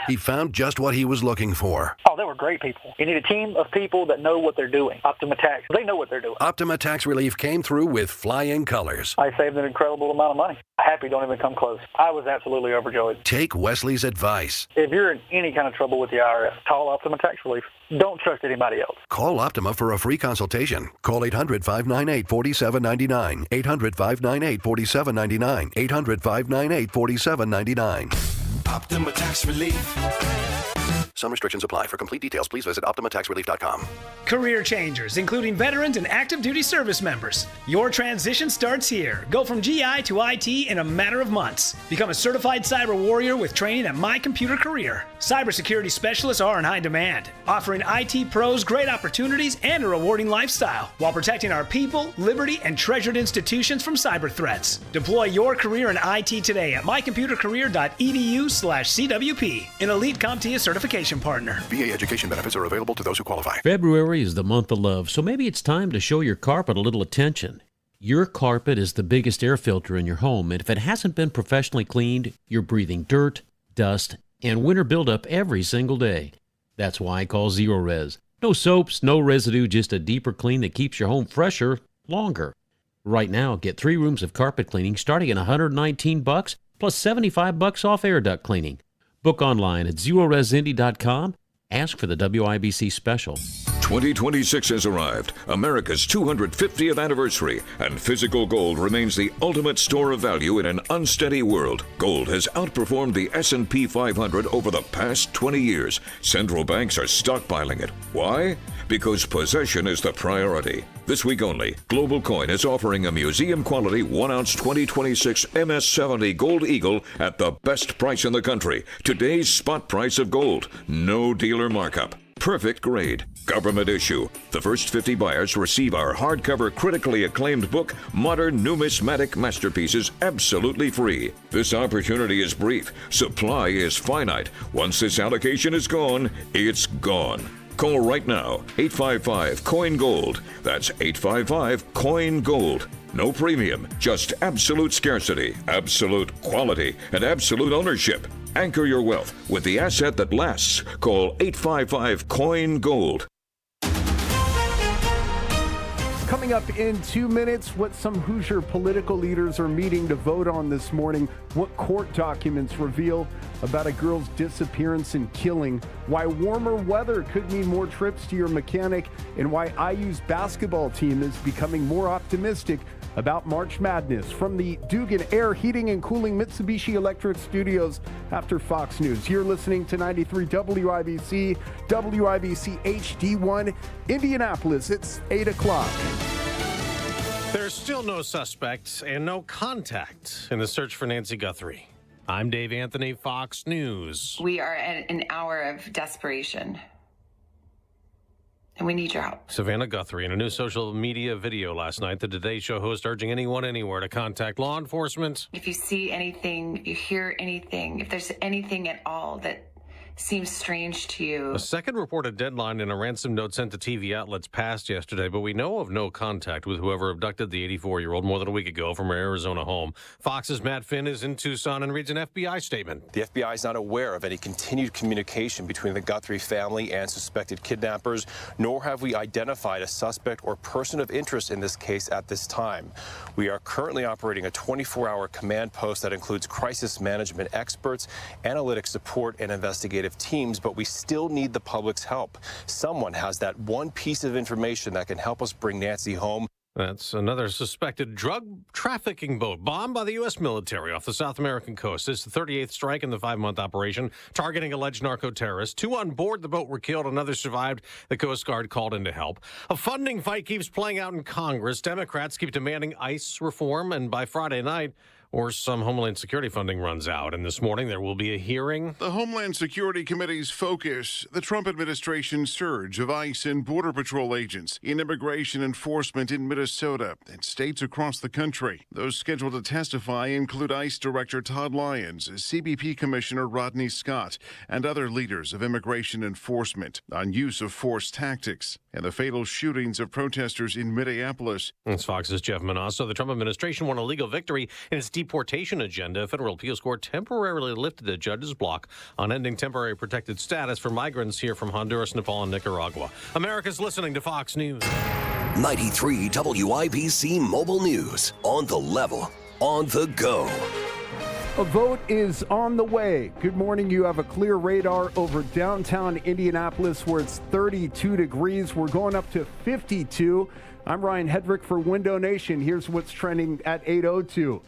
He found just what he was looking for. Oh, they were great people. You need a team of people that know what they're doing. Optima Tax, they know what they're doing. Optima Tax Relief came through with flying colors. I saved an incredible amount of money. Happy don't even come close. I was absolutely overjoyed. Take Wesley's advice. If you're in any kind of trouble with the IRS, call Optima Tax Relief. Don't trust anybody else. Call Optima for a free consultation. Call 800-598-4799. 800-598-4799. 800-598-4799. Optima Tax Relief. Some restrictions apply. For complete details, please visit OptimaTaxRelief.com. Career changers, including veterans and active duty service members. Your transition starts here. Go from GI to IT in a matter of months. Become a certified cyber warrior with training at My Computer Career. Cybersecurity specialists are in high demand, offering IT pros great opportunities and a rewarding lifestyle while protecting our people, liberty, and treasured institutions from cyber threats. Deploy your career in IT today at mycomputercareer.edu/CWP, an elite CompTIA certification partner. VA education benefits are available to those who qualify. February is the month of love, so maybe it's time to show your carpet a little attention. Your carpet is the biggest air filter in your home, and if it hasn't been professionally cleaned, you're breathing dirt, dust, and winter buildup every single day. That's why I call Zero Res. No soaps, no residue, just a deeper clean that keeps your home fresher longer. Right now, get 3 rooms of carpet cleaning starting at $119 plus $75 off air duct cleaning. Book online at zeroresindy.com. Ask for the WIBC special. 2026 has arrived, America's 250th anniversary, and physical gold remains the ultimate store of value in an unsteady world. Gold has outperformed the S&P 500 over the past 20 years. Central banks are stockpiling it. Why? Because possession is the priority. This week only, Global Coin is offering a museum-quality 1-ounce 2026 MS-70 Gold Eagle at the best price in the country. Today's spot price of gold. No dealer markup. Perfect grade. Government issue. The first 50 buyers receive our hardcover, critically acclaimed book, Modern Numismatic Masterpieces, absolutely free. This opportunity is brief. Supply is finite. Once this allocation is gone, it's gone. Call right now, 855-COIN-GOLD. That's 855-COIN-GOLD. No premium, just absolute scarcity, absolute quality, and absolute ownership. Anchor your wealth with the asset that lasts. Call 855-COIN-GOLD. Coming up in 2 minutes, what some Hoosier political leaders are meeting to vote on this morning, what court documents reveal about a girl's disappearance and killing, why warmer weather could mean more trips to your mechanic, and why IU's basketball team is becoming more optimistic about March Madness. From the Dugan Air Heating and Cooling Mitsubishi Electric Studios after Fox News. You're listening to 93 WIBC, WIBC HD1, Indianapolis. It's 8 o'clock. There's still no suspects and no contact in the search for Nancy Guthrie. I'm Dave Anthony, Fox News. We are at an hour of desperation, and we need your help. Savannah Guthrie in a new social media video last night, the Today Show host urging anyone anywhere to contact law enforcement. If you see anything, if you hear anything, if there's anything at all that seems strange to you. A second reported deadline in a ransom note sent to TV outlets passed yesterday, but we know of no contact with whoever abducted the 84-year-old more than a week ago from her Arizona home. Fox's Matt Finn is in Tucson and reads an FBI statement. The FBI is not aware of any continued communication between the Guthrie family and suspected kidnappers, nor have we identified a suspect or person of interest in this case at this time. We are currently operating a 24-hour command post that includes crisis management experts, analytic support, and investigative teams, but we still need the public's help. Someone has that one piece of information that can help us bring Nancy home. That's another suspected drug trafficking boat bombed by the U.S. military off the South American coast. It's the 38th strike in the 5-month operation, targeting alleged narco-terrorists. 2 on board the boat were killed, another survived. The Coast Guard called in to help. A funding fight keeps playing out in Congress. Democrats keep demanding ICE reform, and by Friday night, or some Homeland Security funding runs out. And this morning, there will be a hearing. The Homeland Security Committee's focus, the Trump administration's surge of ICE and Border Patrol agents in immigration enforcement in Minnesota and states across the country. Those scheduled to testify include ICE Director Todd Lyons, CBP Commissioner Rodney Scott, and other leaders of immigration enforcement on use of force tactics and the fatal shootings of protesters in Minneapolis. It's Fox's Jeff Manasso. The Trump administration won a legal victory in its deportation agenda. A federal appeals court temporarily lifted the judge's block on ending temporary protected status for migrants here from Honduras, Nepal, and Nicaragua. America's listening to Fox News. 93 WIBC Mobile News. On the level, on the go. A vote is on the way. Good morning. You have a clear radar over downtown Indianapolis where it's 32 degrees. We're going up to 52. I'm Ryan Hedrick for Window Nation. Here's what's trending at 8:02.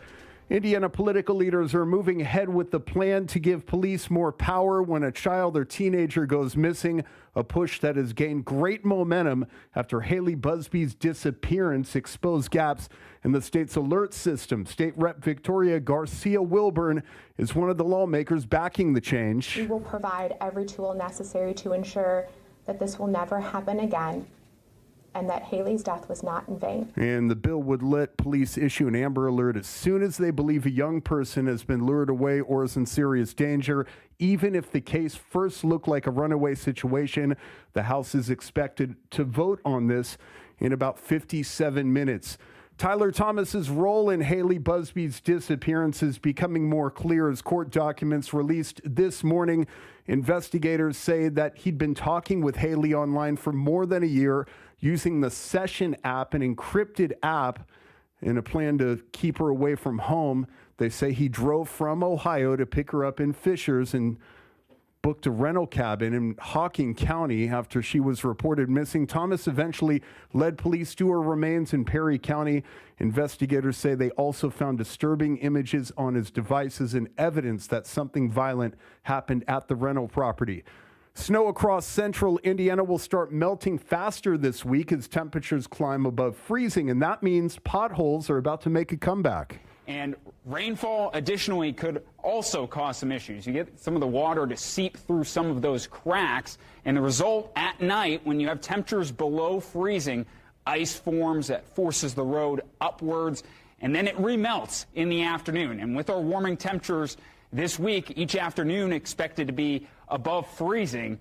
Indiana political leaders are moving ahead with the plan to give police more power when a child or teenager goes missing, a push that has gained great momentum after Haley Busby's disappearance exposed gaps in the state's alert system. State Rep Victoria Garcia Wilburn is one of the lawmakers backing the change. We will provide every tool necessary to ensure that this will never happen again, and that Haley's death was not in vain. And the bill would let police issue an Amber Alert as soon as they believe a young person has been lured away or is in serious danger, even if the case first looked like a runaway situation. The House is expected to vote on this in about 57 minutes. Tyler Thomas's role in Haley Busby's disappearance is becoming more clear as court documents released this morning. Investigators say that he'd been talking with Haley online for more than a year using the Session app, an encrypted app, in a plan to keep her away from home. They say he drove from Ohio to pick her up in Fishers and booked a rental cabin in Hocking County after she was reported missing. Thomas eventually led police to her remains in Perry County. Investigators say they also found disturbing images on his devices and evidence that something violent happened at the rental property. Snow across central Indiana will start melting faster this week as temperatures climb above freezing, and that means potholes are about to make a comeback. And rainfall additionally could also cause some issues. You get some of the water to seep through some of those cracks, and the result at night, when you have temperatures below freezing, ice forms that forces the road upwards, and then it remelts in the afternoon. And with our warming temperatures this week, each afternoon expected to be above freezing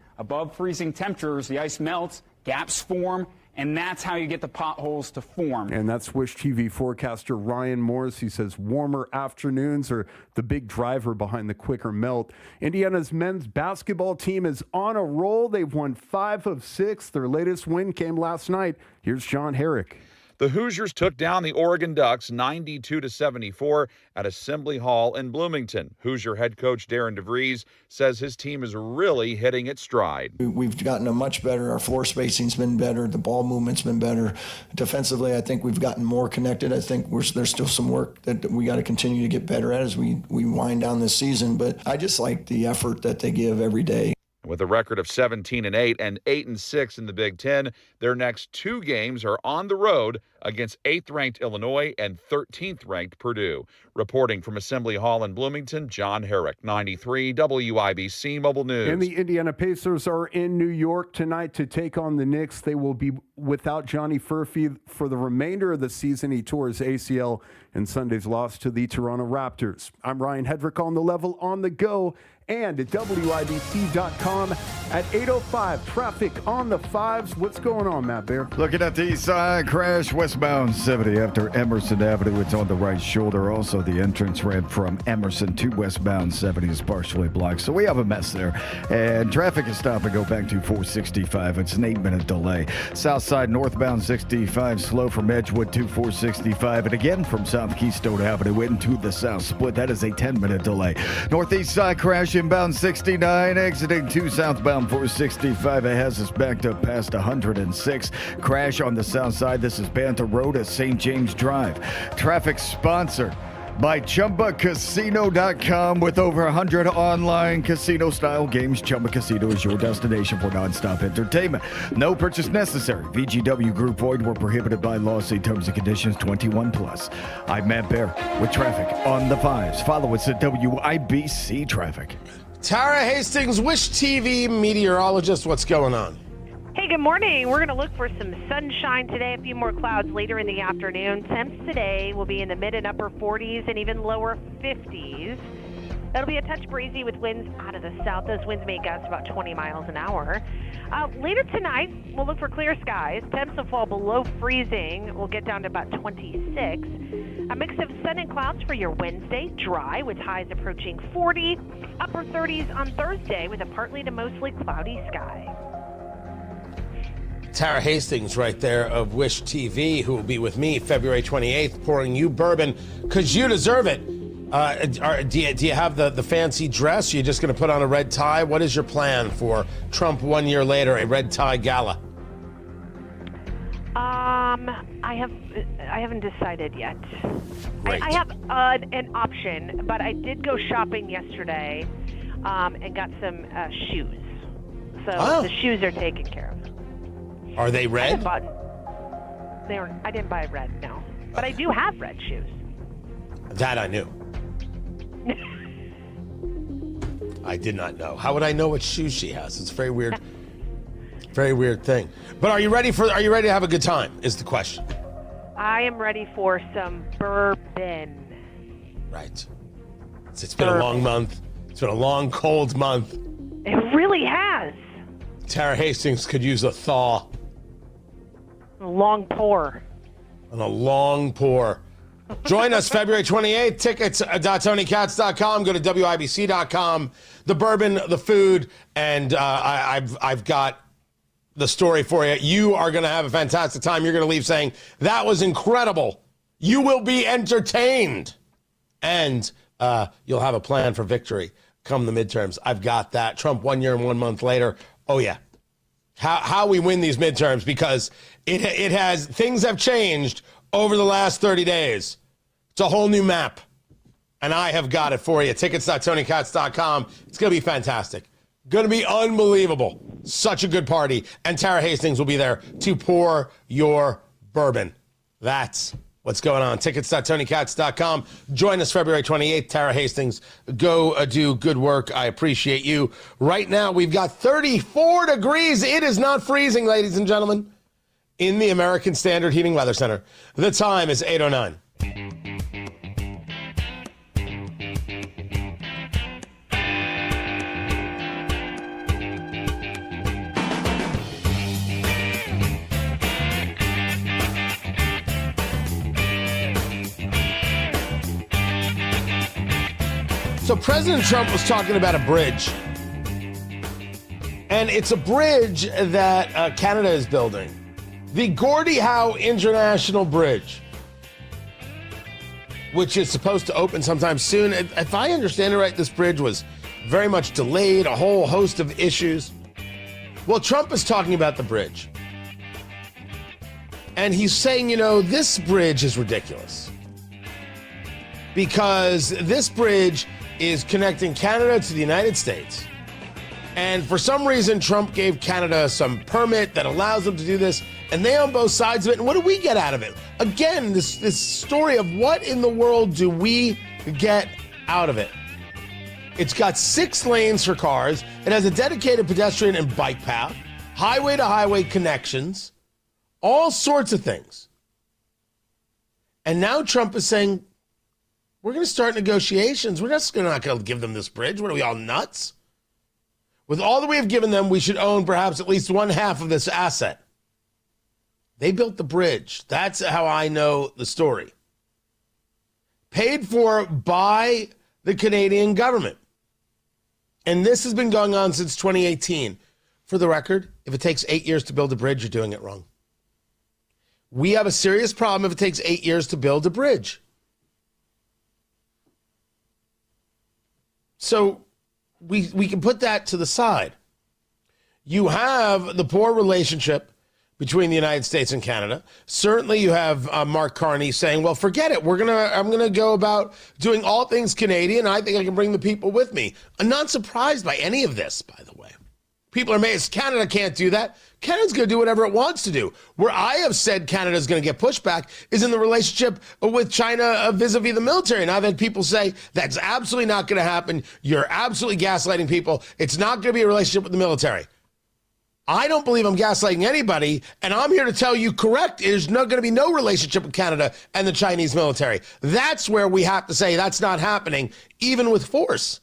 temperatures, the ice melts, gaps form, and that's how you get the potholes to form. And that's Wish TV forecaster Ryan Morris. He says warmer afternoons are the big driver behind the quicker melt. Indiana's men's basketball team is on a roll. They've won 5 of 6. Their latest win came last night. Here's John Herrick. The Hoosiers took down the Oregon Ducks 92-74 at Assembly Hall in Bloomington. Hoosier head coach Darren DeVries says his team is really hitting its stride. We've gotten a much better. Our floor spacing's been better. The ball movement's been better. Defensively, I think we've gotten more connected. I think there's still some work that we got to continue to get better at as we wind down this season. But I just like the effort that they give every day. With a record of 17-8 and 8-6 in the Big Ten, their next 2 games are on the road against 8th-ranked Illinois and 13th-ranked Purdue. Reporting from Assembly Hall in Bloomington, John Herrick, 93 WIBC Mobile News. And the Indiana Pacers are in New York tonight to take on the Knicks. They will be without Johnny Furphy for the remainder of the season. He tore his ACL in Sunday's loss to the Toronto Raptors. I'm Ryan Hedrick on the level on the go and at WIBC.com at 8:05. Traffic on the 5s. What's going on, Matt Bear? Looking at the east side, crash westbound 70 after Emerson Avenue. It's on the right shoulder. Also, the entrance ramp from Emerson to westbound 70 is partially blocked. So we have a mess there. And traffic is stop and go back to 465. It's an 8-minute delay. South side northbound 65 slow from Edgewood to 465. And again from South Keystone Avenue into the south split. That is a 10-minute delay. Northeast side crash inbound 69, exiting to southbound 465. It has us backed up past 106. Crash on the south side. This is Panther Road at St. James Drive. Traffic sponsored by ChumbaCasino.com. With over 100 online casino-style games, Chumba Casino is your destination for nonstop entertainment. No purchase necessary. VGW Group void were prohibited by law. See terms and conditions 21+. I'm Matt Bear with traffic on the 5s. Follow us at WIBC Traffic. Tara Hastings, Wish TV meteorologist, what's going on? Hey, good morning. We're going to look for some sunshine today, a few more clouds later in the afternoon. Temps today will be in the mid and upper 40s and even lower 50s. That'll be a touch breezy with winds out of the south. Those winds may gust about 20 miles an hour. Later tonight, we'll look for clear skies. Temps will fall below freezing. We'll get down to about 26. A mix of sun and clouds for your Wednesday, dry with highs approaching 40. Upper 30s on Thursday with a partly to mostly cloudy sky. Tara Hastings right there of Wish TV, who will be with me February 28th, pouring you bourbon because you deserve it. Do you have the fancy dress? Are you just going to put on a red tie? What is your plan for Trump 1 year later, a red tie gala? I haven't decided yet. Great. I have an option, but I did go shopping yesterday and got some shoes. So the shoes are taken care of. Are they red? I didn't buy red, no. But I do have red shoes. That I knew. I did not know. How would I know what shoes she has? It's very weird. Very weird thing. But are you ready to have a good time is the question. I am ready for some bourbon. Right. It's been a long month. It's been a long, cold month. It really has. Tara Hastings could use a thaw. A long pour. on a long pour. Join us February 28th. Tickets at TonyKatz.com. Go to WIBC.com. The bourbon, the food, and I've got the story for you. You are going to have a fantastic time. You're going to leave saying, that was incredible. You will be entertained. And you'll have a plan for victory come the midterms. I've got that. Trump 1 year and 1 month later. Oh, yeah. How we win these midterms, because things have changed over the last 30 days. It's a whole new map. And I have got it for you. Tickets.TonyKatz.com. It's going to be fantastic. Going to be unbelievable. Such a good party. And Tara Hastings will be there to pour your bourbon. That's what's going on. Tickets.TonyKatz.com. Join us February 28th. Tara Hastings, go do good work. I appreciate you. Right now, we've got 34 degrees. It is not freezing, ladies and gentlemen, in the American Standard Heating Weather Center. The time is 8:09. So President Trump was talking about a bridge, and it's a bridge that Canada is building, the Gordie Howe International Bridge, which is supposed to open sometime soon. If I understand it right, this bridge was very much delayed, a whole host of issues. Well, Trump is talking about the bridge, and he's saying, this bridge is ridiculous, because this bridge is connecting Canada to the United States. And for some reason, Trump gave Canada some permit that allows them to do this, and they own both sides of it. And what do we get out of it? Again, this story of what in the world do we get out of it? It's got 6 lanes for cars. It has a dedicated pedestrian and bike path, highway-to-highway connections, all sorts of things. And now Trump is saying, we're going to start negotiations. We're not going to give them this bridge. What are we, all nuts? With all that we have given them, we should own perhaps at least 1/2 of this asset. They built the bridge. That's how I know the story. Paid for by the Canadian government. And this has been going on since 2018. For the record, if it takes 8 years to build a bridge, you're doing it wrong. We have a serious problem if it takes 8 years to build a bridge. So we can put that to the side. You have the poor relationship between the United States and Canada. Certainly you have Mark Carney saying, well, forget it. I'm going to go about doing all things Canadian. I think I can bring the people with me. I'm not surprised by any of this, by the way. People are amazed. Canada can't do that. Canada's going to do whatever it wants to do. Where I have said Canada's going to get pushback is in the relationship with China vis-a-vis the military. And I've had people say, that's absolutely not going to happen. You're absolutely gaslighting people. It's not going to be a relationship with the military. I don't believe I'm gaslighting anybody, and I'm here to tell you correct. There's not going to be no relationship with Canada and the Chinese military. That's where we have to say that's not happening, even with force.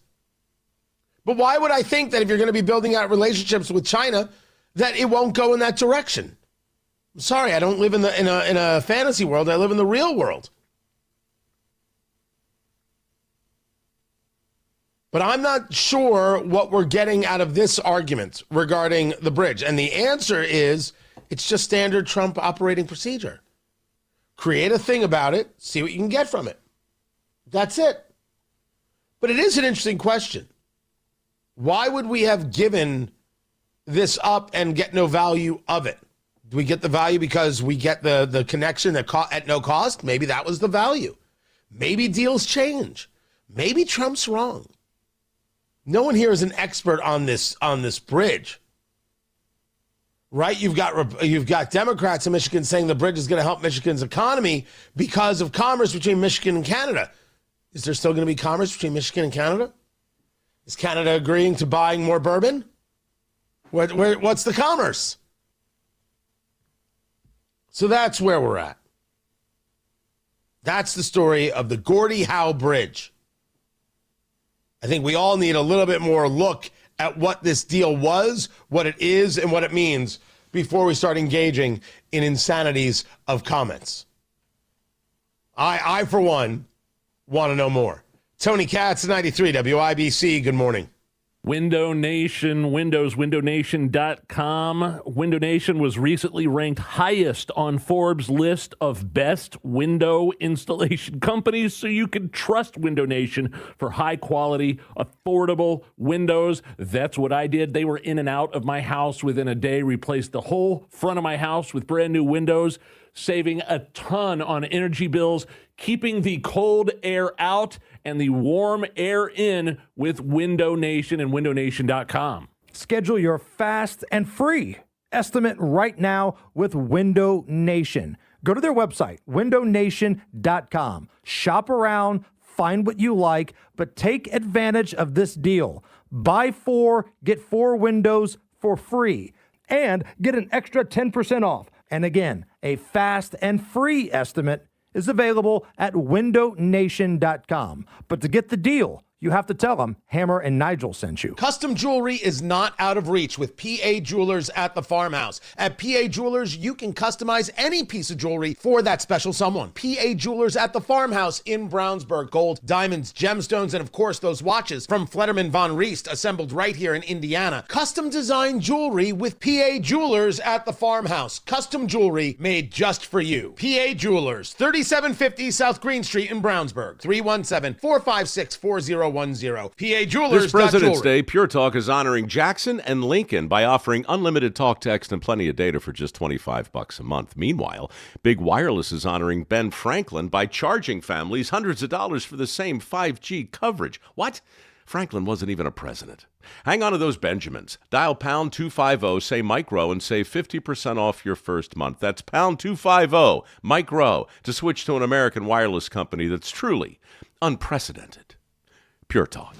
But why would I think that if you're going to be building out relationships with China, that it won't go in that direction? I'm sorry, I don't live in a fantasy world. I live in the real world. But I'm not sure what we're getting out of this argument regarding the bridge. And the answer is, it's just standard Trump operating procedure. Create a thing about it, see what you can get from it. That's it. But it is an interesting question. Why would we have given this up and get no value of it? Do we get the value because we get the connection at no cost? Maybe that was the value. Maybe deals change. Maybe Trump's wrong. No one here is an expert on this bridge, right? You've got Democrats in Michigan saying the bridge is going to help Michigan's economy because of commerce between Michigan and Canada. Is there still going to be commerce between Michigan and Canada? Is Canada agreeing to buying more bourbon? What's the commerce? So that's where we're at. That's the story of the Gordie Howe Bridge. I think we all need a little bit more look at what this deal was, what it is, and what it means before we start engaging in insanities of comments. I for one, want to know more. Tony Katz, 93 WIBC. Good morning. Window Nation, Windows, WindowNation.com. Window Nation was recently ranked highest on Forbes' list of best window installation companies, so you can trust Window Nation for high-quality, affordable windows. That's what I did. They were in and out of my house within a day, replaced the whole front of my house with brand new windows, saving a ton on energy bills, keeping the cold air out and the warm air in with Window Nation and WindowNation.com. Schedule your fast and free estimate right now with Window Nation. Go to their website, WindowNation.com. Shop around, find what you like, but take advantage of this deal. Buy 4, get 4 windows for free, and get an extra 10% off. And again, a fast and free estimate is available at WindowNation.com. But to get the deal, you have to tell them Hammer and Nigel sent you. Custom jewelry is not out of reach with PA Jewelers at the Farmhouse. At PA Jewelers, you can customize any piece of jewelry for that special someone. PA Jewelers at the Farmhouse in Brownsburg. Gold, diamonds, gemstones, and of course those watches from Flederman Von Riest, assembled right here in Indiana. Custom designed jewelry with PA Jewelers at the Farmhouse. Custom jewelry made just for you. PA Jewelers, 3750 South Green Street in Brownsburg. 317-456-4010. PA Jewelers. This President's Day, Pure Talk is honoring Jackson and Lincoln by offering unlimited talk, text, and plenty of data for just $25 a month. Meanwhile, Big Wireless is honoring Ben Franklin by charging families hundreds of dollars for the same 5G coverage. What? Franklin wasn't even a president. Hang on to those Benjamins. Dial pound 250, say Mike Rowe, and save 50% off your first month. That's pound 250, Mike Rowe, to switch to an American wireless company that's truly unprecedented. Pure Talk.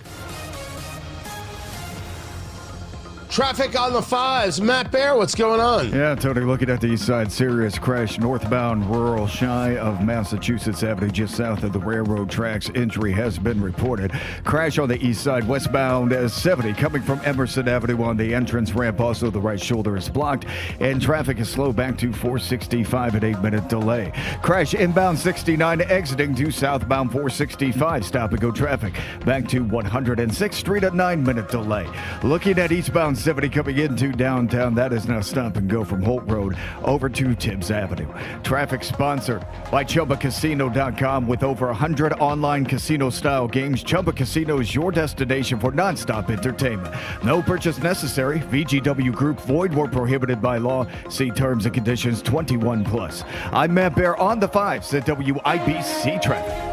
Traffic on the 5s. Matt Bear, what's going on? Yeah, Tony, looking at the east side, serious crash northbound rural shy of Massachusetts Avenue, just south of the railroad tracks. Injury has been reported. Crash on the east side, westbound 70, coming from Emerson Avenue on the entrance ramp. Also, the right shoulder is blocked, and traffic is slow back to 465, an 8-minute delay. Crash inbound 69, exiting to southbound 465. Stop and go traffic back to 106th Street, a 9-minute delay. Looking at eastbound 70 coming into downtown, that is now stop and go from Holt Road over to Tibbs Avenue. Traffic sponsored by ChumbaCasino.com. With over 100 online casino-style games, Chumba Casino is your destination for nonstop entertainment. No purchase necessary. VGW Group, void where prohibited by law. See terms and conditions. 21 plus. I'm Matt Bear on the 5s at WIBC Traffic.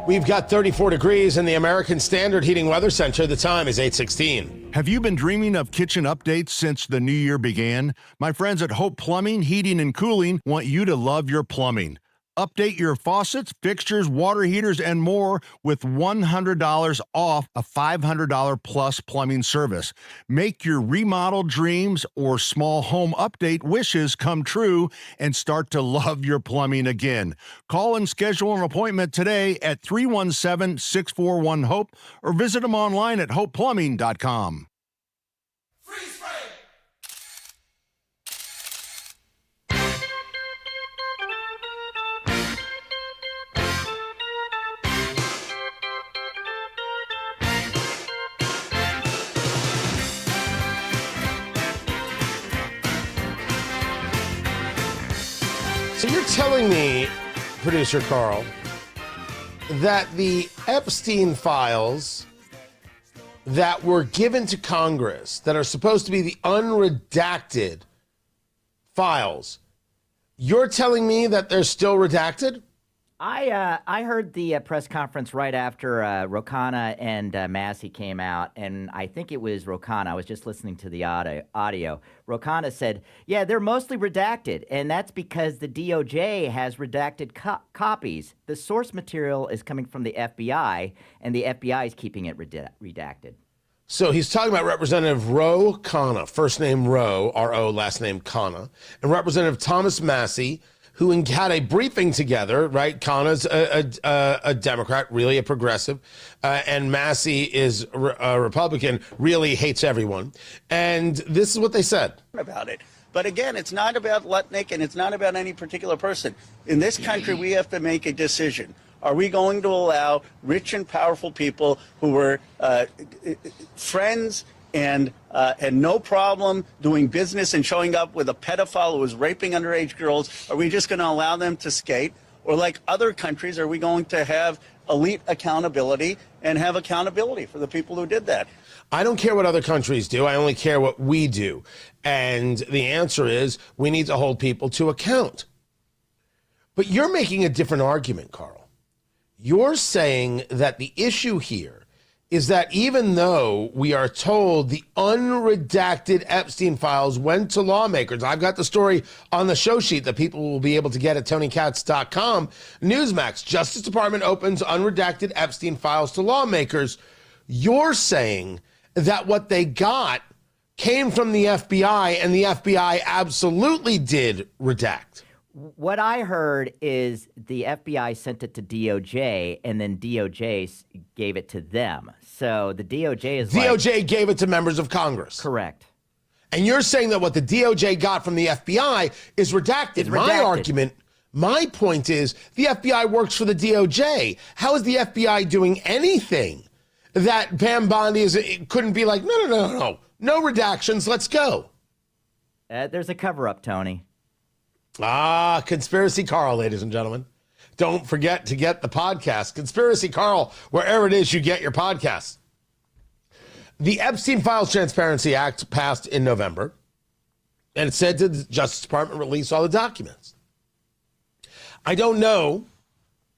We've got 34 degrees in the American Standard Heating Weather Center. The time is 8:16. Have you been dreaming of kitchen updates since the new year began? My friends at Hope Plumbing, Heating, and Cooling want you to love your plumbing. Update your faucets, fixtures, water heaters, and more with $100 off a $500 plus plumbing service. Make your remodel dreams or small home update wishes come true and start to love your plumbing again. Call and schedule an appointment today at 317-641-HOPE or visit them online at hopeplumbing.com. So you're telling me, producer Carl, that the Epstein files that were given to Congress that are supposed to be the unredacted files, you're telling me that they're still redacted? I heard the press conference right after Ro Khanna and Massey came out, and I think it was Ro Khanna. I was just listening to the audio. Ro Khanna said, yeah, they're mostly redacted, and that's because the DOJ has redacted copies. The source material is coming from the FBI, and the FBI is keeping it redacted. So he's talking about Representative Ro Khanna, first name Ro, R-O, last name Khanna, and Representative Thomas Massey, who had a briefing together, right? Khanna's a Democrat, really a progressive, and Massey is a Republican, really hates everyone. And this is what they said. About it. But again, it's not about Lutnick and it's not about any particular person. In this country, we have to make a decision. Are we going to allow rich and powerful people who were friends and no problem doing business and showing up with a pedophile who was raping underage girls, are we just going to allow them to skate? Or like other countries, are we going to have elite accountability and have accountability for the people who did that? I don't care what other countries do. I only care what we do. And the answer is we need to hold people to account. But you're making a different argument, Carl. You're saying that the issue here is that even though we are told the unredacted Epstein files went to lawmakers, I've got the story on the show sheet that people will be able to get at TonyKatz.com. Newsmax, Justice Department opens unredacted Epstein files to lawmakers. You're saying that what they got came from the FBI and the FBI absolutely did redact. What I heard is the FBI sent it to DOJ, and then DOJ gave it to them. So the DOJ is DOJ gave it to members of Congress. Correct. And you're saying that what the DOJ got from the FBI is redacted. My argument, my point is the FBI works for the DOJ. How is the FBI doing anything that Pam Bondi couldn't be like, no redactions, let's go? There's a cover-up, Tony. Conspiracy Carl, ladies and gentlemen. Don't forget to get the podcast, Conspiracy Carl, wherever it is you get your podcasts. The Epstein Files Transparency Act passed in November, and it said to the Justice Department release all the documents. I don't know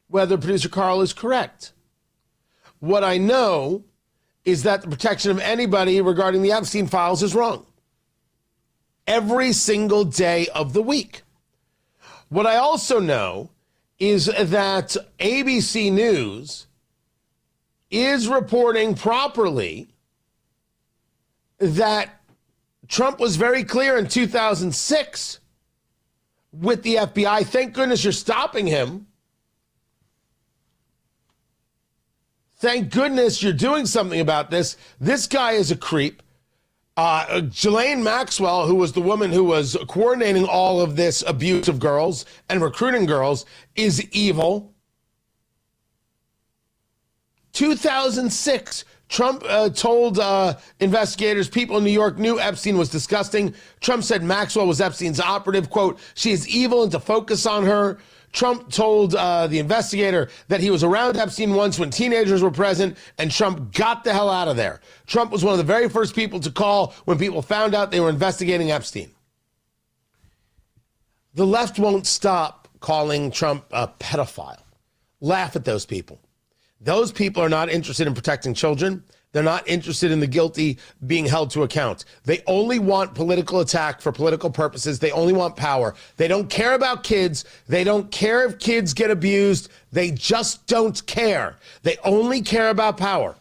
whether producer Carl is correct. What I know is that the protection of anybody regarding the Epstein files is wrong. Every single day of the week. What I also know is that ABC News is reporting properly that Trump was very clear in 2006 with the FBI. Thank goodness you're stopping him. Thank goodness you're doing something about this. This guy is a creep. Ghislaine Maxwell, who was the woman who was coordinating all of this abuse of girls and recruiting girls, is evil. 2006, Trump told investigators people in New York knew Epstein was disgusting. Trump said Maxwell was Epstein's operative. Quote, she is evil and to focus on her. Trump told the investigator that he was around Epstein once when teenagers were present, and Trump got the hell out of there. Trump was one of the very first people to call when people found out they were investigating Epstein. The left won't stop calling Trump a pedophile. Laugh at those people. Those people are not interested in protecting children. They're not interested in the guilty being held to account. They only want political attack for political purposes. They only want power. They don't care about kids. They don't care if kids get abused. They just don't care. They only care about power.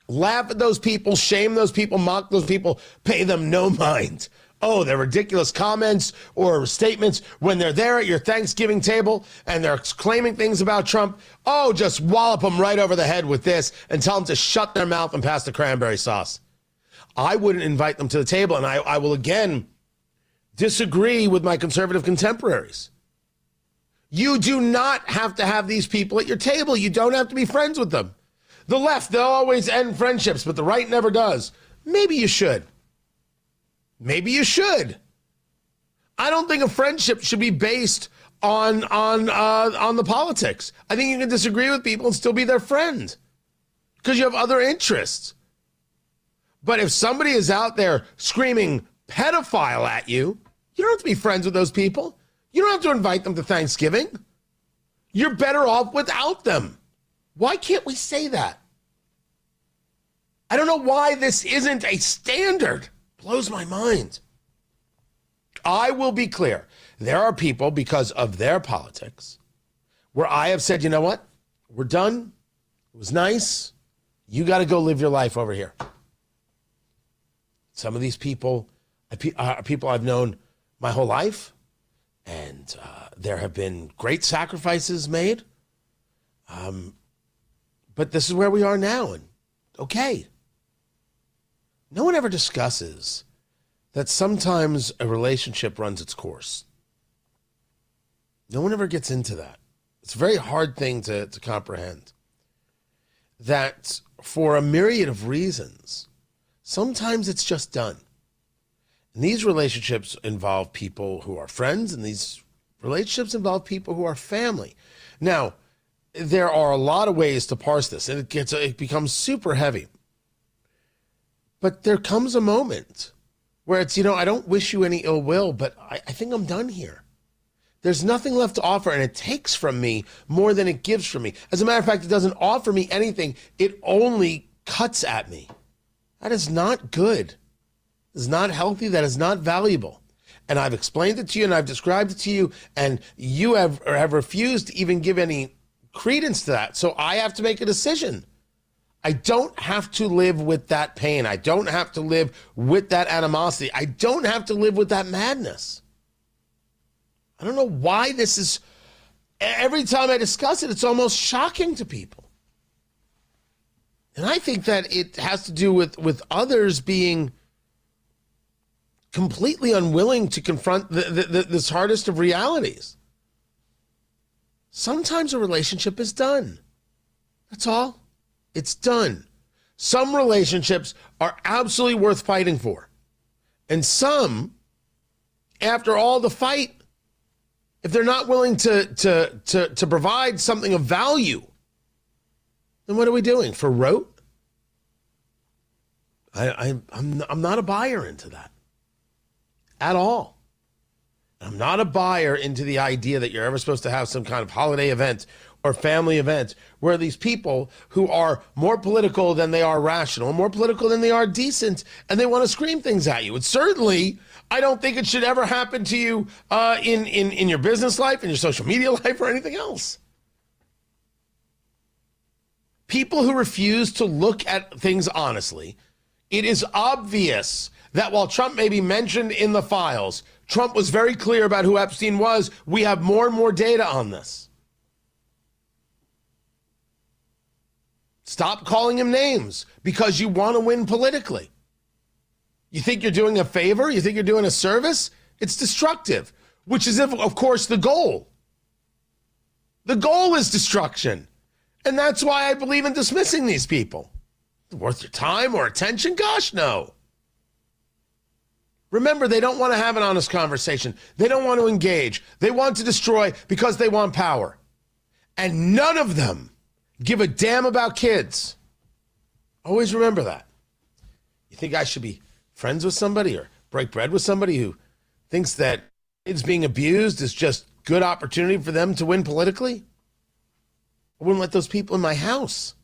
Laugh at those people, shame those people, mock those people, pay them no mind. Oh, their ridiculous comments or statements when they're there at your Thanksgiving table and they're claiming things about Trump. Oh, just wallop them right over the head with this and tell them to shut their mouth and pass the cranberry sauce. I wouldn't invite them to the table, and I will again disagree with my conservative contemporaries. You do not have to have these people at your table. You don't have to be friends with them. The left, they'll always end friendships, but the right never does. Maybe you should. Maybe you should. I don't think a friendship should be based on the politics. I think you can disagree with people and still be their friend because you have other interests. But if somebody is out there screaming pedophile at you, you don't have to be friends with those people. You don't have to invite them to Thanksgiving. You're better off without them. Why can't we say that? I don't know why this isn't a standard. Blows my mind. I will be clear. There are people, because of their politics, where I have said, you know what? We're done. It was nice. You got to go live your life over here. Some of these people are people I've known my whole life, and there have been great sacrifices made. But this is where we are now, and okay. No one ever discusses that sometimes a relationship runs its course. No one ever gets into that. It's a very hard thing to comprehend. That for a myriad of reasons, sometimes it's just done. And these relationships involve people who are friends, and these relationships involve people who are family. Now, there are a lot of ways to parse this, and it becomes super heavy. But there comes a moment where it's, I don't wish you any ill will, but I think I'm done here. There's nothing left to offer, and it takes from me more than it gives from me. As a matter of fact, it doesn't offer me anything. It only cuts at me. That is not good. That is not healthy. That is not valuable. And I've explained it to you, and I've described it to you, and you have refused to even give any credence to that. So I have to make a decision. I don't have to live with that pain. I don't have to live with that animosity. I don't have to live with that madness. I don't know why this is, every time I discuss it, it's almost shocking to people. And I think that it has to do with others being completely unwilling to confront this hardest of realities. Sometimes a relationship is done. That's all. It's done. Some relationships are absolutely worth fighting for. And some, after all the fight, if they're not willing to provide something of value, then what are we doing? For rote? I'm not a buyer into that at all. I'm not a buyer into the idea that you're ever supposed to have some kind of holiday event or family event where these people who are more political than they are rational, more political than they are decent, and they want to scream things at you. It's certainly, I don't think it should ever happen to you in your business life, in your social media life, or anything else. People who refuse to look at things honestly, it is obvious that while Trump may be mentioned in the files, Trump was very clear about who Epstein was. We have more and more data on this. Stop calling him names because you want to win politically. You think you're doing a favor? You think you're doing a service? It's destructive, which is, of course, the goal. The goal is destruction. And that's why I believe in dismissing these people. Worth your time or attention? Gosh, no. Remember, they don't want to have an honest conversation. They don't want to engage. They want to destroy because they want power. And none of them give a damn about kids. Always remember that. You think I should be friends with somebody or break bread with somebody who thinks that kids being abused is just good opportunity for them to win politically? I wouldn't let those people in my house.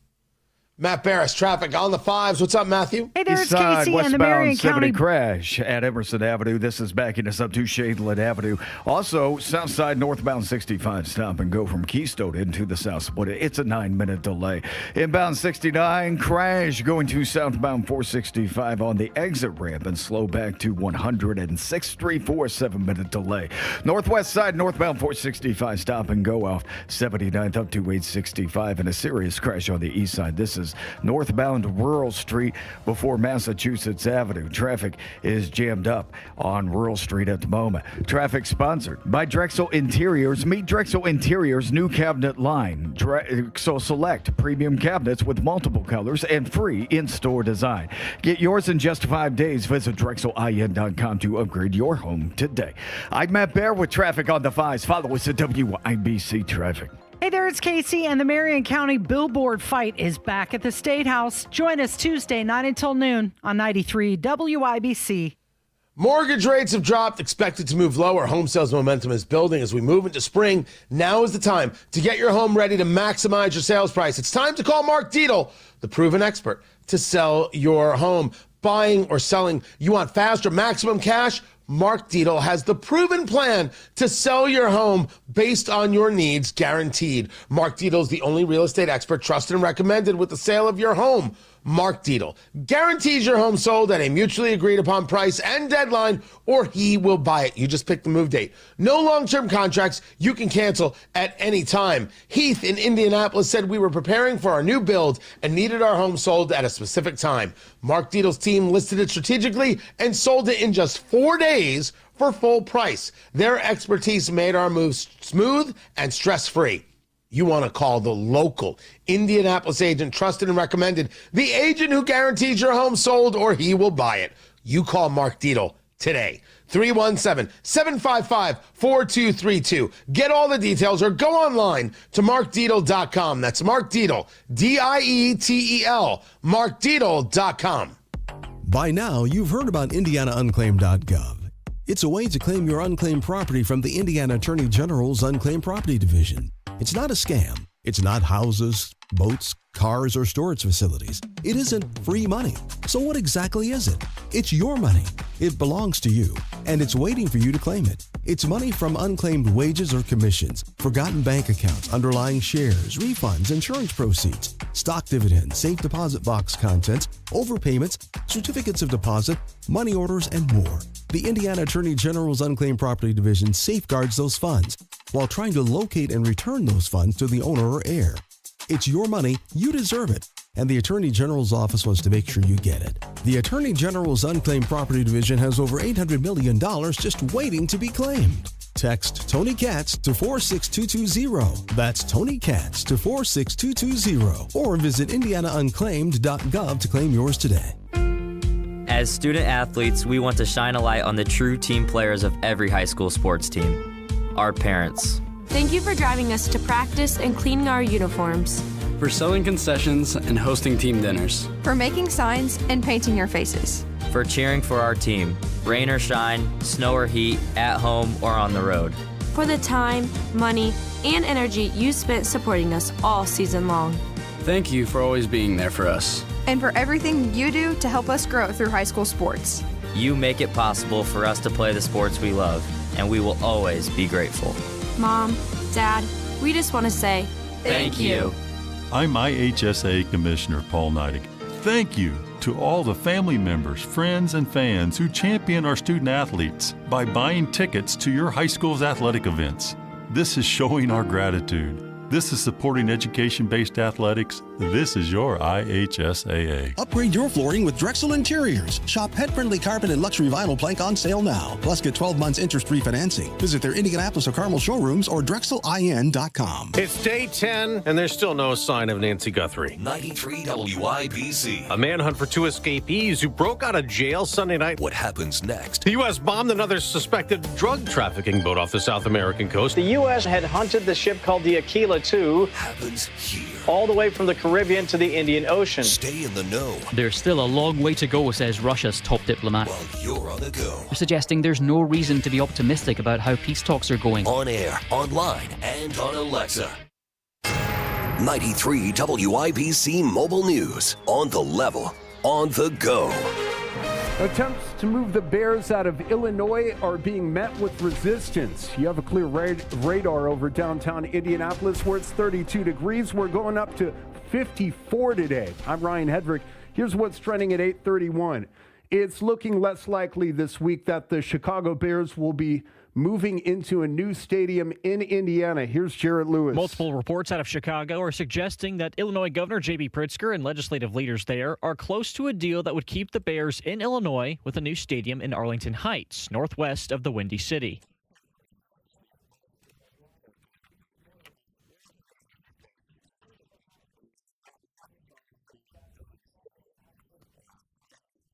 Matt Barris, traffic on the fives. What's up, Matthew? Hey there, it's East side, Casey and the Marion westbound 70 County. crash at Emerson Avenue. This is backing us up to Shadeland Avenue. Also, south side northbound 65 stop and go from Keystone into the south split. It's a 9-minute delay. Inbound 69 crash going to southbound 465 on the exit ramp and slow back to 106th Street for a 7-minute delay. Northwest side northbound 465 stop and go off 79th up to 865 and a serious crash on the east side. This is northbound Rural Street before Massachusetts Avenue. Traffic is jammed up on Rural Street at the moment. Traffic sponsored by Drexel Interiors. Meet Drexel Interiors' new cabinet line. Drexel Select premium cabinets with multiple colors and free in-store design. Get yours in just 5 days. Visit DrexelIN.com to upgrade your home today. I'm Matt Bear with traffic on the fives. Follow us at WIBC Traffic. Hey there, it's Casey, and the Marion County billboard fight is back at the State House. Join us Tuesday, 9 until noon on 93 WIBC. Mortgage rates have dropped, expected to move lower. Home sales momentum is building as we move into spring. Now is the time to get your home ready to maximize your sales price. It's time to call Mark Dietel, the proven expert, to sell your home. Buying or selling, you want fast or maximum cash? Mark Dietel has the proven plan to sell your home based on your needs, guaranteed. Mark Dietel is the only real estate expert trusted and recommended with the sale of your home. Mark Dietel guarantees your home sold at a mutually agreed upon price and deadline, or he will buy it. You just pick the move date. No long-term contracts. You can cancel at any time. Heath in Indianapolis said we were preparing for our new build and needed our home sold at a specific time. Mark Dietel's team listed it strategically and sold it in just 4 days for full price. Their expertise made our moves smooth and stress-free. You want to call the local Indianapolis agent, trusted and recommended, the agent who guarantees your home sold or he will buy it. You call Mark Dietel today. 317-755-4232. Get all the details or go online to markdietel.com. That's Mark Dietel, D-I-E-T-E-L, markdietel.com. By now, you've heard about IndianaUnclaimed.gov. It's a way to claim your unclaimed property from the Indiana Attorney General's Unclaimed Property Division. It's not a scam. It's not houses, boats, cars, or storage facilities. It isn't free money. So what exactly is it? It's your money. It belongs to you, and it's waiting for you to claim it. It's money from unclaimed wages or commissions, forgotten bank accounts, underlying shares, refunds, insurance proceeds, stock dividends, safe deposit box contents, overpayments, certificates of deposit, money orders, and more. The Indiana Attorney General's Unclaimed Property Division safeguards those funds while trying to locate and return those funds to the owner or heir. It's your money, you deserve it, and the Attorney General's office wants to make sure you get it. The Attorney General's Unclaimed Property Division has over $800 million just waiting to be claimed. Text Tony Katz to 46220. That's Tony Katz to 46220. Or visit IndianaUnclaimed.gov to claim yours today. As student athletes, we want to shine a light on the true team players of every high school sports team, our parents. Thank you for driving us to practice and cleaning our uniforms. For selling concessions and hosting team dinners. For making signs and painting your faces. For cheering for our team, rain or shine, snow or heat, at home or on the road. For the time, money, and energy you spent supporting us all season long. Thank you for always being there for us. And for everything you do to help us grow through high school sports. You make it possible for us to play the sports we love, and we will always be grateful. Mom, Dad, we just want to say thank you. I'm IHSA Commissioner Paul Neidig. Thank you to all the family members, friends, and fans who champion our student athletes by buying tickets to your high school's athletic events. This is showing our gratitude. This is supporting education-based athletics. This is your IHSAA. Upgrade your flooring with Drexel Interiors. Shop pet-friendly carpet and luxury vinyl plank on sale now. Plus, get 12 months interest-free financing. Visit their Indianapolis or Carmel showrooms or drexelin.com. It's day 10, and there's still no sign of Nancy Guthrie. 93 WIBC. A manhunt for 2 escapees who broke out of jail Sunday night. What happens next? The U.S. bombed another suspected drug trafficking boat off the South American coast. The U.S. had hunted the ship called the Aquila 2. Happens here. All the way from the Caribbean to the Indian Ocean. Stay in the know. There's still a long way to go, says Russia's top diplomat. While you're on the go. Suggesting there's no reason to be optimistic about how peace talks are going. On air, online, and on Alexa. 93 WIBC Mobile News. On the level. On the go. Attempts to move the Bears out of Illinois are being met with resistance. You have a clear radar over downtown Indianapolis where it's 32 degrees. We're going up to 54 today. I'm Ryan Hedrick. Here's what's trending at 8:31. It's looking less likely this week that the Chicago Bears will be moving into a new stadium in Indiana. Here's Jarrett Lewis. Multiple reports out of Chicago are suggesting that Illinois Governor J.B. Pritzker and legislative leaders there are close to a deal that would keep the Bears in Illinois with a new stadium in Arlington Heights, northwest of the Windy City.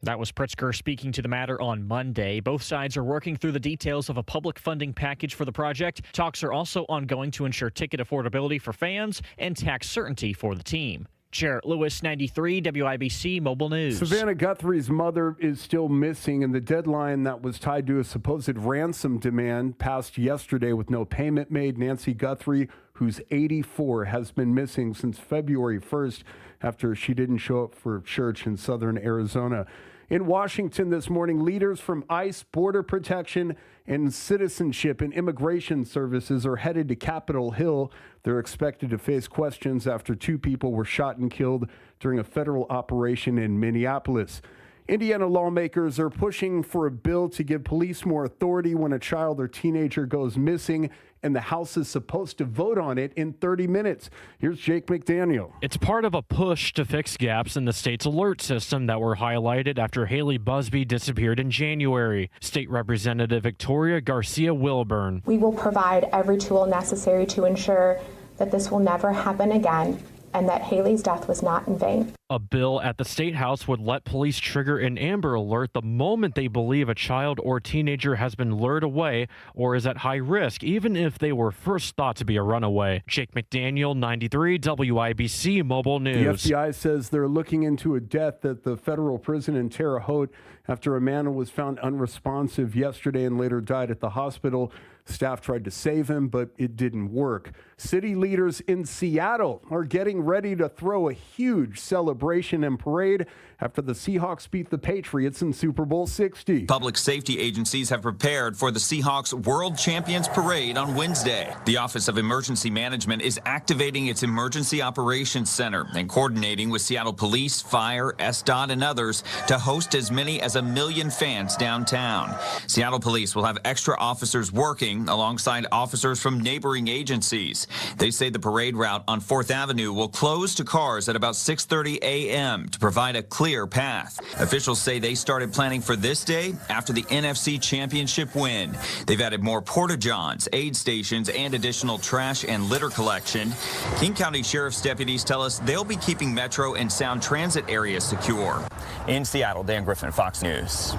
That was Pritzker speaking to the matter on Monday. Both sides are working through the details of a public funding package for the project. Talks are also ongoing to ensure ticket affordability for fans and tax certainty for the team. Jarrett Lewis, 93 WIBC Mobile News. Savannah Guthrie's mother is still missing, and the deadline that was tied to a supposed ransom demand passed yesterday with no payment made. Nancy Guthrie, who's 84, has been missing since February 1st after she didn't show up for church in southern Arizona. In Washington this morning, leaders from ICE, Border Protection, and Citizenship and Immigration Services are headed to Capitol Hill. They're expected to face questions after 2 people were shot and killed during a federal operation in Minneapolis. Indiana lawmakers are pushing for a bill to give police more authority when a child or teenager goes missing, and the House is supposed to vote on it in 30 minutes. Here's Jake McDaniel. It's part of a push to fix gaps in the state's alert system that were highlighted after Haley Busby disappeared in January. State Representative Victoria Garcia Wilburn. We will provide every tool necessary to ensure that this will never happen again and that Haley's death was not in vain. A bill at the State House would let police trigger an Amber Alert the moment they believe a child or teenager has been lured away or is at high risk, even if they were first thought to be a runaway. Jake McDaniel, 93 WIBC Mobile News. The FBI says they're looking into a death at the federal prison in Terre Haute after a man was found unresponsive yesterday and later died at the hospital. Staff tried to save him, but it didn't work. City leaders in Seattle are getting ready to throw a huge celebration and parade after the Seahawks beat the Patriots in Super Bowl 60. Public safety agencies have prepared for the Seahawks World Champions Parade on Wednesday. The Office of Emergency Management is activating its Emergency Operations Center and coordinating with Seattle Police, Fire, SDOT, and others to host as many as 1 million fans downtown. Seattle Police will have extra officers working alongside officers from neighboring agencies. They say the parade route on 4th Avenue will close to cars at about 6:30 a.m. to provide a clear path. Officials say they started planning for this day after the NFC Championship win. They've added more porta-johns, aid stations, and additional trash and litter collection. King County Sheriff's deputies tell us they'll be keeping Metro and Sound Transit areas secure. In Seattle, Dan Griffin, Fox News.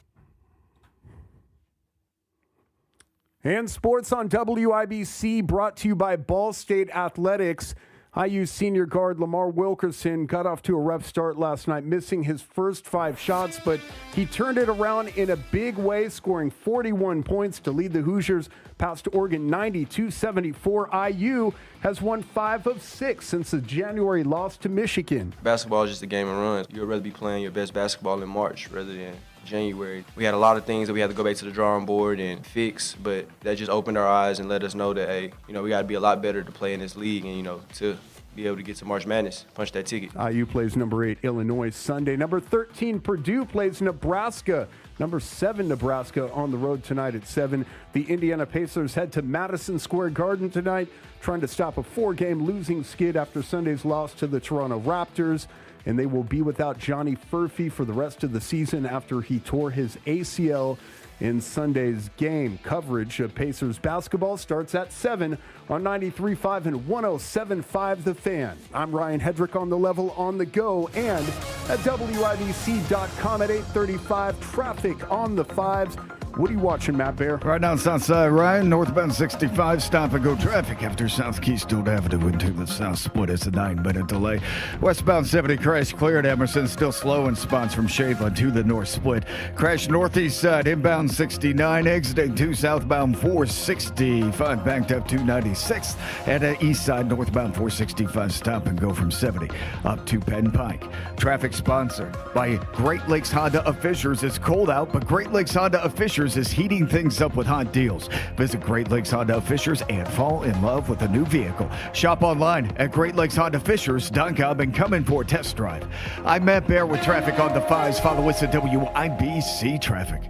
And sports on WIBC brought to you by Ball State Athletics. IU senior guard Lamar Wilkerson got off to a rough start last night, missing his first 5 shots, but he turned it around in a big way, scoring 41 points to lead the Hoosiers past Oregon 92-74. IU has won 5 of 6 since the January loss to Michigan. Basketball is just a game of runs. You'd rather be playing your best basketball in March rather than January. We had a lot of things that we had to go back to the drawing board and fix, but that just opened our eyes and let us know that, hey, we got to be a lot better to play in this league and, to be able to get to March Madness, punch that ticket. IU plays number 8 Illinois Sunday. Number 13 Purdue plays Nebraska. Number 7 Nebraska on the road tonight at 7. The Indiana Pacers head to Madison Square Garden tonight, trying to stop a 4-game losing skid after Sunday's loss to the Toronto Raptors. And they will be without Johnny Furphy for the rest of the season after he tore his ACL in Sunday's game. Coverage of Pacers basketball starts at 7 on 93.5 and 107.5 The Fan. I'm Ryan Hedrick on the level on the go and at WIBC.com at 8:35. Traffic on the 5s. What are you watching, Matt Bear? Right now, Southside Ryan, northbound 65, stop and go traffic after South Keystone Avenue into the South Split. It's a 9-minute delay. Westbound 70 crash cleared Emerson, still slow in spots from Shadeland to the North Split. Crash northeast side, inbound 69, exiting 2 southbound 465, backed up 296. And east side, northbound 465, stop and go from 70 up to Penn Pike. Traffic sponsored by Great Lakes Honda of Fishers. It's cold out, but Great Lakes Honda of Fishers is heating things up with hot deals. Visit Great Lakes Honda of Fishers and fall in love with a new vehicle. Shop online at GreatLakesHondaFishers.com and come in for a test drive. I'm Matt Bear with traffic on the 5s. Follow us at WIBC Traffic.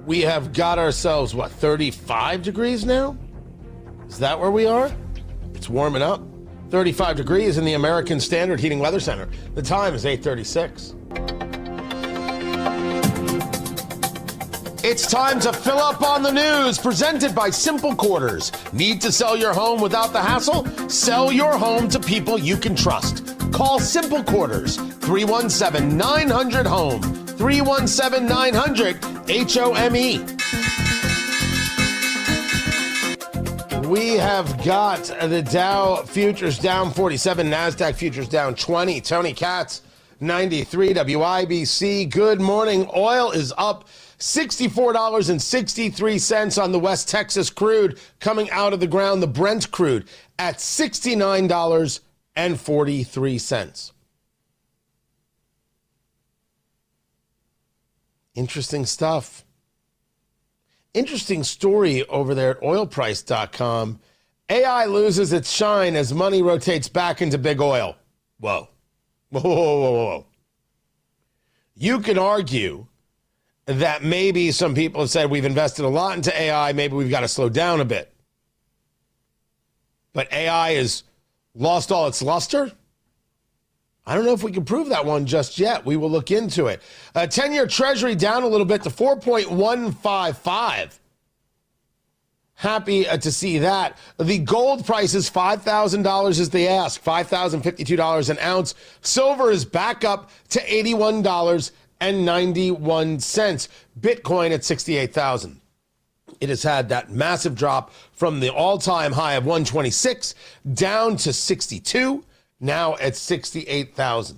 We have got ourselves, 35 degrees now? Is that where we are? It's warming up. 35 degrees in the American Standard Heating Weather Center. The time is 8:36. It's time to fill up on the news, presented by Simple Quarters. Need to sell your home without the hassle? Sell your home to people you can trust. Call Simple Quarters, 317-900-HOME, 317-900-HOME. We have got the Dow futures down 47, NASDAQ futures down 20. Tony Katz, 93 WIBC. Good morning. Oil is up $64.63 on the West Texas crude coming out of the ground, the Brent crude, at $69.43. Interesting stuff. Interesting story over there at oilprice.com. AI loses its shine as money rotates back into big oil. Whoa. Whoa, whoa, whoa, whoa, whoa. You can argue that maybe some people have said we've invested a lot into AI, maybe we've got to slow down a bit. But AI has lost all its luster? I don't know if we can prove that one just yet. We will look into it. 10-year Treasury down a little bit to 4.155. Happy to see that. The gold price is $5,000 as they ask, $5,052 an ounce. Silver is back up to $81.91. Bitcoin at 68,000. It has had that massive drop from the all-time high of 126 down to 62, now at 68,000.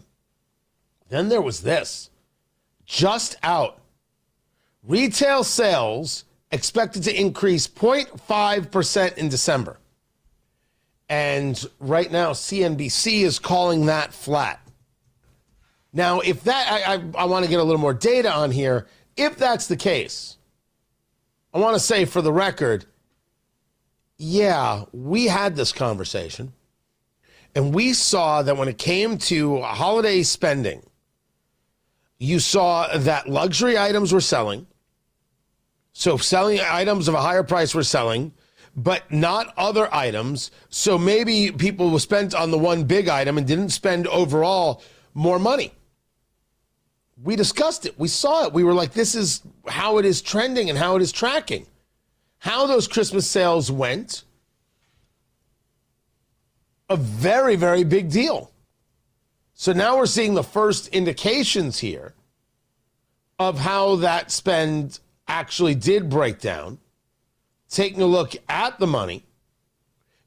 Then there was this. Just out. Retail sales expected to increase 0.5% in December. And right now, CNBC is calling that flat. Now, if that, I want to get a little more data on here. If that's the case, I want to say for the record, yeah, we had this conversation. And we saw that when it came to holiday spending, you saw that luxury items were selling. So selling items of a higher price were selling, but not other items. So maybe people were spent on the one big item and didn't spend overall more money. We discussed it. We saw it. We were like, this is how it is trending and how it is tracking. How those Christmas sales went. A very, very big deal. So now we're seeing the first indications here of how that spend actually did break down. Taking a look at the money,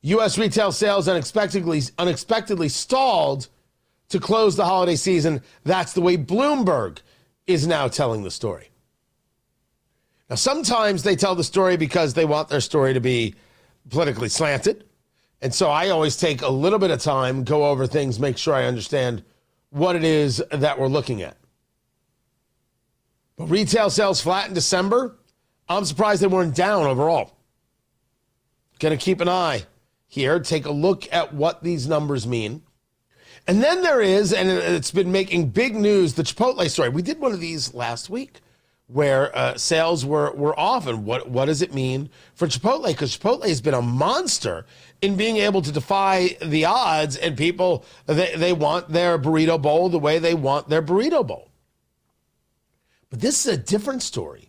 U.S. retail sales unexpectedly stalled to close the holiday season. That's the way Bloomberg is now telling the story. Now, sometimes they tell the story because they want their story to be politically slanted. And so I always take a little bit of time, go over things, make sure I understand what it is that we're looking at. But retail sales flat in December. I'm surprised they weren't down overall. Going to keep an eye here, take a look at what these numbers mean. And then there is, and it's been making big news, the Chipotle story. We did one of these last week where sales were off. And what does it mean for Chipotle? Because Chipotle has been a monster in being able to defy the odds, and people, they want their burrito bowl the way they want their burrito bowl. But this is a different story,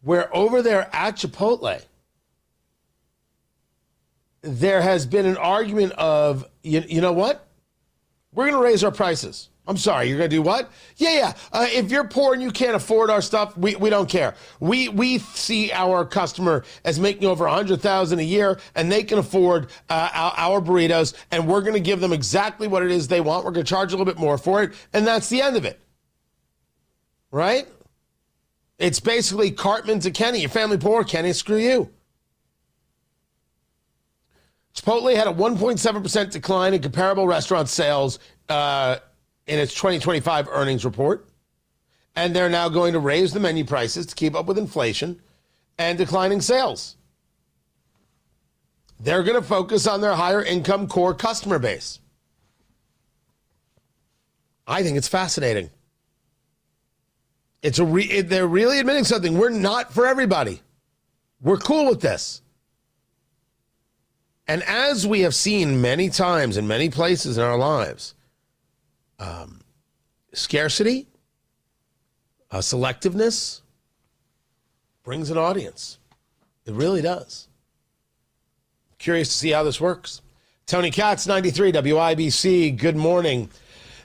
where over there at Chipotle, there has been an argument of, you know what? We're going to raise our prices. I'm sorry, you're going to do what? Yeah. If you're poor and you can't afford our stuff, we don't care. We see our customer as making over $100,000 a year, and they can afford our burritos, and we're going to give them exactly what it is they want. We're going to charge a little bit more for it, and that's the end of it. Right? It's basically Cartman to Kenny. Your family poor, Kenny, screw you. Chipotle had a 1.7% decline in comparable restaurant sales in its 2025 earnings report. And they're now going to raise the menu prices to keep up with inflation and declining sales. They're going to focus on their higher income core customer base. I think it's fascinating. They're really admitting something. We're not for everybody. We're cool with this. And as we have seen many times in many places in our lives, scarcity, selectiveness brings an audience. It really does. Curious to see how this works. Tony Katz, 93 WIBC. Good morning.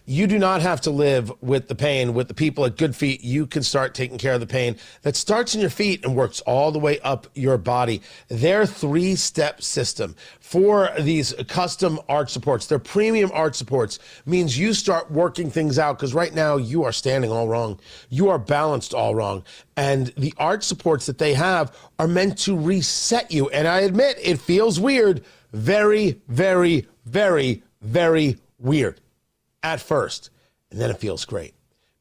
You do not have to live with the pain. With the people at Good Feet, you can start taking care of the pain that starts in your feet and works all the way up your body. Their 3-step system for these custom arch supports, their premium arch supports, means you start working things out, because right now you are standing all wrong. You are balanced all wrong. And the arch supports that they have are meant to reset you. And I admit, it feels weird. Very, very, very, very weird at first, and then it feels great,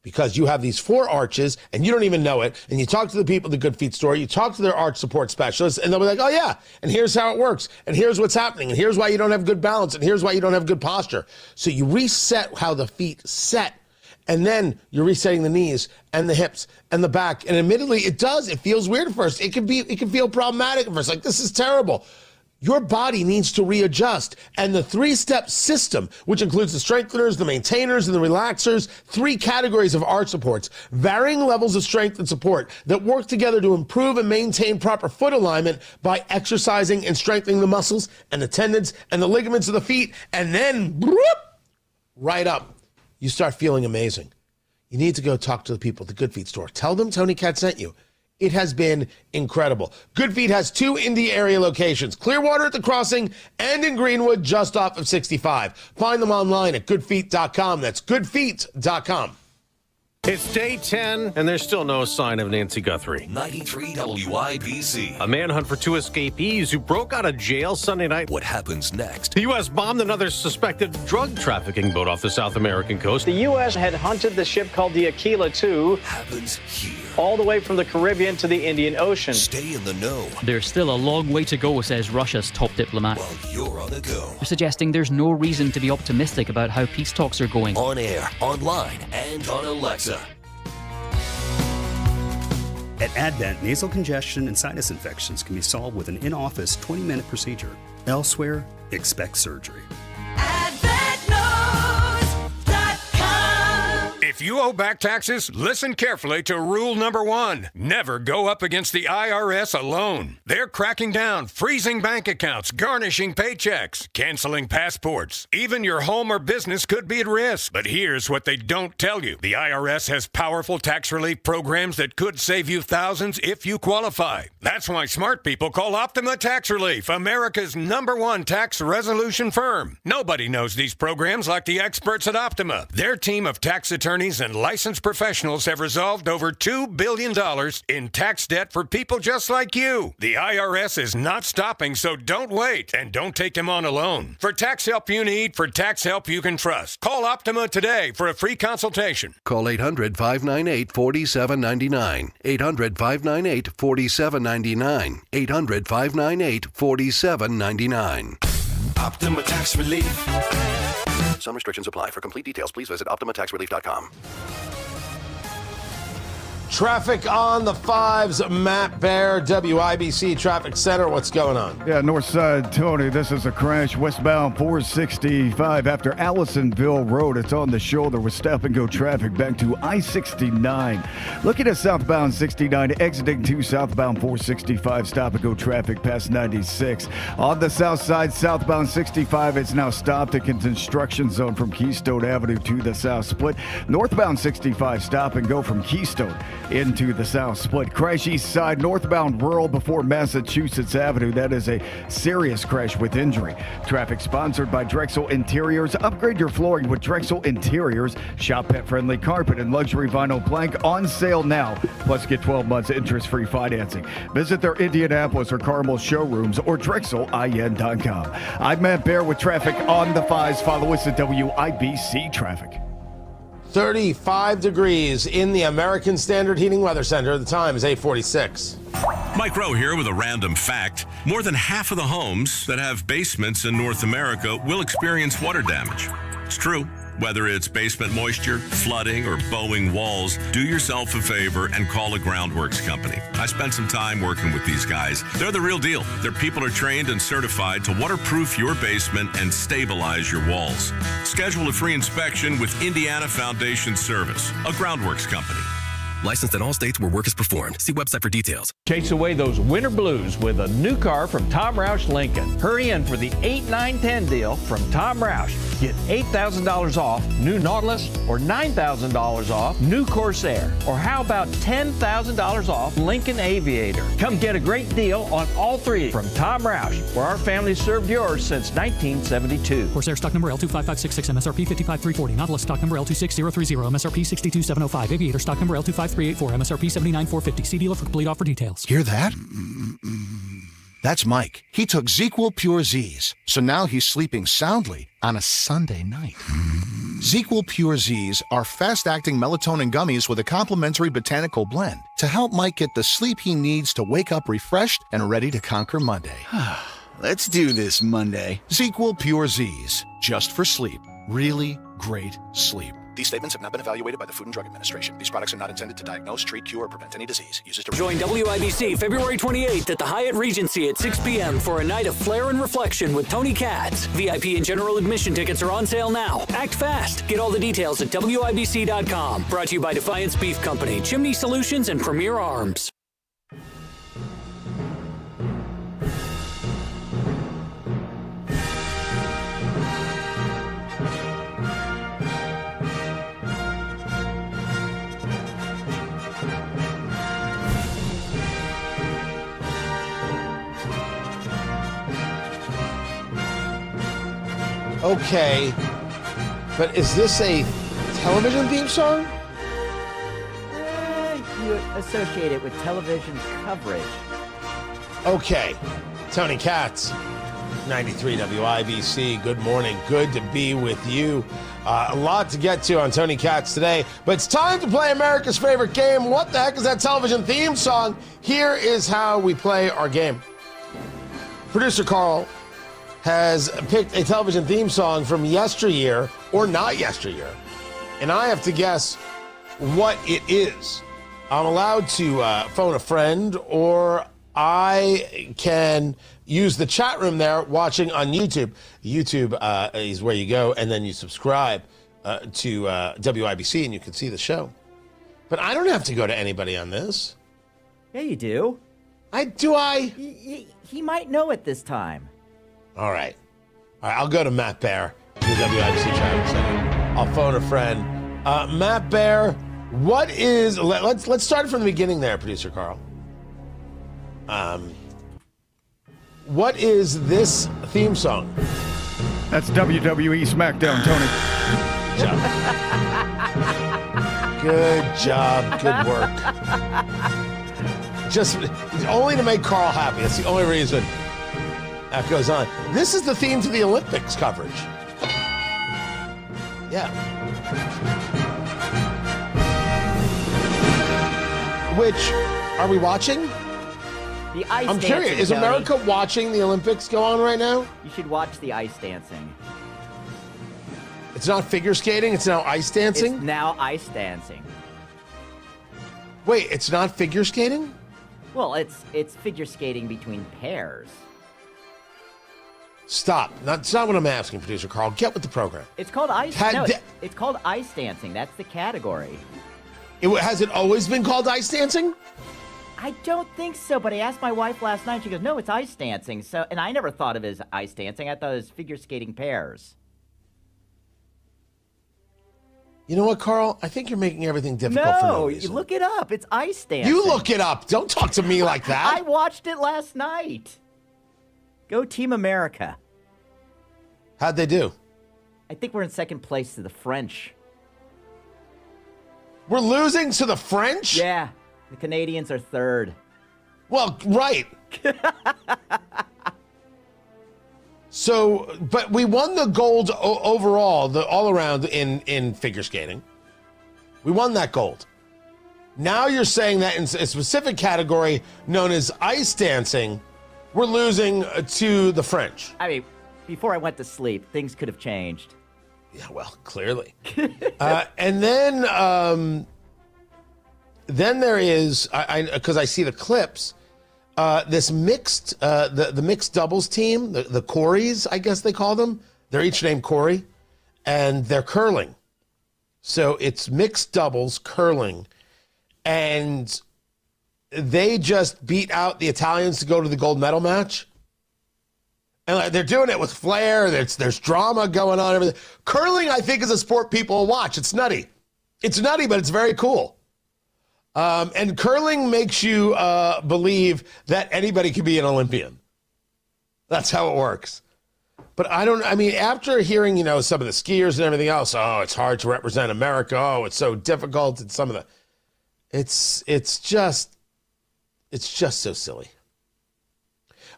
because you have these 4 arches and you don't even know it. And you talk to the people at the Good Feet store, you talk to their arch support specialists, and they'll be like, oh yeah, and here's how it works, and here's what's happening, and here's why you don't have good balance, and here's why you don't have good posture. So you reset how the feet set, and then you're resetting the knees and the hips and the back. And admittedly, it feels weird at first. It can feel problematic at first, like this is terrible. Your body needs to readjust. And the 3-step system, which includes the strengtheners, the maintainers, and the relaxers, 3 categories of arch supports, varying levels of strength and support that work together to improve and maintain proper foot alignment by exercising and strengthening the muscles and the tendons and the ligaments of the feet, and then right up, you start feeling amazing. You need to go talk to the people at the Good Feet store. Tell them Tony Katz sent you. It has been incredible. Good Feet has 2 Indy area locations, Clearwater at the Crossing and in Greenwood just off of 65. Find them online at goodfeet.com. That's goodfeet.com. It's day 10, and there's still no sign of Nancy Guthrie. 93 WIBC. A manhunt for 2 escapees who broke out of jail Sunday night. What happens next? The U.S. bombed another suspected drug trafficking boat off the South American coast. The U.S. had hunted the ship called the Aquila 2. Happens here. All the way from the Caribbean to the Indian Ocean. Stay in the know. There's still a long way to go, says Russia's top diplomat. While you're on the go. Suggesting there's no reason to be optimistic about how peace talks are going. On air, online, and on Alexa. At Advent, nasal congestion and sinus infections can be solved with an in-office 20-minute procedure. Elsewhere, expect surgery. If you owe back taxes, listen carefully to rule number 1. Never go up against the IRS alone. They're cracking down, freezing bank accounts, garnishing paychecks, canceling passports. Even your home or business could be at risk. But here's what they don't tell you. The IRS has powerful tax relief programs that could save you thousands if you qualify. That's why smart people call Optima Tax Relief, America's #1 tax resolution firm. Nobody knows these programs like the experts at Optima. Their team of tax attorneys and licensed professionals have resolved over $2 billion in tax debt for people just like you. The IRS is not stopping, so don't wait, and don't take them on alone. For tax help you need, for tax help you can trust, call Optima today for a free consultation. Call 800-598-4799. 800-598-4799. 800-598-4799. Optima Tax Relief. Some restrictions apply. For complete details, please visit OptimaTaxRelief.com. Traffic on the 5s, Matt Bear, WIBC Traffic Center. What's going on? Yeah, north side, Tony. This is a crash westbound 465 after Allisonville Road. It's on the shoulder with stop-and-go traffic back to I-69. Looking at southbound 69, exiting to southbound 465, stop-and-go traffic past 96. On the south side, southbound 65, it's now stopped at construction zone from Keystone Avenue to the south split. Northbound 65, stop-and-go from Keystone into the south split. Crash east side, northbound rural before Massachusetts Avenue. That is a serious crash with injury. Traffic sponsored by Drexel Interiors. Upgrade your flooring with Drexel Interiors. Shop pet-friendly carpet and luxury vinyl plank on sale now. Plus get 12 months interest-free financing. Visit their Indianapolis or Carmel showrooms or DrexelIN.com. I'm Matt Bear with traffic on the 5s. Follow us at WIBC Traffic. 35 degrees in the American Standard Heating Weather Center. The time is 8:46. Mike Rowe here with a random fact. More than half of the homes that have basements in North America will experience water damage. It's true. Whether it's basement moisture, flooding, or bowing walls, do yourself a favor and call a groundworks company. I spent some time working with these guys. They're the real deal. Their people are trained and certified to waterproof your basement and stabilize your walls. Schedule a free inspection with Indiana Foundation Service, a groundworks company. Licensed in all states where work is performed. See website for details. Chase away those winter blues with a new car from Tom Roush Lincoln. Hurry in for the 8, 9, 10 deal from Tom Roush. Get $8,000 off new Nautilus or $9,000 off new Corsair. Or how about $10,000 off Lincoln Aviator? Come get a great deal on all three from Tom Roush, where our family served yours since 1972. Corsair stock number L25566, MSRP 55340. Nautilus stock number L26030, MSRP 62705. Aviator stock number L25384, MSRP 79450. See dealer for complete offer details. Hear that? That's Mike. He took ZzzQuil Pure Z's, so now he's sleeping soundly on a Sunday night. ZzzQuil Pure Z's are fast-acting melatonin gummies with a complementary botanical blend to help Mike get the sleep he needs to wake up refreshed and ready to conquer Monday. Let's do this, Monday. ZzzQuil Pure Z's, just for sleep. Really great sleep. These statements have not been evaluated by the Food and Drug Administration. These products are not intended to diagnose, treat, cure, or prevent any disease. Use as directed. Join WIBC February 28th at the Hyatt Regency at 6 p.m. for a night of flair and reflection with Tony Katz. VIP and general admission tickets are on sale now. Act fast. Get all the details at WIBC.com. Brought to you by Defiance Beef Company, Chimney Solutions, and Premier Arms. Okay, but is this a television theme song? You associate it with television coverage. Okay, Tony Katz, 93 WIBC. Good morning. Good to be with you. A lot to get to on Tony Katz today, but it's time to play America's favorite game. What the heck is that television theme song? Here is how we play our game. Producer Carl has picked a television theme song from yesteryear or not yesteryear, and I have to guess what it is. I'm allowed to phone a friend, or I can use the chat room there watching on YouTube. YouTube is where you go, and then you subscribe to WIBC, and you can see the show. But I don't have to go to anybody on this. Yeah, you do. He might know it this time. All right, I'll go to Matt Bear, the WIBC chat room. I'll phone a friend. Matt Bear, what is? Let's start from the beginning there, Producer Carl. What is this theme song? That's WWE SmackDown, Tony. Good job. Good work. Just only to make Carl happy. That's the only reason that goes on. This is the theme to the Olympics coverage. Yeah. Which, are we watching? The ice I'm dancing, curious. Is Tony. America watching the Olympics go on right now? You should watch the ice dancing. It's not figure skating. It's now ice dancing? It's now ice dancing. Wait, it's not figure skating? Well, it's figure skating between pairs. Stop. That's not what I'm asking, Producer Carl. Get with the program. It's called ice. It's called ice dancing. That's the category. Has it always been called ice dancing? I don't think so, but I asked my wife last night. She goes, "No, it's ice dancing." So, and I never thought of it as ice dancing. I thought it was figure skating pairs. You know what, Carl? I think you're making everything difficult for no reason. You look it up. It's ice dancing. You look it up. Don't talk to me like that. I watched it last night. Go Team America. How'd they do? I think we're in second place to the French. We're losing to the French? Yeah. The Canadians are third. Well, right. So, but we won the gold overall, all around in figure skating. We won that gold. Now you're saying that in a specific category known as ice dancing, we're losing to the French. I mean, before I went to sleep, things could have changed. Yeah, well, clearly. And then there is, because I see the clips, this mixed, the mixed doubles team, the Coreys, I guess they call them. They're each named Corey, and they're curling. So it's mixed doubles curling, and they just beat out the Italians to go to the gold medal match. And they're doing it with flair. There's drama going on. Everything. Curling, I think, is a sport people will watch. It's nutty. It's nutty, but it's very cool. And curling makes you believe that anybody can be an Olympian. That's how it works. But after hearing, some of the skiers and everything else, it's hard to represent America. Oh, it's so difficult. And some of the, it's just so silly.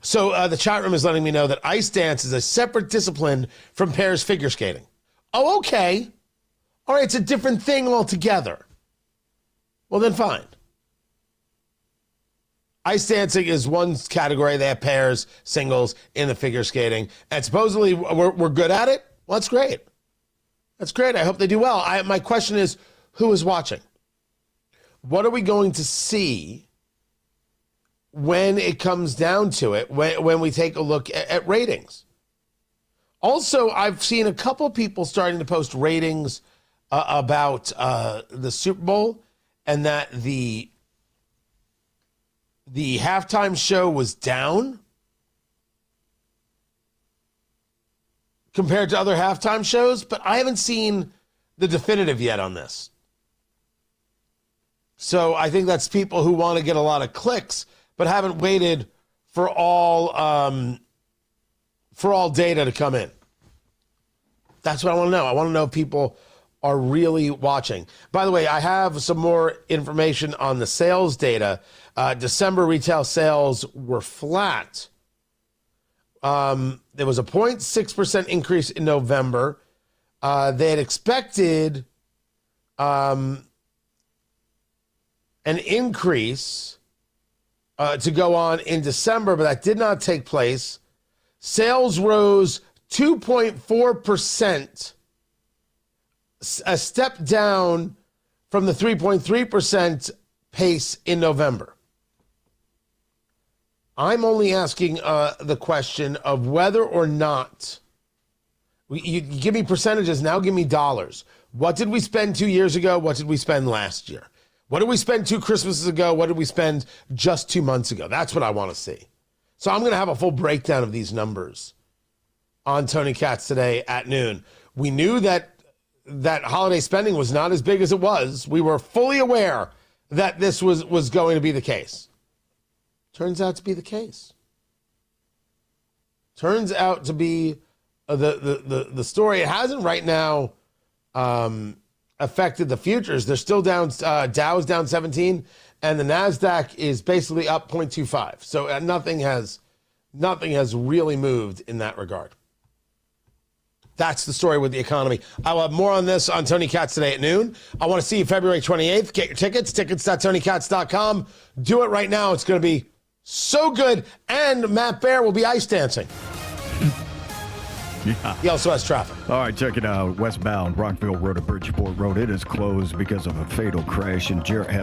So the chat room is letting me know that ice dance is a separate discipline from pairs figure skating. Oh, okay. All right, it's a different thing altogether. Well, then fine. Ice dancing is one category. They have pairs, singles in the figure skating. And supposedly we're good at it. Well, that's great. That's great. I hope they do well. My question is, who is watching? What are we going to see when it comes down to it, when we take a look at ratings? Also, I've seen a couple of people starting to post ratings about the Super Bowl and that the halftime show was down compared to other halftime shows, but I haven't seen the definitive yet on this. So I think that's people who want to get a lot of clicks, but haven't waited for all data to come in. That's what I want to know. I want to know if people are really watching. By the way, I have some more information on the sales data. December retail sales were flat. There was a 0.6% increase in November. They had expected an increase to go on in December, but that did not take place. Sales rose 2.4%, a step down from the 3.3% pace in November. I'm only asking the question of whether or not, you give me percentages, now give me dollars. What did we spend 2 years ago? What did we spend last year? What did we spend 2 Christmases ago? What did we spend just 2 months ago? That's what I want to see. So I'm going to have a full breakdown of these numbers on Tony Katz today at noon. We knew that holiday spending was not as big as it was. We were fully aware that this was going to be the case. Turns out to be the case. Turns out to be the story. It hasn't right now affected the futures. They're still down. Dow's down 17, and the NASDAQ is basically up 0.25. So nothing has really moved in that regard. That's the story with the economy. I'll have more on this on Tony Katz today at noon. I want to see you February 28th. Get your tickets, tickets.tonykatz.com. Do it right now. It's going to be so good. And Matt Bear will be ice dancing. Yeah. He also has traffic. All right, check it out. Westbound Rockville Road to Bridgeport Road. It is closed because of a fatal crash, and Jarrett has